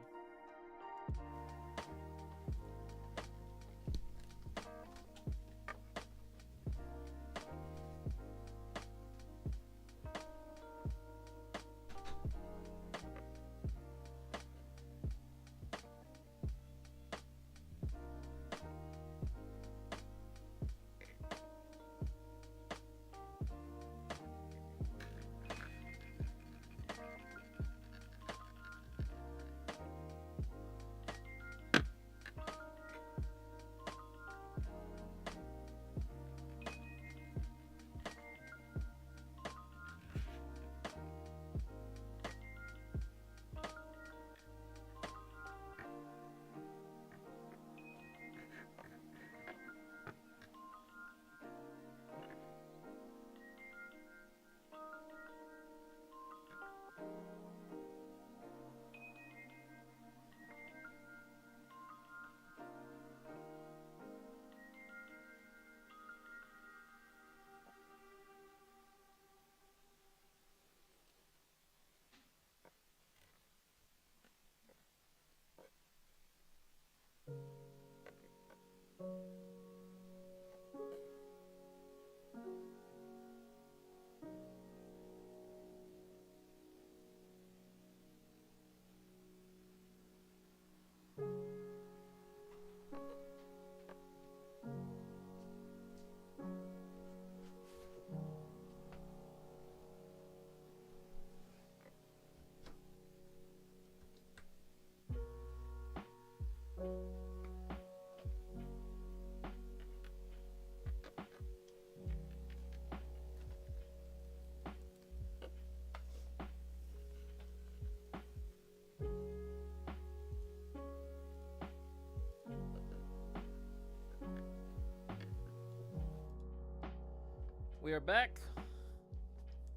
We are back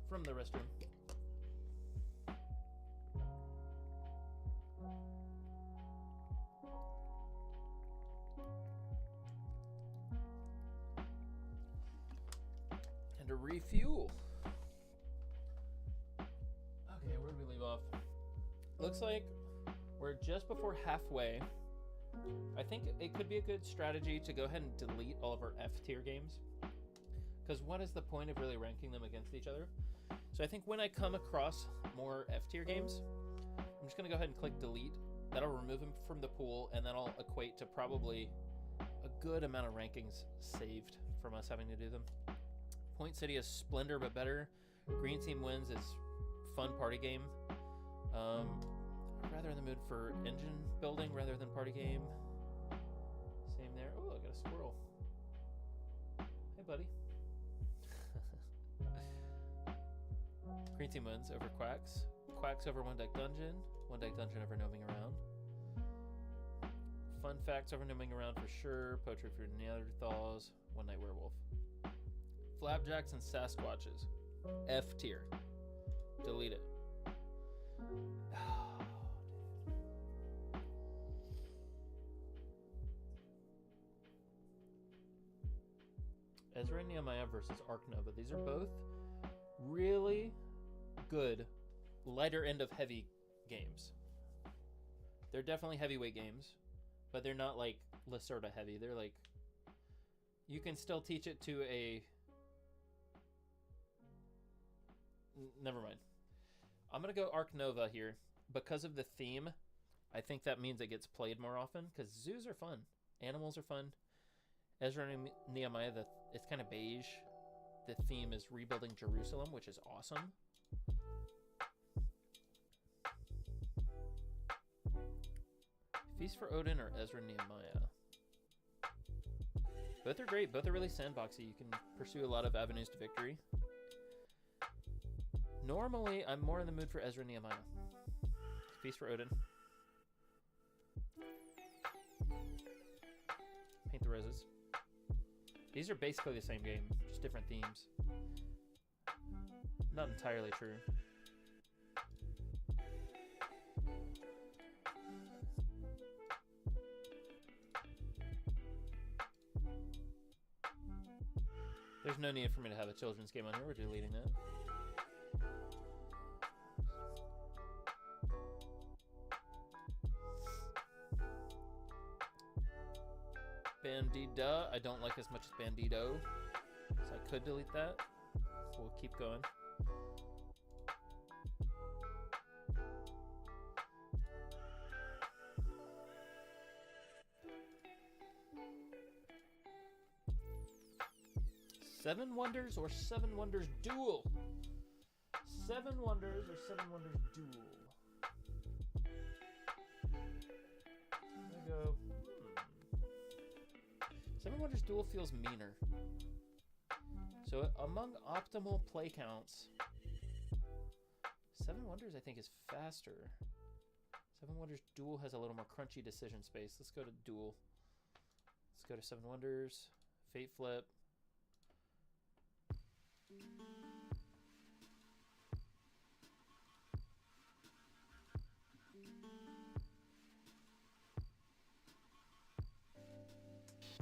from the restroom. And to refuel. Okay, where did we leave off? Looks like we're just before halfway. I think it could be a good strategy to go ahead and delete all of our F tier games. Because what is the point of really ranking them against each other? So I think when I come across more F tier games, I'm just going to go ahead and click delete. That'll remove them from the pool, and that'll equate to probably a good amount of rankings saved from us having to do them. Point City is Splendor but better. Green Team Wins is fun party game. I'm rather in the mood for engine building rather than party game. Same there. Oh, I got a squirrel. Hey, buddy. Green Team Wins over Quacks. Quacks over One Deck Dungeon. One Deck Dungeon over Gnoming Around. Fun Facts over Gnoming Around for sure. Poetry for Neanderthals. One Night Werewolf. Flapjacks and Sasquatches. F tier. Delete it. Oh, dude. Ezra and Nehemiah versus Ark Nova. These are both really good, lighter end of heavy games. They're definitely heavyweight games, but they're not like Lacerda heavy. They're like, you can still teach it to a... Never mind. I'm going to go Ark Nova here. Because of the theme, I think that means it gets played more often, because zoos are fun. Animals are fun. Ezra and Nehemiah, it's kind of beige. The theme is rebuilding Jerusalem, which is awesome. Feast for Odin or Ezra and Nehemiah? Both are great. Both are really sandboxy. You can pursue a lot of avenues to victory. Normally, I'm more in the mood for Ezra and Nehemiah. Feast for Odin. Paint the Roses. These are basically the same game, just different themes. Not entirely true. There's no need for me to have a children's game on here. We're deleting that. Bandida, I don't like as much as Bandido, so I could delete that. So we'll keep going. Seven Wonders or Seven Wonders Duel? Seven Wonders or Seven Wonders Duel? I'm gonna go... Seven Wonders Duel feels meaner. So among optimal play counts, Seven Wonders I think is faster. Seven Wonders Duel has a little more crunchy decision space. Let's go to Duel. Let's go to Seven Wonders. Fate Flip.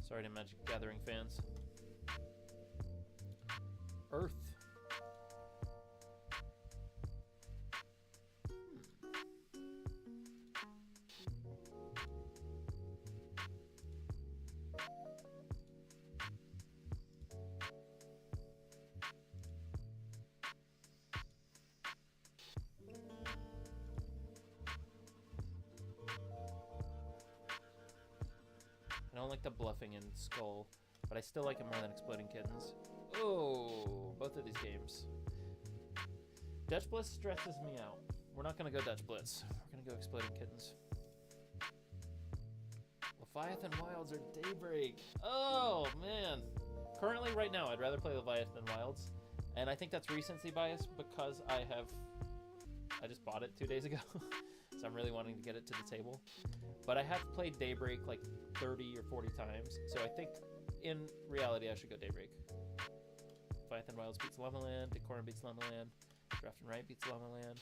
Sorry to Magic Gathering fans. Earth. I don't like the bluffing in Skull, but I still like it more than Exploding Kittens. Oh, both of these games. Dutch Blitz stresses me out. We're not going to go Dutch Blitz. We're going to go Exploding Kittens. Leviathan Wilds or Daybreak. Oh, man. Currently, right now, I'd rather play Leviathan Wilds. And I think that's recency bias because I just bought it 2 days ago. So I'm really wanting to get it to the table. But I have played Daybreak like 30 or 40 times. So I think in reality I should go Daybreak. If I Leviathan Wilds beats Llamaland. Decorum beats Llamaland. Draft and Right beats Llamaland.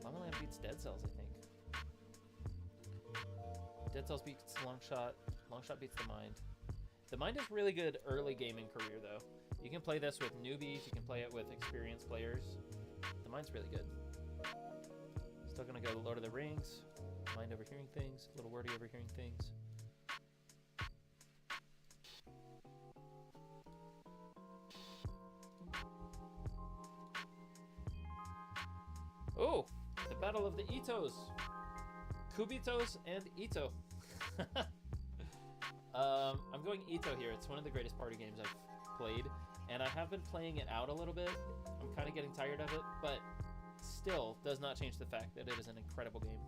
Llamaland beats Dead Cells, I think. Dead Cells beats Longshot. Longshot beats the Mind. The Mind is really good early game in career, though. You can play this with newbies. You can play it with experienced players. The Mind's really good. Still gonna go Lord of the Rings. Mind overhearing things. Little Wordy overhearing things. Oh, the Battle of the Itos. Kubitos and Ito. I'm going Ito here. It's one of the greatest party games I've played, and I have been playing it out a little bit. I'm kind of getting tired of it, but still does not change the fact that it is an incredible game.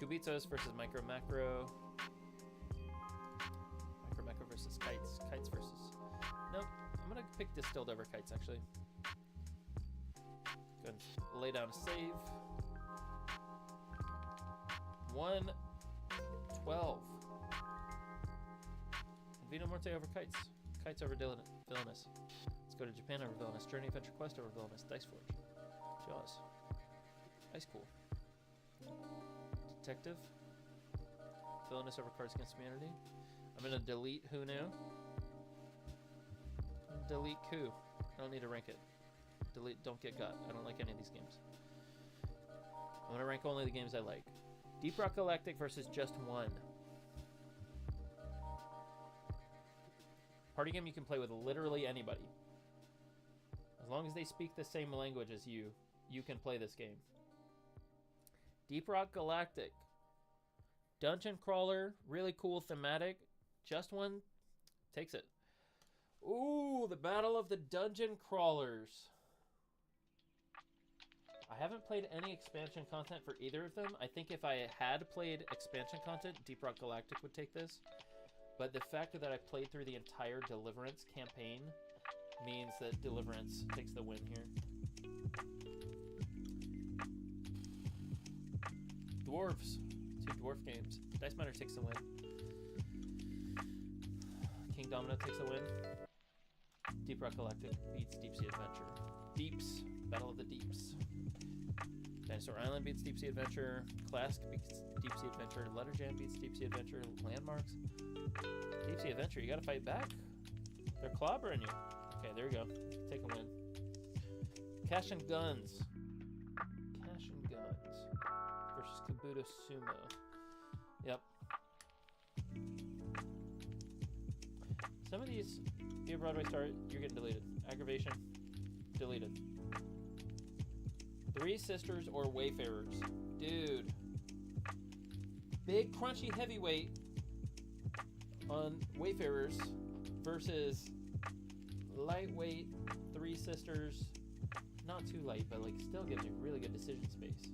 Kubitos versus Micro Macro. Micro Macro versus Kites. Kites versus... Nope. I'm going to pick Distilled over Kites, actually. Go ahead and lay down a save. 1-12. Vino Morte over Kites. Kites over Villainous. Let's go to Japan over Villainous. Journey Adventure Quest over Villainous. Dice Forge. Jaws. Ice Cool. Detective. Villainous over Cards Against Humanity. I'm gonna delete Who Knew. Delete Coup. I don't need to rank it. Delete Don't Get Got. I don't like any of these games. I'm gonna rank only the games I like. Deep Rock Galactic versus Just One. Party game you can play with literally anybody. As long as they speak the same language as you, you can play this game. Deep Rock Galactic. Dungeon crawler, really cool thematic. Just One takes it. Ooh, the Battle of the Dungeon Crawlers. I haven't played any expansion content for either of them. I think if I had played expansion content, Deep Rock Galactic would take this. But the fact that I played through the entire Deliverance campaign means that Deliverance takes the win here. Dwarves. 2 dwarf games. Dice Miner takes the win. King Domino takes the win. Deep Rock Galactic beats Deep Sea Adventure. Deeps. Battle of the Deeps. Dinosaur Island beats Deep Sea Adventure. Clask beats Deep Sea Adventure. Letter Jam beats Deep Sea Adventure. Landmarks. Deep Sea Adventure, you gotta fight back. They're clobbering you. Okay, there we go. Take a win. Cash and Guns. Cash and Guns versus Kabuto Sumo. Yep. Some of these, be a Broadway star, you're getting deleted. Aggravation, deleted. Three Sisters or Wayfarers. Dude. Big crunchy heavyweight on Wayfarers versus lightweight Three Sisters. Not too light, but like still gives you really good decision space.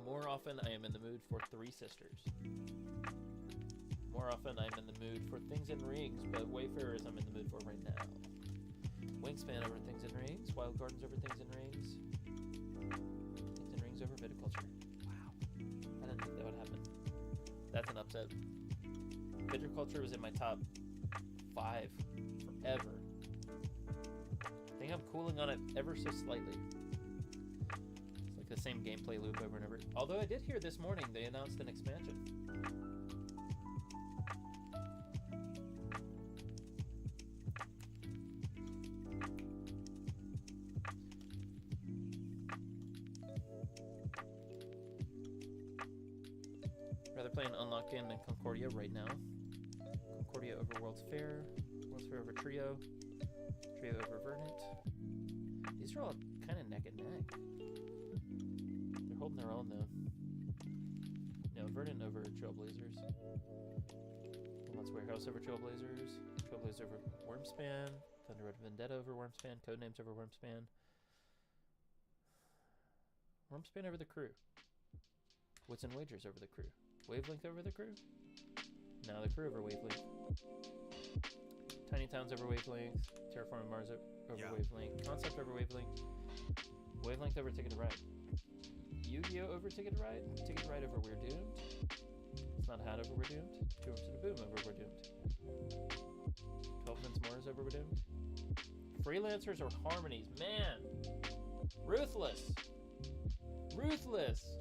More often I am in the mood for Three Sisters. More often I'm in the mood for Things in Rings, but Wayfarers I'm in the mood for right now. Wingspan over Things in Rings. Wild Gardens over Things in Rings. Things in Rings over Viticulture. Wow. I didn't think that would happen. That's an upset. Viticulture was in my top 5 forever. I think I'm cooling on it ever so slightly. It's like the same gameplay loop over and over. Although I did hear this morning they announced an expansion. Rather playing Unlock-In than Concordia right now. Concordia over World's Fair. World's Fair over Trio. Trio over Verdant. These are all kind of neck and neck. They're holding their own though. No, Verdant over Trailblazers. Lots Warehouse over Trailblazers. Trailblazers over Wormspan. Thunder Road Vendetta over Wormspan. Codenames over Wormspan. Wormspan over the Crew. Wits and Wagers over the Crew. Wavelength over the Crew? Now the Crew over Wavelength. Tiny Towns over Wavelength. Terraforming Mars over Wavelength. Concept over Wavelength. Wavelength over Ticket to Ride. Yu-Gi-Oh! Over Ticket to Ride. Ticket to Ride over We're Doomed. It's Not a Hat over We're Doomed. Two Rooms to the Boom over We're Doomed. 12 Cents More is over We're Doomed. Freelancers or Harmonies. Man! Ruthless! Ruthless!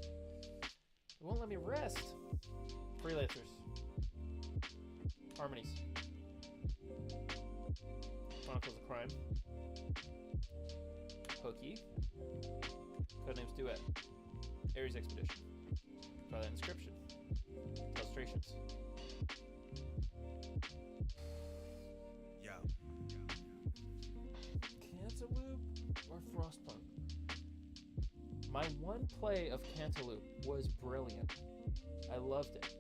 It won't let me rest. Freelancers. Harmonies. Chronicles of Crime. Hooky. Codenames Duet. Ares Expedition. Twilight Inscription. Illustrations. Yeah. Cantaloupe or Frostpunk? My one play of Cantaloupe was brilliant. I loved it.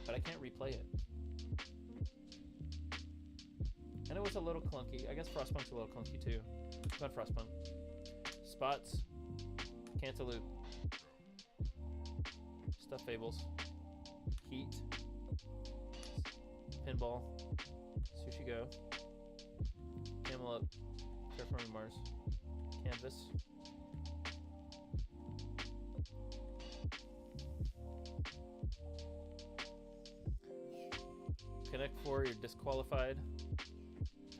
But I can't replay it. And it was a little clunky. I guess Frostpunk's a little clunky too. It's not Frostpunk. Spots. Cantaloupe. Stuffed Fables. Heat. Pinball. Sushi Go. Camel Up. Terraforming Mars. Canvas. Connect 4, you're disqualified.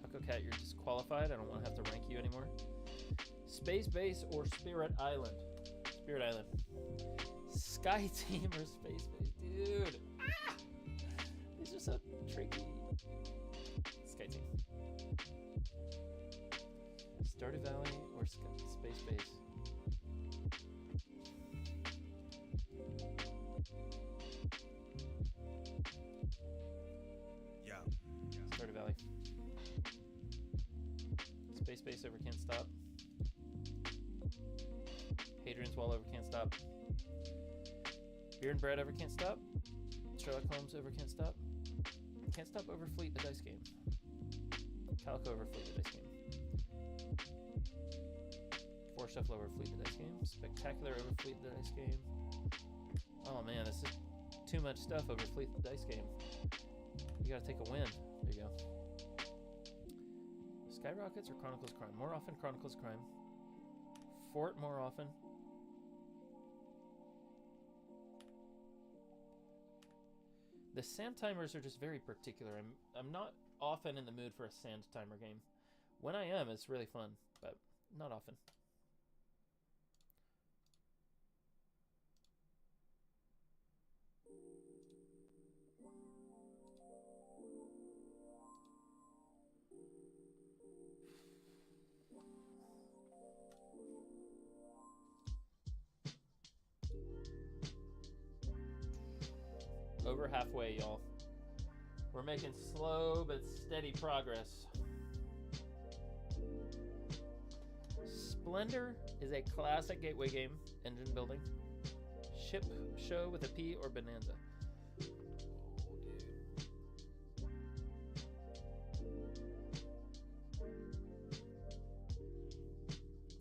Taco Cat, you're disqualified. I don't want to have to rank you anymore. Space Base or Spirit Island? Spirit Island. Sky Team or Space Base? Dude! Ah! These are so tricky. Sky Team. Stardew Valley or Space Base? Yeah. Stardew Valley. Space Base over Can't Stop. Hadrian's Wall over Can't Stop. Beer and Bread over Can't Stop. Sherlock Holmes over Can't Stop. Can't Stop over Fleet the Dice Game. Calico over Fleet the Dice Game. Four Shuffle over Fleet the Dice Game. Spectacular over Fleet the Dice Game. Oh man, this is too much stuff over Fleet the Dice Game. You gotta take a win. There you go. Skyrockets or Chronicles of Crime? More often Chronicles of Crime. Fort more often. The sand timers are just very particular. I'm not often in the mood for a sand timer game. When I am, it's really fun, but not often. Over halfway, y'all. We're making slow but steady progress. Splendor is a classic gateway game, engine building. Ship Show with a P or Bonanza?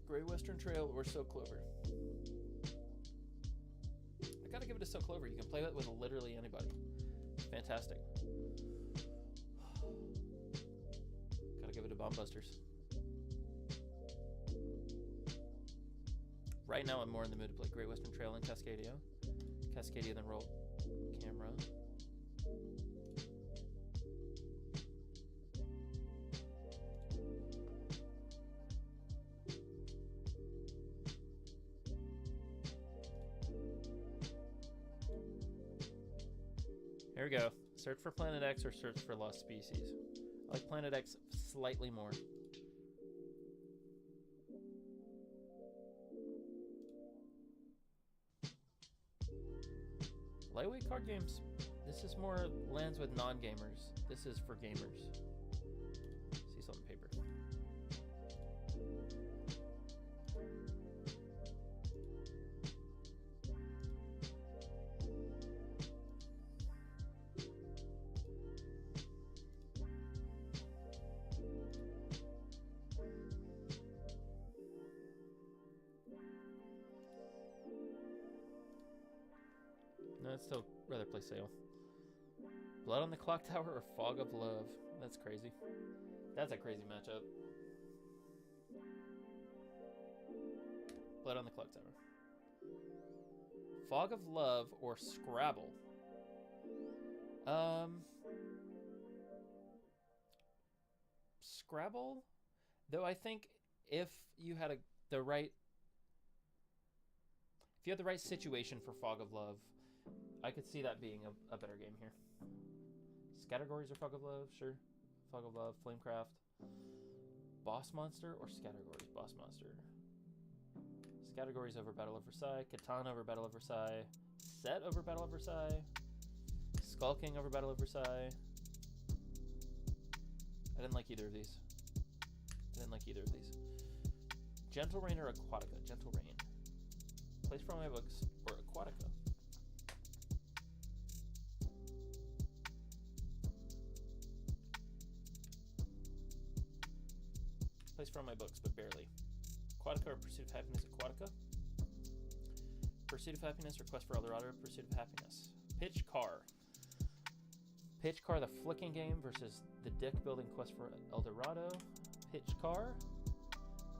Great Western Trail or So Clover? I gotta give it to So Clover. You can play it with literally anybody. Fantastic. Gotta give it to Bomb Busters. Right now, I'm more in the mood to play Great Western Trail and Cascadia. Cascadia, then roll camera. Here we go. Search for Planet X or search for Lost Species. I like Planet X slightly more. Lightweight card games. This is more lands with non-gamers. This is for gamers. See something paper. No, I'd still rather play Sail. Blood on the Clock Tower or Fog of Love? That's crazy. That's a crazy matchup. Float on the clock tower. Fog of Love or Scrabble? Scrabble? Though I think if you had the right situation for Fog of Love, I could see that being a better game here. Scattergories or Fog of Love? Sure. Fog of Love, Flamecraft. Boss Monster or Scattergories? Boss Monster. Scattergories over Battle of Versailles. Catan over Battle of Versailles. Set over Battle of Versailles. Skull King over Battle of Versailles. I didn't like either of these. Gentle Rain or Aquatica? Gentle Rain. Place from my books or Aquatica? Place from my books, but barely. Aquatica or Pursuit of Happiness? Aquatica. Pursuit of Happiness or Quest for Eldorado? Pursuit of Happiness. Pitch Car. Pitch Car, the flicking game versus the deck building Quest for Eldorado. Pitch Car.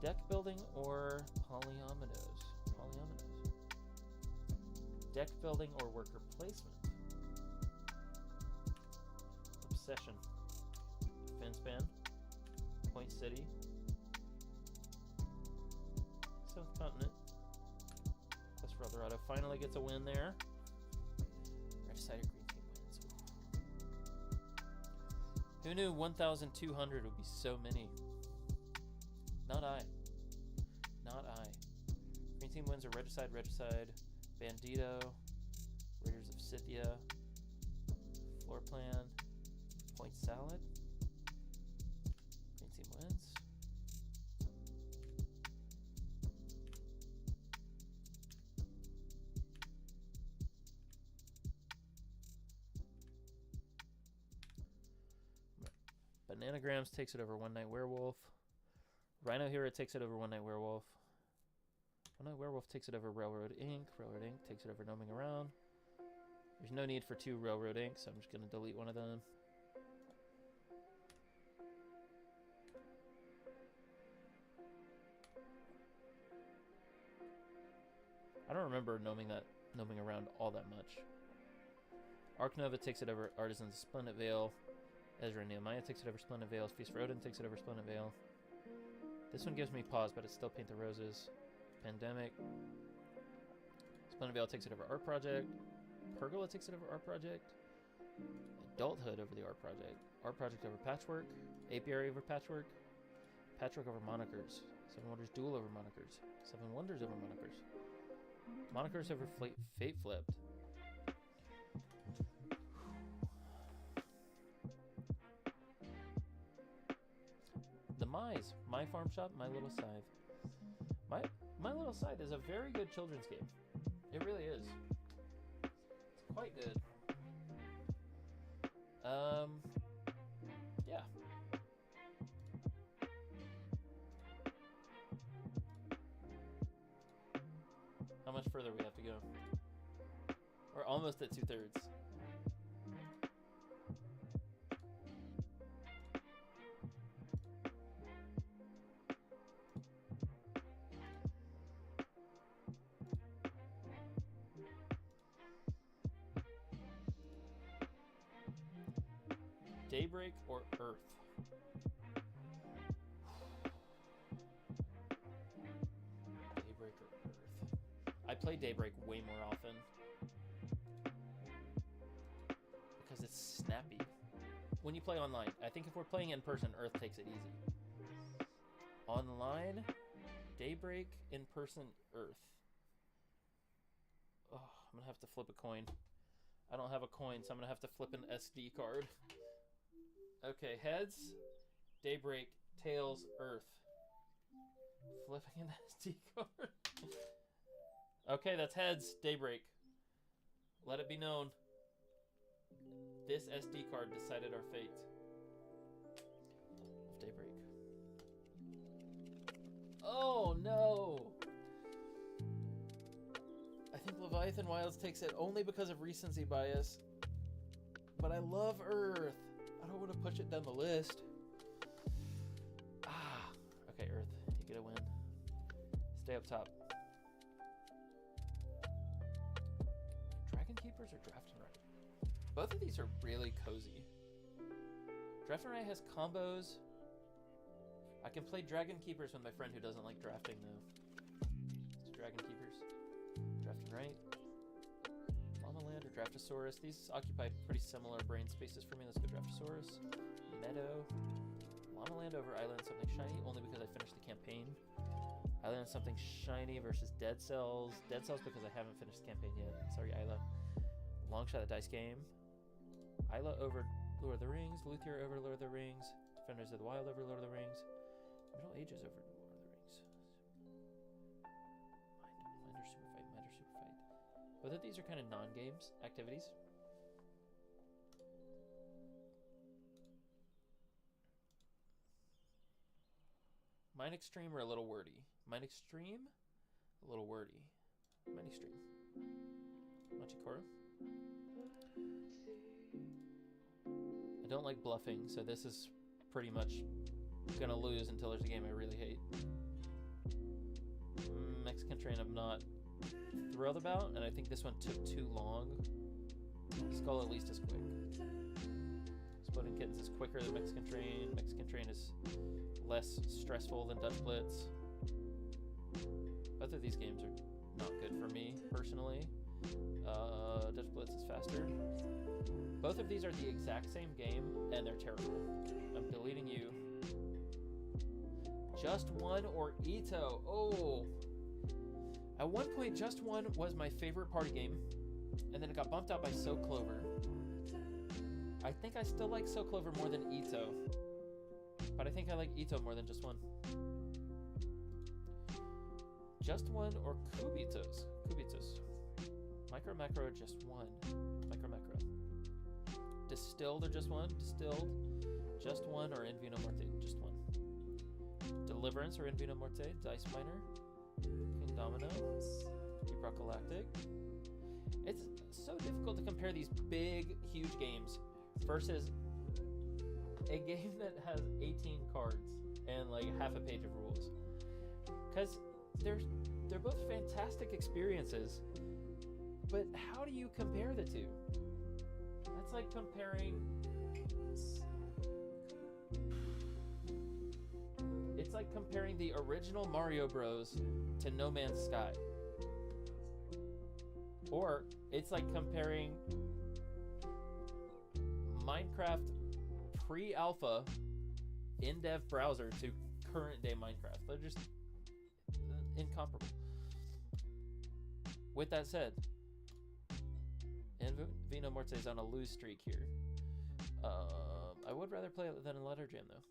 Deck building or polyominoes? Polyominoes. Deck building or worker placement? Obsession. Finspan. Point City. Seventh Continent. Quest for Eldorado finally gets a win there. Red-sided green team wins. Who knew 1,200 would be so many? Not I. Not I. Green team wins are Regicide, Bandito, Raiders of Scythia, Floor Plan, Point Salad. Green team wins. Bananagrams takes it over One Night Werewolf. Rhino Hero takes it over One Night Werewolf. One Night Werewolf takes it over Railroad Inc. Railroad Inc. takes it over Gnoming Around. There's no need for 2 Railroad Inc., so I'm just going to delete one of them. I don't remember Gnoming Around all that much. Arc Nova takes it over Artisans of Splendid Vale. Ezra and Nehemiah takes it over Splendid Vale. Feast for Odin takes it over Splendid Vale. This one gives me pause, but it's still Paint the Roses. Pandemic. Splendid Vale takes it over Art Project. Pergola takes it over Art Project. Adulthood over the Art Project. Art Project over Patchwork. Apiary over Patchwork. Patchwork over Monikers. Seven Wonders Duel over Monikers. Seven Wonders over Monikers. Monikers over Fate Flipped. The Mize. My Farm Shop, My Little Scythe. My Little Scythe is a very good children's game. It really is. It's quite good. Yeah. How much further we have to go? We're almost at 2/3. Daybreak or Earth? Daybreak or Earth? I play Daybreak way more often because it's snappy. When you play online, I think if we're playing in person, Earth takes it easy. Online, Daybreak, in person, Earth. Oh, I'm gonna have to flip a coin. I don't have a coin, so I'm gonna have to flip an SD card. Okay, heads, Daybreak, tails, Earth. Flipping an SD card. Okay, that's heads, Daybreak. Let it be known. This SD card decided our fate. Of Daybreak. Oh, no! I think Leviathan Wilds takes it only because of recency bias. But I love Earth. I don't want to push it down the list. Okay, Earth, you get a win. Stay up top. Keepers or Draft and Right? Both of these are really cozy. Draft and Right has combos. I can play Dragon Keepers with my friend who doesn't like drafting, though. It's Dragon Keepers. Draft and Right. Llama Land or Draftosaurus. These occupy pretty similar brain spaces for me. Let's go Draftosaurus. Meadow. Llama Land over Island Something Shiny, only because I finished the campaign. Island Something Shiny versus Dead Cells. Dead Cells because I haven't finished the campaign yet. Sorry, Isla. Long Shot at Dice Game. Isla over Lord of the Rings. Luthier over Lord of the Rings. Defenders of the Wild over Lord of the Rings. Middle Ages over Lord of the Rings. Minder Super Fight. Both of these are kind of non-games activities. Mine Extreme are a little wordy. Mine Extreme, a little wordy. Mine Extreme. Machikoro. I don't like bluffing, so this is pretty much gonna lose until there's a game I really hate. Mexican Train I'm not thrilled about, and I think this one took too long. Skull at least is quick. Exploding Kittens is quicker than Mexican Train. Mexican Train is less stressful than Dutch Blitz. Both of these games are not good for me, personally. Dutch Blitz is faster. Both of these are the exact same game, and they're terrible. I'm deleting you. Just One or Ito. Oh. At one point, Just One was my favorite party game, and then it got bumped out by So Clover. I think I still like So Clover more than Ito, but I think I like Ito more than Just One. Just One or Kubitos? Micro Macro or Just One? Micro Macro. Distilled or Just One? Distilled. Just One or In Vino Morte? Just One. Deliverance or In Vino Morte? Dice Miner. King Domino. Deep Rock Galactic. It's so difficult to compare these big, huge games versus a game that has 18 cards and like half a page of rules. Because they're both fantastic experiences, but how do you compare the two? That's like comparing... It's like comparing the original Mario Bros. To No Man's Sky. Or it's like comparing Minecraft pre-alpha in-dev browser to current day Minecraft. They're just incomparable. With that said, Vino Morte is on a lose streak here. I would rather play it than a Letter Jam, though.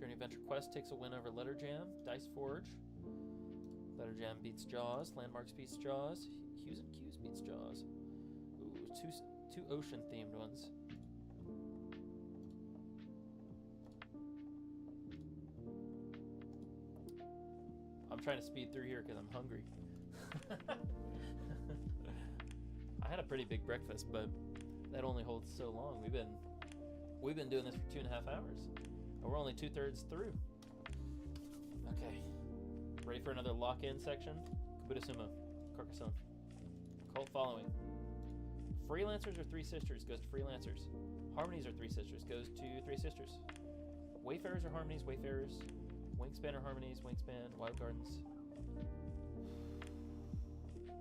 Journey Adventure Quest takes a win over Letter Jam. Dice Forge. Letter Jam beats Jaws. Landmarks beats Jaws. Hughes and Q's beats Jaws. Ooh, two ocean-themed ones. I'm trying to speed through here because I'm hungry. I had a pretty big breakfast, but that only holds so long. We've been doing this for 2.5 hours, and we're only 2/3 through. Okay, ready for another lock-in section? Kabuto Sumo, Carcassonne. Cult Following. Freelancers or Three Sisters goes to Freelancers. Harmonies or Three Sisters goes to Three Sisters. Wayfarers or Harmonies, Wayfarers. Wingspan or Harmonies, Wingspan. Wild Gardens.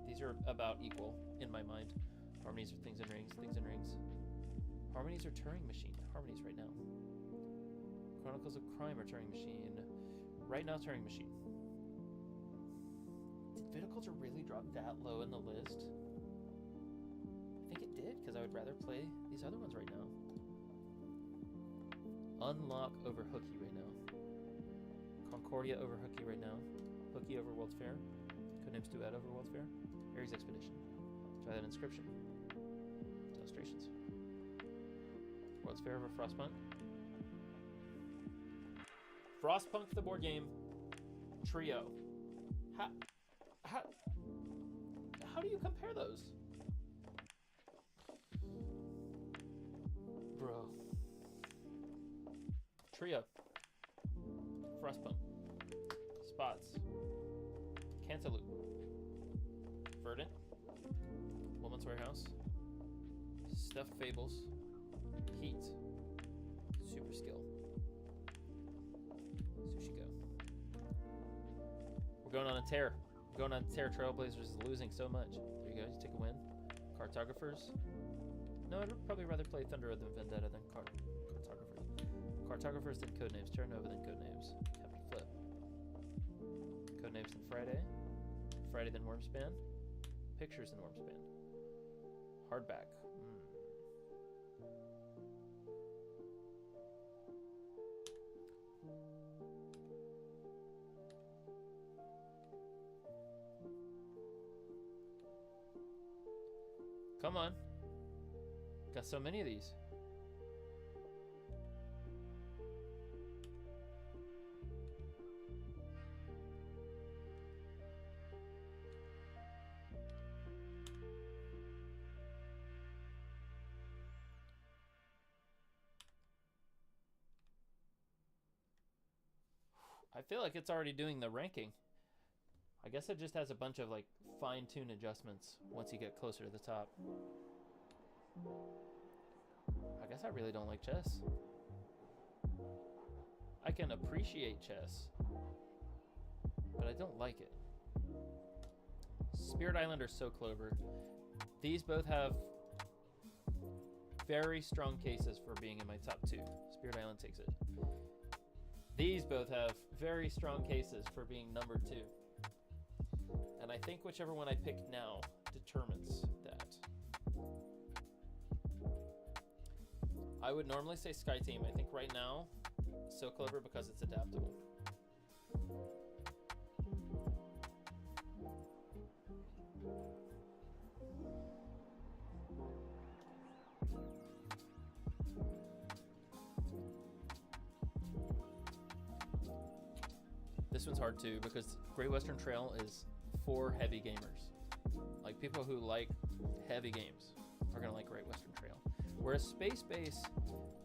These are about equal in my mind. Harmonies are Things and Rings, Things and Rings. Harmonies are Turing Machine. Harmonies right now. Chronicles of Crime or Turing Machine. Right now, Turing Machine. Did Viticulture really drop that low in the list? I think it did, because I would rather play these other ones right now. Unlock over Hooky right now. Concordia over Hooky right now. Hooky over World's Fair. Codenames Duet over World's Fair. Ares Expedition. Try that Inscription. Illustrations. World's Fair over Frostpunk. Frostpunk the board game. Trio. How do you compare those? Bro. Trio. Frostpunk. Spots. Cantaloupe. Verdant. Woman's Warehouse. Stuffed Fables. Heat. Super Skill. Sushi Go. We're going on a tear. We're going on a tear. Trailblazers is losing so much. There you go. You take a win. Cartographers. No, I'd probably rather play Thunder than Vendetta than Cartographers. Cartographers then Codenames. Terra Nova then Codenames. Captain Flip. Codenames then Friday. Friday then Wormspan. Pictures then Wormspan. Hardback. Come on. Got so many of these. I feel like it's already doing the ranking. I guess it just has a bunch of like fine-tune adjustments once you get closer to the top. I guess I really don't like chess. I can appreciate chess, but I don't like it. Spirit Island or So Clover. These both have very strong cases for being in my top 2. Spirit Island takes it. These both have very strong cases for being number 2. And I think whichever one I pick now determines that. I would normally say Sky Team. I think right now, So Clever because it's adaptable. This one's hard too because Great Western Trail is for heavy gamers. Like people who like heavy games are gonna like Great Western Trail. Whereas Space Base,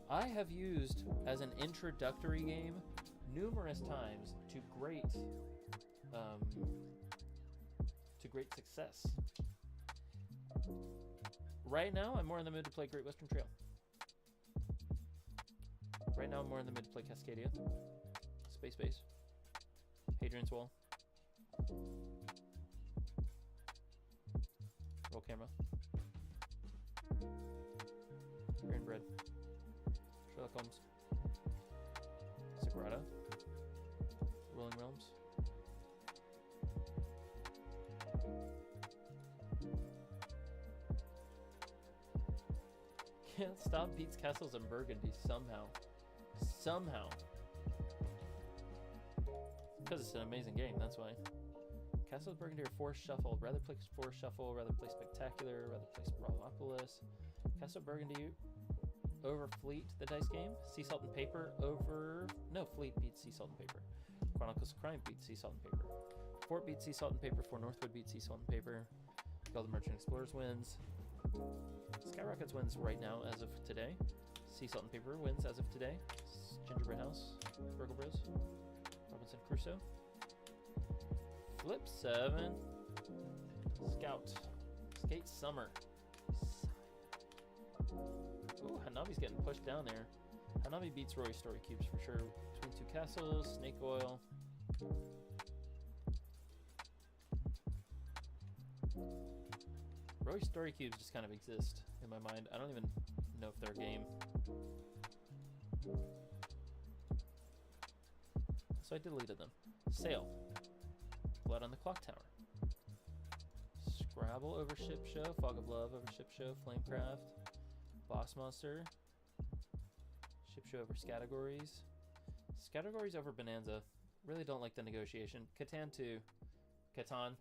I have used as an introductory game numerous times to great success. Right now, I'm more in the mood to play Great Western Trail. Right now, I'm more in the mood to play Cascadia, Space Base, Hadrian's Wall, Roll Camera, Iron Bread, Sherlock Holmes, Sagrada, Rolling Realms, Can't Stop beats Castles in Burgundy somehow. Somehow. Because it's an amazing game, that's why. Castles of Burgundy are Force Shuffle. Rather play Force Shuffle, rather play Spectacular, rather play Sprawlopolis. Castle of Burgundy over Fleet, the dice game. Sea Salt and Paper over... No, Fleet beats Sea Salt and Paper. Chronicles of Crime beats Sea Salt and Paper. Fort beats Sea Salt and Paper. Fort Northwood beats Sea Salt and Paper. Golden Merchant Explorers wins. Skyrockets wins right now as of today. Sea Salt and Paper wins as of today. Gingerbread House, Burgle Bros, Robinson Crusoe. Flip 7. Scout. Skate Summer. Ooh, Hanabi's getting pushed down there. Hanabi beats Roy Story Cubes for sure. Between Two Castles, Snake Oil. Roy Story Cubes just kind of exist in my mind. I don't even know if they're a game. So I deleted them. Sail. Blood on the Clock Tower. Scrabble over Ship Show. Fog of Love over Ship Show. Flamecraft. Boss Monster. Ship Show over Scattergories. Scattergories over Bonanza. Really don't like the negotiation. Catan 2. Catan.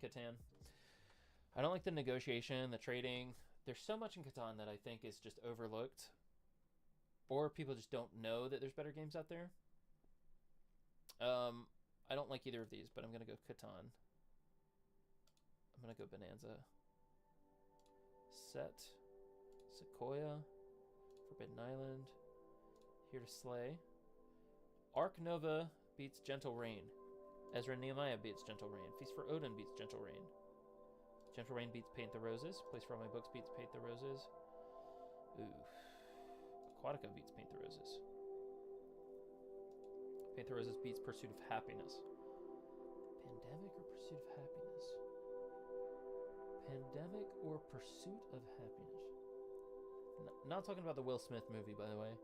I don't like the negotiation, the trading. There's so much in Catan that I think is just overlooked. Or people just don't know that there's better games out there. I don't like either of these, but I'm going to go Catan. I'm going to go Bonanza. Set. Sequoia. Forbidden Island. Here to Slay. Ark Nova beats Gentle Rain. Ezra Nehemiah beats Gentle Rain. Feast for Odin beats Gentle Rain. Gentle Rain beats Paint the Roses. Place for All My Books beats Paint the Roses. Ooh. Aquatica beats Paint the Roses. Paint the Roses beats Pursuit of Happiness. Pandemic or Pursuit of Happiness? Pandemic or Pursuit of Happiness? Not talking about the Will Smith movie, by the way.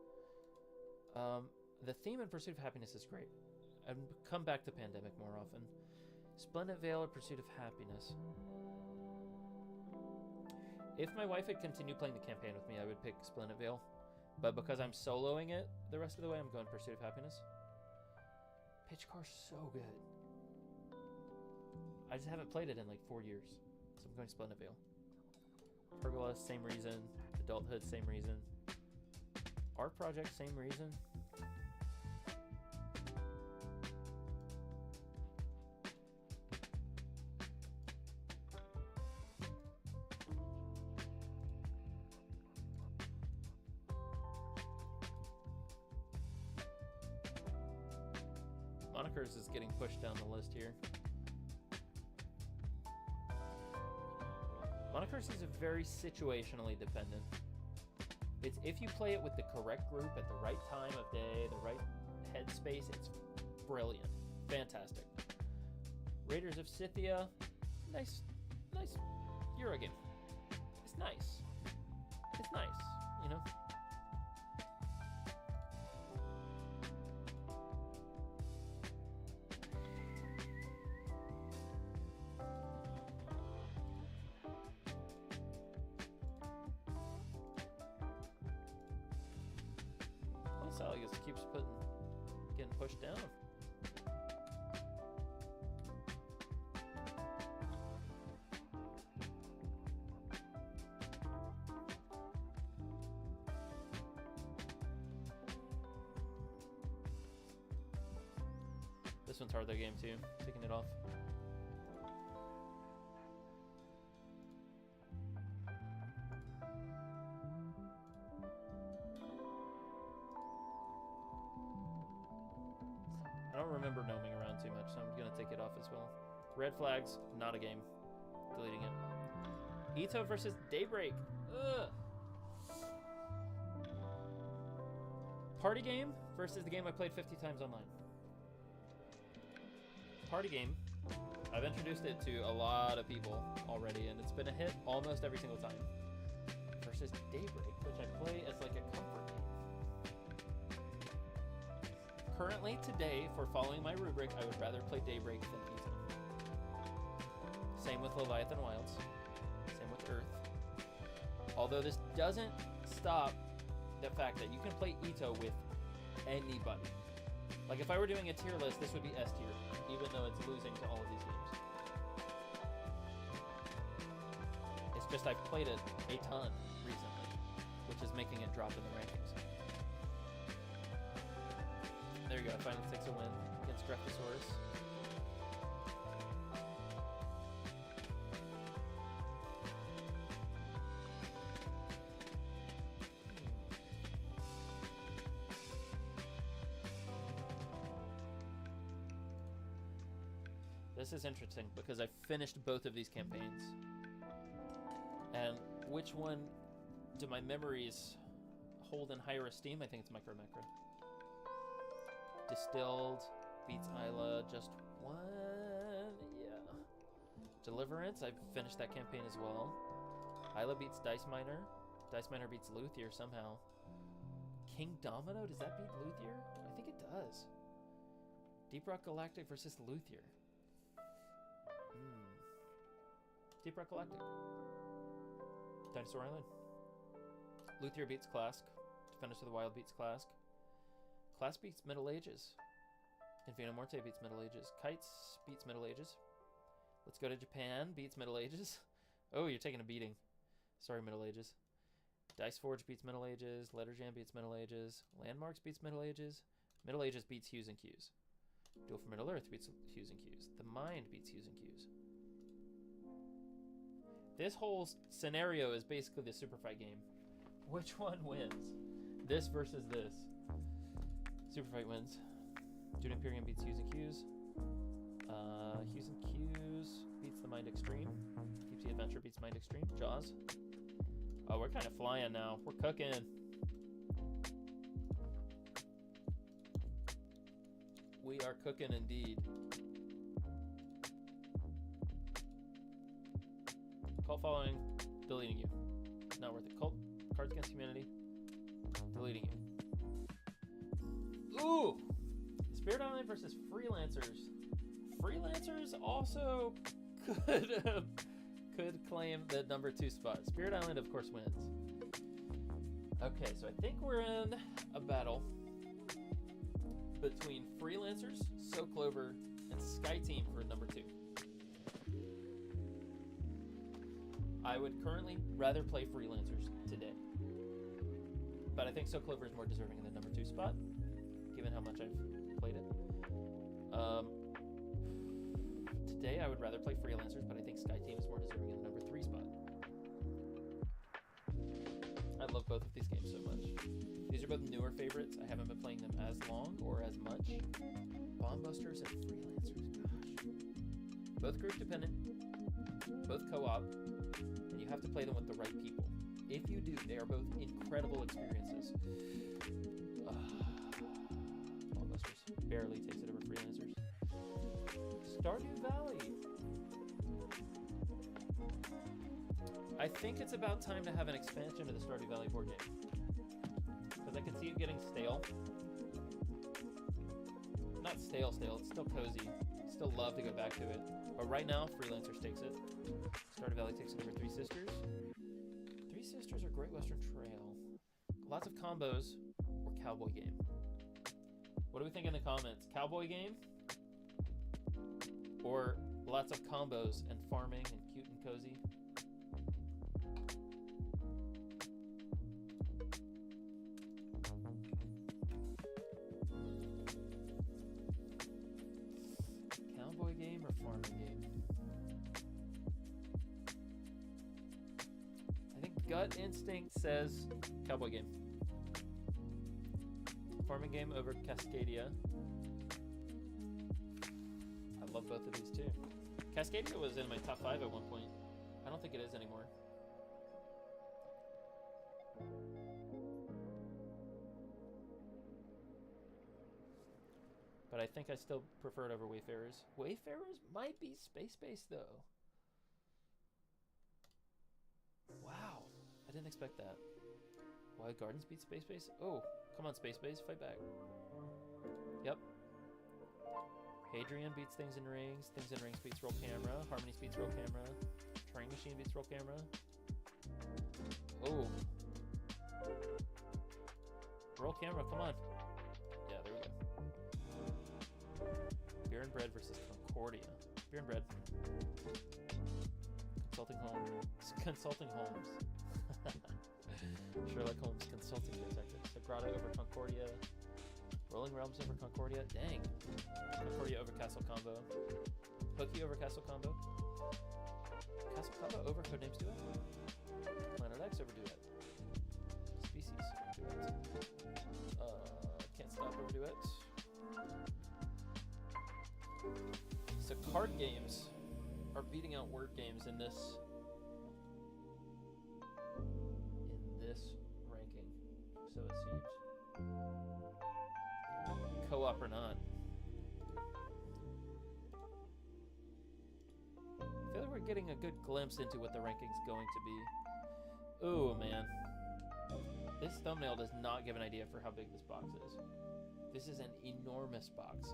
The theme in Pursuit of Happiness is great. I'd come back to Pandemic more often. Splendid Veil or Pursuit of Happiness? If my wife had continued playing the campaign with me, I would pick Splendid Veil. But because I'm soloing it the rest of the way, I'm going Pursuit of Happiness. Pitch Car's so good. I just haven't played it in like 4 years. So I'm going Splendid Veil. Pergola, same reason. Adulthood, same reason. Art Project, same reason. Monikers is getting pushed down the list here. Monikers is very situationally dependent. It's if you play it with the correct group at the right time of day, the right headspace, it's brilliant. Fantastic. Raiders of Scythia, nice Euro game. It's nice. It's nice, you know? Salius keeps getting pushed down. This one's hard, their game too. Taking it off. I don't remember gnoming around too much, so I'm gonna take it off as well. Red Flags, not a game. Deleting it. Ito versus Daybreak. Ugh. Party game versus the game I played 50 times online. Party game. I've introduced it to a lot of people already, and it's been a hit almost every single time. Versus Daybreak, which I play as like a comfort game. Currently, today, for following my rubric, I would rather play Daybreak than Ito. Same with Leviathan Wilds. Same with Earth. Although this doesn't stop the fact that you can play Ito with anybody. Like if I were doing a tier list, this would be S tier, even though it's losing to all of these games. It's just I've played it a ton recently, which is making it drop in the rankings. There you go, finally takes a win against Dreptosaurus. This is interesting because I finished both of these campaigns. And which one do my memories hold in higher esteem? I think it's Micro Macro. Distilled beats Isla just one. Yeah. Deliverance, I've finished that campaign as well. Isla beats Dice Miner. Dice Miner beats Luthier somehow. King Domino, does that beat Luthier? I think it does. Deep Rock Galactic versus Luthier. Deep Rock Galactic. Dinosaur Island. Luthier beats Clask. Defenders of the Wild beats Clask. Clask beats Middle Ages. Infino Morte beats Middle Ages. Kites beats Middle Ages. Let's Go to Japan beats Middle Ages. Oh, you're taking a beating. Sorry, Middle Ages. Dice Forge beats Middle Ages. Letter Jam beats Middle Ages. Landmarks beats Middle Ages. Middle Ages beats Hues and Cues. Duel for Middle Earth beats Hues and Cues. The Mind beats Hues and Cues. This whole scenario is basically the Super Fight game. Which one wins? This versus this. Super Fight wins. Dune Imperium beats Hues and Cues. Hues and Cues beats the Mind Extreme. Keeps Deep Sea Adventure beats Mind Extreme. Jaws. Oh, we're kind of flying now. We're cooking. We are cooking indeed. Cult following, deleting you. Not worth it. Cult, Cards Against Humanity, deleting you. Ooh! Spirit Island versus Freelancers. Freelancers also could claim the number 2 spot. Spirit Island, of course, wins. Okay, so I think we're in a battle between Freelancers, So Clover, and Sky Team for number 2. I would currently rather play Freelancers today, but I think So Clover is more deserving in the number 2 spot, given how much I've played it. Today I would rather play Freelancers, but I think Sky Team is more deserving in the number 3 spot. I love both of these games so much. These are both newer favorites. I haven't been playing them as long or as much. Bomb Busters and Freelancers, gosh. Both group dependent, both co-op, and you have to play them with the right people. If you do, they are both incredible experiences. Bomb Busters barely takes it over Freelancers. Stardew Valley. I think it's about time to have an expansion to the Stardew Valley board game. Because I can see it getting stale. Not stale, it's still cozy. Still love to go back to it. But right now, Freelancers takes it. Stardew Valley takes it over Three Sisters. Three Sisters or Great Western Trail. Lots of combos or Cowboy Game. What do we think in the comments? Cowboy Game? Or lots of combos and farming and cute and cozy? Cowboy Game or farming game? I think gut instinct says Cowboy Game. Farming Game over Cascadia. I love both of these too. Cascadia was in my top 5 at one point. I don't think it is anymore. But I think I still prefer it over Wayfarers. Wayfarers might be space-based though. Wow, I didn't expect that. Wild Gardens beat Space-based? Oh, come on Space-based, fight back. Yep. Hadrian beats Things in Rings. Things in Rings beats Roll Camera. Harmony beats Roll Camera. Turing Machine beats Roll Camera. Oh. Roll Camera, come on. Yeah, there we go. Beer and Bread versus Concordia. Beer and Bread. Consulting Holmes. Sherlock Holmes, Consulting Detective. Sagrada over Concordia. Rolling Realms over Concordia. Dang. Concordia over Castle Combo. Hooky over Castle Combo. Castle Combo over Codenames Duet. Planet X over Duet. Species over Duet. Can't Stop over Duet. So card games are beating out word games in this ranking. So it seems. Co-op or not. I feel like we're getting a good glimpse into what the ranking's going to be. Ooh, man. This thumbnail does not give an idea for how big this box is. This is an enormous box.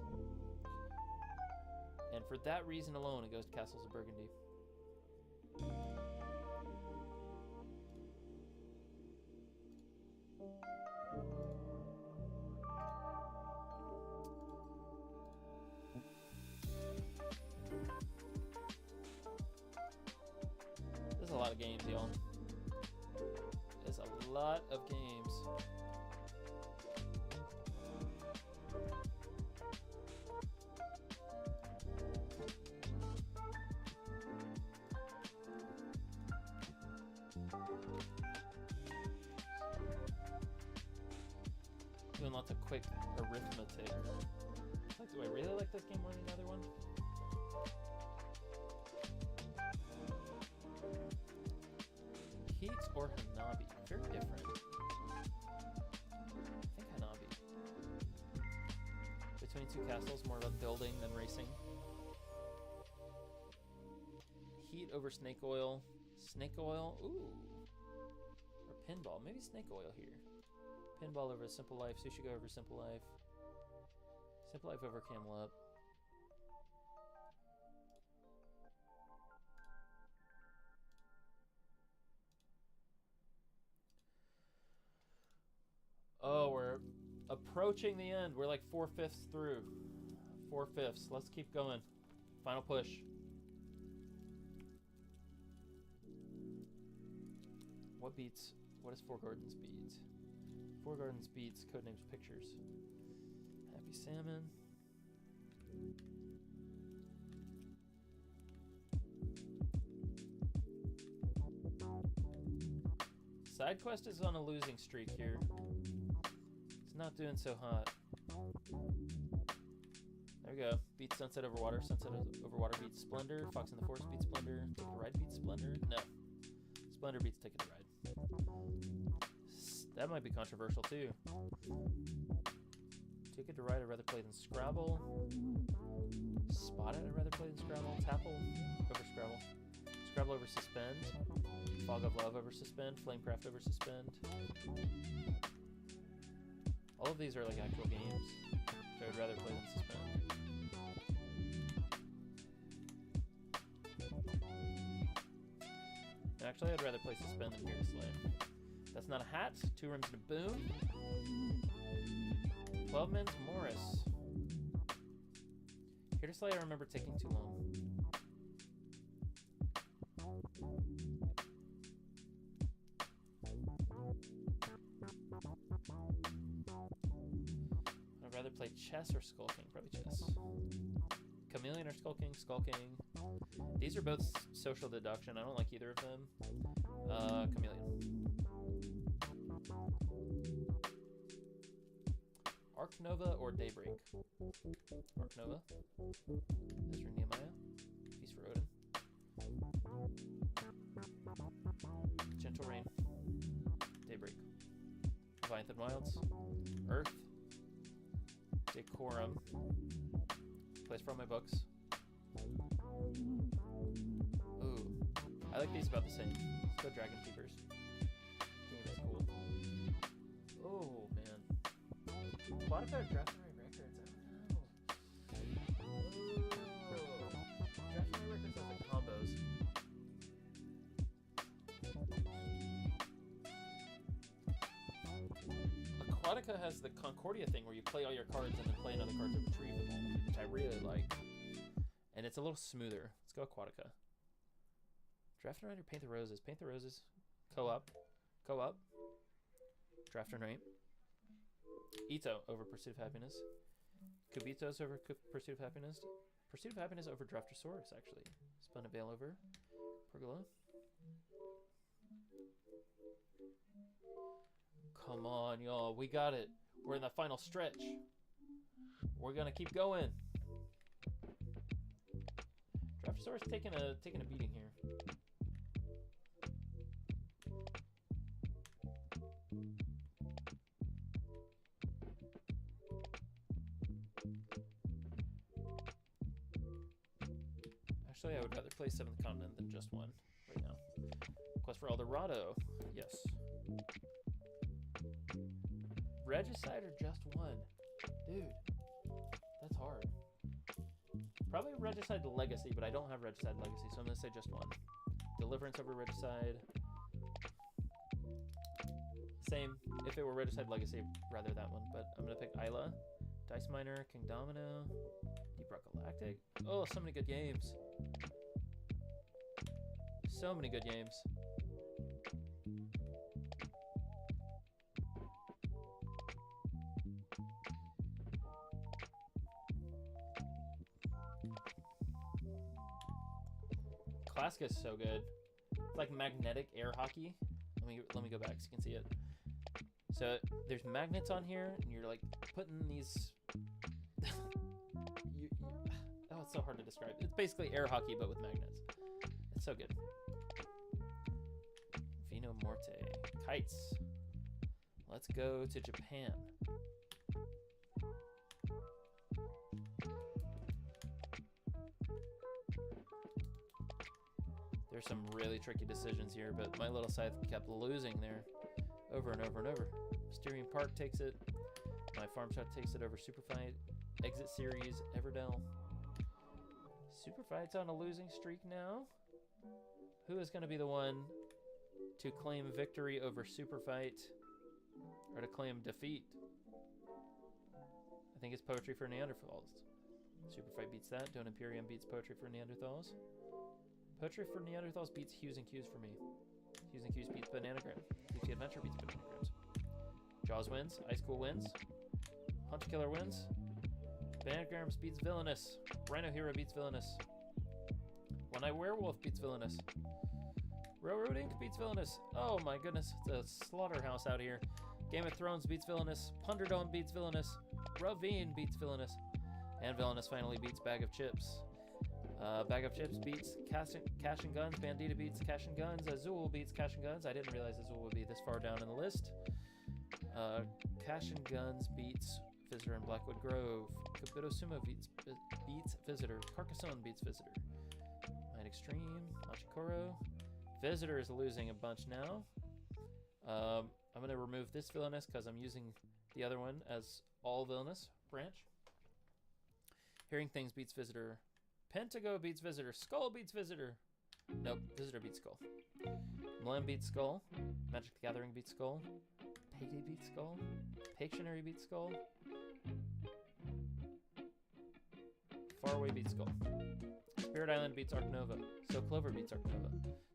And for that reason alone, it goes to Castles of Burgundy. There's a lot of games, y'all. There's a lot of games. Doing lots of quick arithmetic. Like, do I really like this game more than the other one? or Hanabi? Very different. I think Hanabi. Between two castles, more about building than racing. Heat over snake oil. Snake oil, ooh. Or pinball, maybe snake oil here. Pinball over Simple Life, Sushi Go over Simple Life. Simple Life over Camel Up. Oh, we're approaching the end. We're like 4/5 through. 4/5. Let's keep going. Final push. What beats? What is Four Gardens beats? Four Gardens beats Codenames Pictures. Happy Salmon. Side quest is on a losing streak here. It's not doing so hot. There we go. Beats Sunset Over Water. Sunset Over Water beats Splendor. Fox in the Forest beats Splendor. Ticket to Ride beats Splendor. No. Splendor beats Ticket to Ride. That might be controversial too. Ticket to Ride I'd rather play than Scrabble. Spot It I'd rather play than Scrabble. Tapple over Scrabble. Scrabble over Suspend. Fog of Love over Suspend. Flamecraft over Suspend. All of these are like actual games, so I'd rather play than Suspend. Actually, I'd rather play Suspend than Here to Slay. That's not a hat. 2 rims and a boom. 12 men's Morris. Here to Slay, I remember taking too long. I'd rather play chess or Skull King. Probably chess. Chameleon or Skull King? Skull King. These are both social deduction. I don't like either of them. Chameleon. Arc Nova or Daybreak? Arc Nova. Ezra Nehemiah. Feast for Odin. Gentle Rain. Daybreak. Leviathan Wilds. Earth. Decorum. Place for all my books. Ooh. I like these about the same. Let's go Dragon Keepers. Game is cool. Oh, man. Quantified Draft My Records. I don't know. Ooh. Draft My Records has the combos. Aquatica has the Concordia thing where you play all your cards and then play another card to retrieve them all, which I really like. And it's a little smoother. Let's go Aquatica. Draft and Write or Paint the Roses? Paint the Roses. Co-op. Co-op. Draft and Write. Ito over Pursuit of Happiness. Kubitos over Pursuit of Happiness. Pursuit of Happiness over Draftosaurus, actually. Spun a Veil over Pergola. Come on, y'all. We got it. We're in the final stretch. We're gonna keep going. Draftosaurus taking a beating here. Actually, I would rather play 7th Continent than just one right now. Quest for Eldorado. Yes. Regicide or just one? Dude, that's hard. Probably Regicide Legacy, but I don't have Regicide Legacy, so I'm going to say just one. Deliverance over Regicide. Same. If it were Regicide Legacy, rather that one, but I'm going to pick Isla. Dice Miner, King Domino, Deep Rock Galactic. Oh, so many good games. So many good games. Classic is so good. It's like magnetic air hockey. Let me go back so you can see it. So there's magnets on here, and you're like putting these. Oh, it's so hard to describe. It's basically air hockey, but with magnets. It's so good. no Morte. Kites. Let's go to Japan. There's some really tricky decisions here, but my little scythe kept losing there over and over and over. Styrian Park takes it. My farm shot takes it over Superfight. Exit Series, Everdell. Superfight's on a losing streak now. Who is going to be the one to claim victory over Superfight, or to claim defeat? I think it's Poetry for Neanderthals. Superfight beats that. Don't Imperium beats Poetry for Neanderthals. Poetry for Neanderthals beats Hues and Cues for me. Hues and Cues beats Bananagram. QT Adventure beats Bananagrams. Jaws wins. Ice Cool wins. Hunter Killer wins. Bananagrams beats Villainous. Rhino Hero beats Villainous. One Eye Werewolf beats Villainous. Railroad Inc. beats Villainous. Oh my goodness, it's a slaughterhouse out here. Game of Thrones beats Villainous. Punderdome beats Villainous. Ravine beats Villainous. And Villainous finally beats Bag of Chips. Bag of Chips beats Cash and Guns. Bandita beats Cash and Guns. Azul beats Cash and Guns. I didn't realize Azul would be this far down in the list. Cash and Guns beats Visitor in Blackwood Grove. Kabuto Sumo beats Visitor. Carcassonne beats Visitor. Might Extreme. Machikoro. Visitor is losing a bunch now. I'm going to remove this Villainous because I'm using the other one as all Villainous branch. Hearing Things beats Visitor. Pentago beats Visitor. Skull beats Visitor. Nope, Visitor beats Skull. Mlem beats Skull. Magic the Gathering beats Skull. Payday beats Skull. Pictionary beats Skull. Faraway beats Skull. Spirit Island beats Arc Nova. So Clover beats Arc Nova.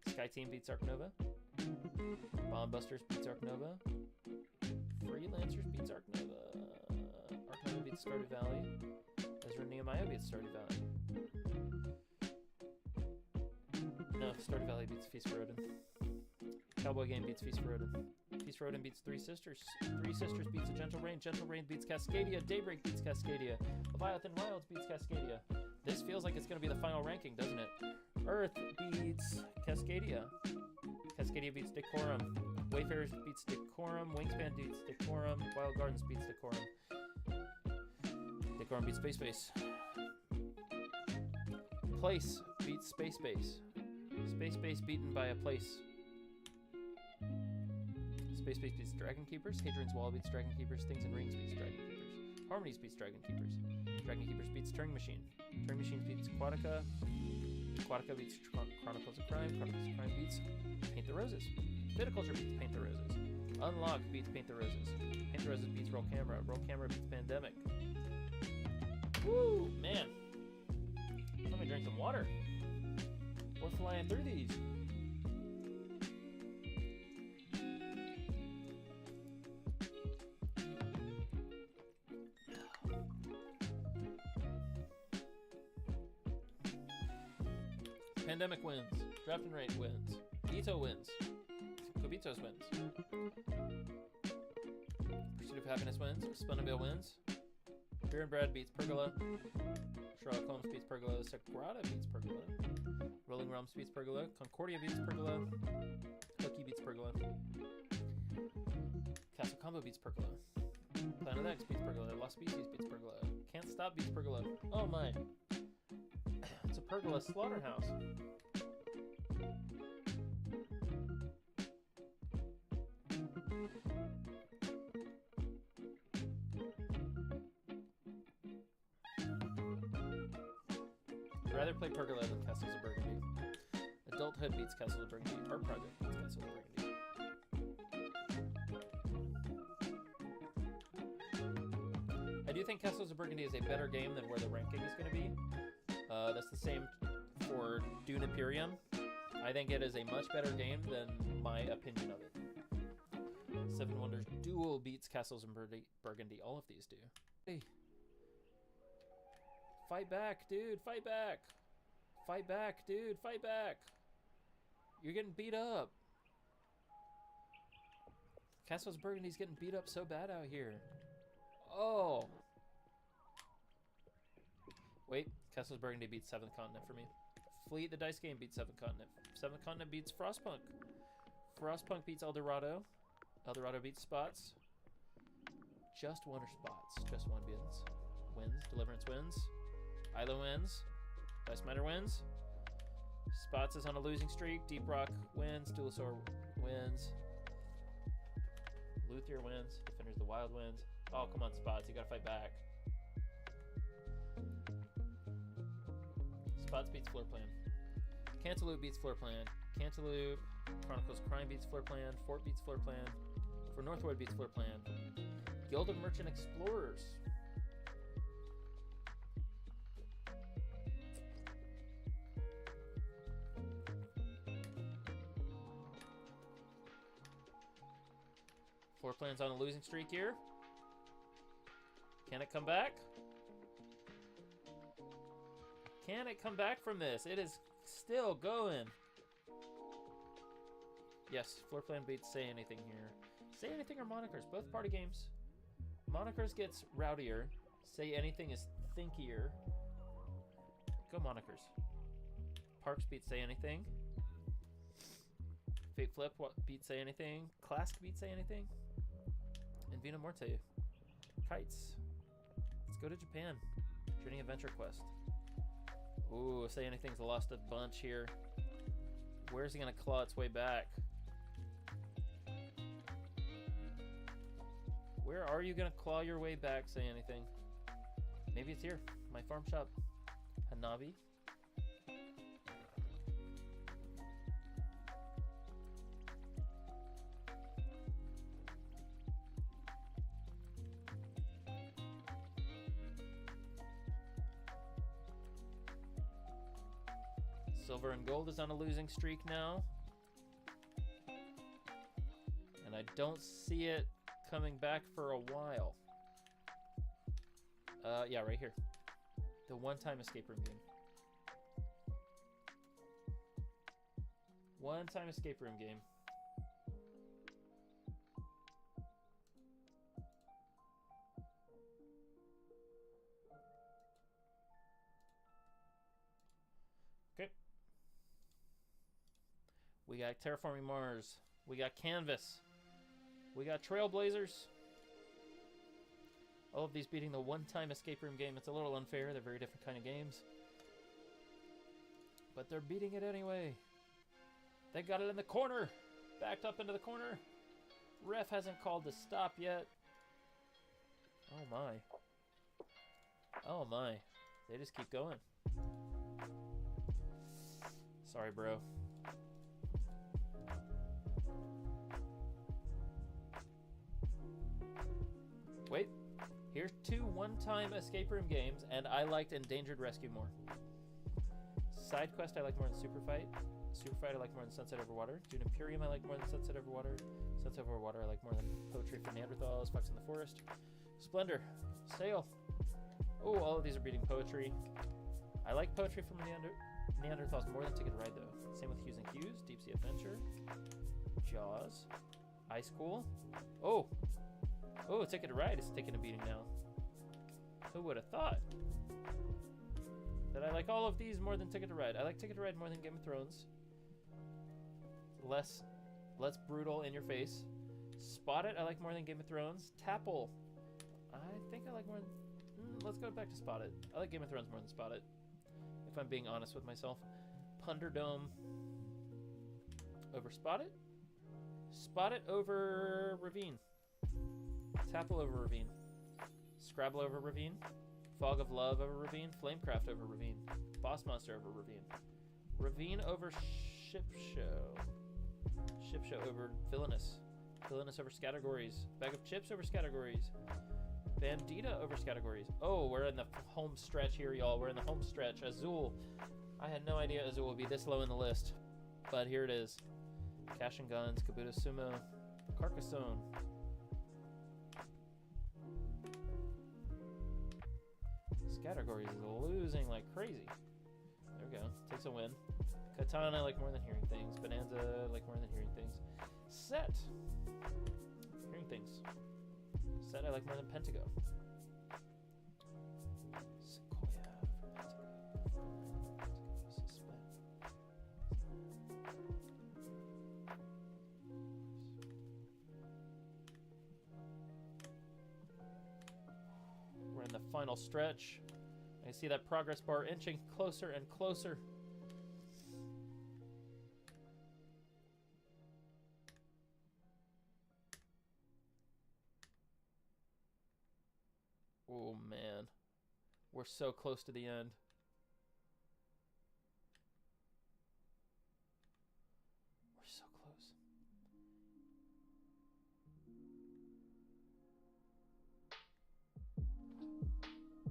Sky Team beats Arc Nova. Bombusters beats Arc Nova. Freelancers beats Arc Nova. Arc Nova beats Stardew Valley. Ezra Nehemiah beats Stardew Valley. No, Stardew Valley beats Feast for Odin. Cowboy Game beats Feast for Odin. Feast for Odin beats Three Sisters. Three Sisters beats A Gentle Rain. Gentle Rain beats Cascadia. Daybreak beats Cascadia. Leviathan Wilds beats Cascadia. This feels like it's going to be the final ranking, doesn't it? Earth beats Cascadia. Cascadia beats Decorum. Wayfarers beats Decorum. Wingspan beats Decorum. Wild Gardens beats Decorum. Decorum beats Space Base. Place beats Space Base. Space Base beaten by a place. Space Base beats Dragon Keepers. Hadrian's Wall beats Dragon Keepers. Things and Rings beats Dragon Keepers. Harmonies beats Dragon Keepers. Dragon Keepers beats Turing Machine. Turing Machine beats Aquatica. Aquatica beats Chronicles of Crime. Chronicles of Crime beats Paint the Roses. Viticulture beats Paint the Roses. Unlock beats Paint the Roses. Paint the Roses beats Roll Camera. Roll Camera beats Pandemic. Woo, man. Let me drink some water. We're flying through these. Pandemic wins. Draft and Rate wins. Ito wins. Kobitos wins. Pursuit of Happiness wins. Spunnabill wins. Beer and Bread beats Pergola. Sherlock Holmes beats Pergola. Sagrada beats Pergola. Rolling Realms beats Pergola. Concordia beats Pergola. Hooky beats Pergola. Castle Combo beats Pergola. Planet X beats Pergola. Lost Species beats Pergola. Can't Stop beats Pergola. Oh my. It's a Pergola slaughterhouse. I'd rather play Pergola than Castles of Burgundy. Adulthood beats Castles of Burgundy. Art Project beats Castles of Burgundy. I do think Castles of Burgundy is a better game than where the ranking is going to be. That's the same for Dune Imperium. I think it is a much better game than my opinion of it. Seven Wonders Duel beats Castles in Burgundy. All of these do. Hey. Fight back, dude. Fight back. Fight back, dude. Fight back. You're getting beat up. Castles of Burgundy's getting beat up so bad out here. Oh. Wait. Castles of Burgundy beats 7th Continent for me. Fleet the Dice Game beats 7th Continent. 7th Continent beats Frostpunk. Frostpunk beats Eldorado. Eldorado beats Spots. Just one or Spots. Just one wins. Wins. Deliverance wins. Isla wins. Dice Miner wins. Spots is on a losing streak. Deep Rock wins. Dualosaur wins. Luthier wins. Defenders of the Wild wins. Oh, come on, Spots. You gotta fight back. Spots beats Floor Plan. Cantaloupe beats Floor Plan. Cantaloupe. Chronicles Crime beats Floor Plan. Fort beats Floor Plan. For Northwood beats Floor Plan. Guild of Merchant Explorers. Floor Plan's on a losing streak here. Can it come back? Can it come back from this? It is still going. Yes, Floor Plan beats Say Anything here. Say Anything or Monikers, both party games. Monikers gets rowdier. Say Anything is thinkier. Go Monikers. Parks beats Say Anything. Fate Flip beats Say Anything. Clask beats Say Anything. And Vina Morte. Kites. Let's go to Japan. Journey Adventure Quest. Ooh, Say Anything's lost a bunch here. Where's he gonna claw its way back? Where are you gonna claw your way back, Say Anything? Maybe it's here. My farm shop. Hanabi. Silver and Gold is on a losing streak now. And I don't see it coming back for a while. Yeah, right here. The one-time escape room game. One-time escape room game. Okay. We got Terraforming Mars. We got Canvas. We got Trailblazers. All of these beating the one-time escape room game. It's a little unfair. They're very different kind of games. But they're beating it anyway. They got it in the corner. Backed up into the corner. Ref hasn't called to stop yet. Oh my. Oh my. They just keep going. Sorry, bro. Wait. Here's two one-time escape room games, and I liked Endangered Rescue more. Side Quest I like more than Super Fight. Super Fight I like more than Sunset Over Water. Dune Imperium I like more than Sunset Over Water. Sunset Over Water I like more than Poetry for Neanderthals, Fox in the Forest. Splendor. Sail. Oh, all of these are beating Poetry. I like Poetry from Neanderthals more than Ticket to Ride, though. Same with Hughes and Hughes. Deep Sea Adventure. Jaws. Ice Cool. Oh! Oh, Ticket to Ride is taking a beating now. Who would have thought that I like all of these more than Ticket to Ride? I like Ticket to Ride more than Game of Thrones. Less brutal in your face. Spot It I like more than Game of Thrones. Tapple I think I like more than... let's go back to Spot It. I like Game of Thrones more than Spot It, if I'm being honest with myself. Punderdome over Spot It. Spot It over Ravine. Tapple over Ravine. Scrabble over Ravine. Fog of Love over Ravine. Flamecraft over Ravine. Boss Monster over Ravine. Ravine over Ship Show. Ship Show over Villainous. Villainous over Categories. Bag of Chips over Categories. Bandita over Categories. Oh, we're in the home stretch here, y'all. We're in the home stretch. Azul. I had no idea Azul would be this low in the list, but here it is. Cash and Guns. Kabuto Sumo. Carcassonne. Categories is losing like crazy. There we go. Takes a win. Katana I like more than Hearing Things. Bonanza I like more than Hearing Things. Set. Hearing Things. Set I like more than Pentago. Sequoia for Pentago. Pentago split. final stretch. I see that progress bar inching closer and closer. Oh, man. We're so close to the end. We're so close.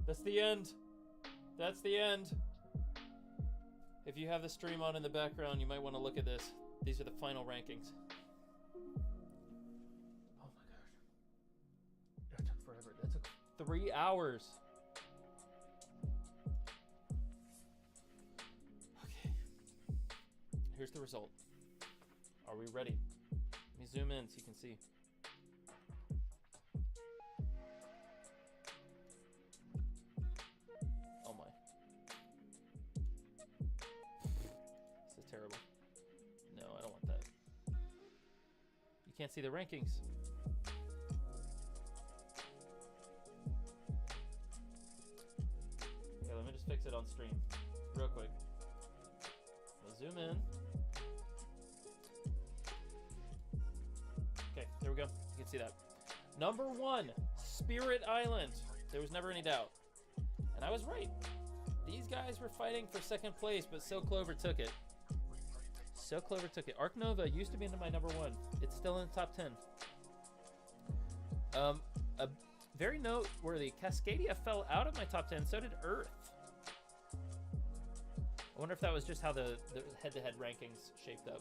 That's the end. That's the end. If you have the stream on in the background, you might want to look at this. These are the final rankings. Oh my gosh. That took forever. That took 3 hours. Okay. Here's the result. Are we ready? Let me zoom in so you can see. Oh my. This is terrible. No, I don't want that. You can't see the rankings. Okay, let me just fix it on stream real quick. We'll zoom in. Okay, there we go. You can see that. Number 1, Spirit Island. There was never any doubt. And I was right. These guys were fighting for second place, but So Clover took it. So Clover took it. Arc Nova used to be into my number 1. It's still in the top 10. A very noteworthy, Cascadia fell out of my top 10. So did Earth. I wonder if that was just how the head-to-head rankings shaped up.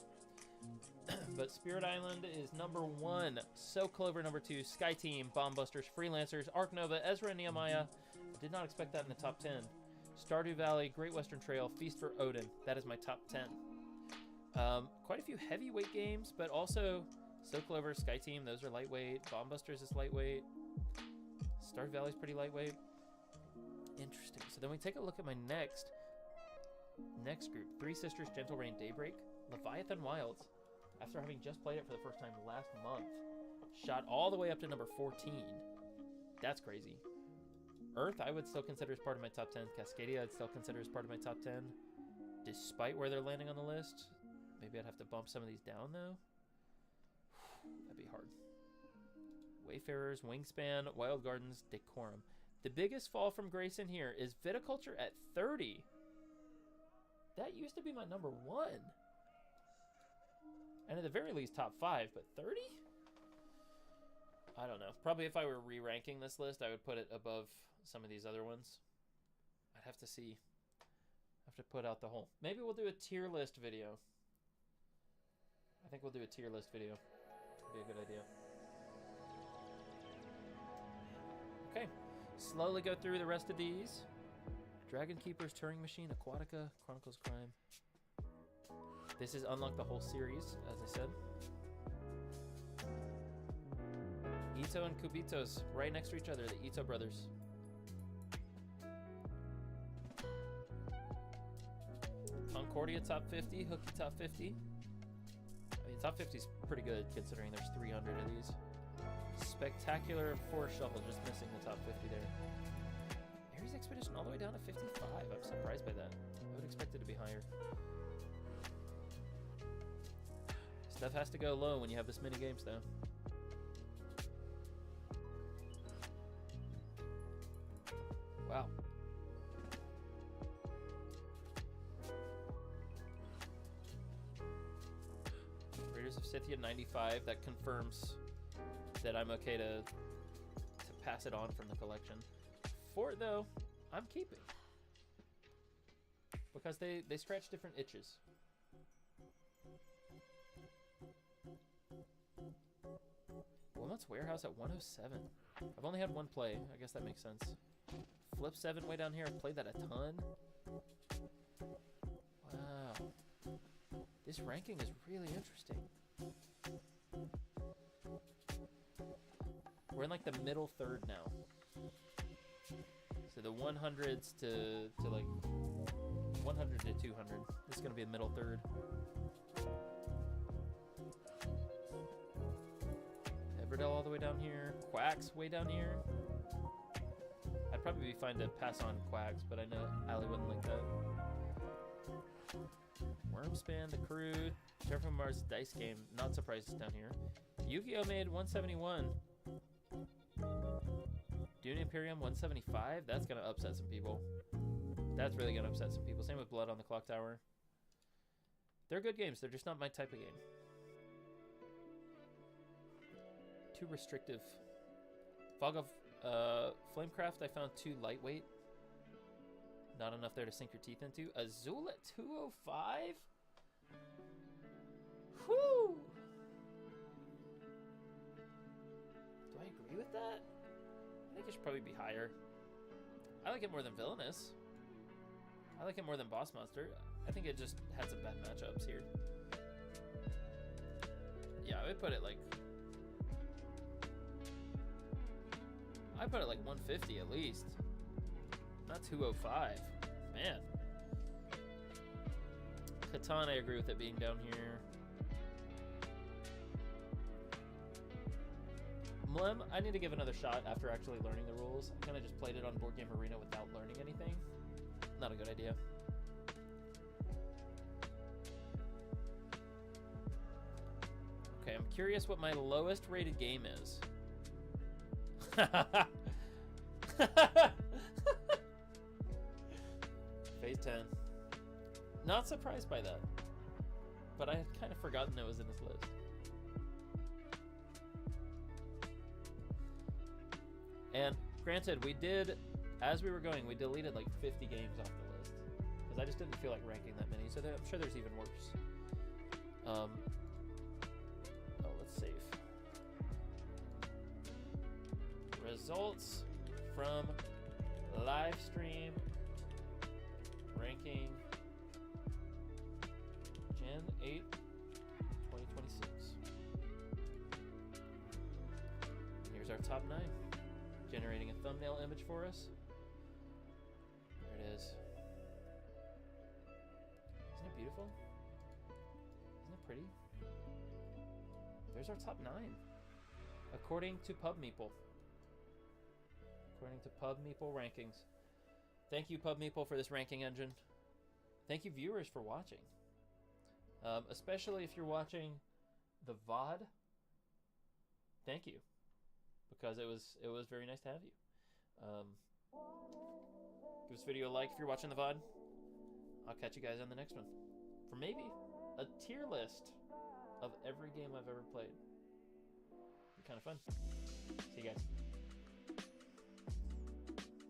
But Spirit Island is number 1. So Clover number 2. Sky Team, Bomb Busters, Freelancers, Arc Nova, Ezra and Nehemiah. I did not expect that in the top 10. Stardew Valley, Great Western Trail, Feast for Odin. That is my top 10. Quite a few heavyweight games, but also So Clover, Sky Team, those are lightweight. Bomb Busters is lightweight. Stardew Valley's pretty lightweight. Interesting. So then we take a look at my next group. Three Sisters, Gentle Rain, Daybreak, Leviathan Wilds. After having just played it for the first time last month. Shot all the way up to number 14. That's crazy. Earth, I would still consider as part of my top 10. Cascadia, I'd still consider as part of my top 10. Despite where they're landing on the list. Maybe I'd have to bump some of these down, though. That'd be hard. Wayfarers, Wingspan, Wild Gardens, Decorum. The biggest fall from grace in here is Viticulture at 30. That used to be my number 1. And at the very least, top 5, but 30? I don't know. Probably if I were re-ranking this list, I would put it above some of these other ones. I'd have to see. Have to put out the whole. Maybe we'll do a tier list video. I think we'll do a tier list video. Would be a good idea. Okay. Slowly go through the rest of these. Dragon Keepers, Turing Machine, Aquatica, Chronicles of Crime. This is unlock the whole series, as I said. Ito and Kubitos, right next to each other, the Ito brothers. Concordia top 50, Hooky top 50. I mean, top 50 is pretty good considering there's 300 of these. Spectacular Forest Shuffle, just missing the top 50 there. Ares Expedition all the way down to 55. I'm surprised by that. I would expect it to be higher. Stuff has to go low when you have this many games, though. Wow. Raiders of Scythia 95. That confirms that I'm okay to pass it on from the collection. Fort, though, I'm keeping. Because they scratch different itches. Wilmot's Warehouse at 107. I've only had one play. I guess that makes sense. Flip 7 way down here. I've played that a ton. Wow. This ranking is really interesting. We're in like the middle third now. So the 100s to like 100 to 200. This is going to be the middle third. Everdell all the way down here. Quacks way down here. I'd I'd probably be fine to pass on Quacks, but I know Allie wouldn't like that. Wormspan, The Crew, Terraform Mars Dice Game. Not surprised it's down here. Yu-Gi-Oh! Made 171. Dune Imperium 175. That's gonna upset some people. That's really gonna upset some people. Same with Blood on the Clock Tower. They're good games. They're just not my type of game. Too restrictive. Fog of Flamecraft, I found too lightweight. Not enough there to sink your teeth into. Azul at 205? Whew! Do I agree with that? I think it should probably be higher. I like it more than Villainous. I like it more than Boss Monster. I think it just had some bad matchups here. Yeah, I would put it like... I'd put it like 150 at least. Not 205. Man. Catan, I agree with it being down here. Mlem, I need to give another shot after actually learning the rules. I kind of just played it on Board Game Arena without learning anything. Not a good idea. Okay, I'm curious what my lowest rated game is. Phase 10. Not surprised by that. But I had kind of forgotten it was in this list. And granted, we did, as we were going, we deleted like 50 games off the list. Because I just didn't feel like ranking that many. So I'm sure there's even worse. Oh, let's save. Results from live stream ranking Gen 8 2026. Here's our top 9. Generating a thumbnail image for us. There it is. Isn't it beautiful? Isn't it pretty? There's our top 9. According to PubMeeple. According to PubMeeple rankings. Thank you, PubMeeple, for this ranking engine. Thank you, viewers, for watching. Especially if you're watching the VOD. Thank you. Because it was very nice to have you. Give this video a like if you're watching the VOD. I'll catch you guys on the next one. For maybe a tier list of every game I've ever played. It'd be kind of fun. See you guys.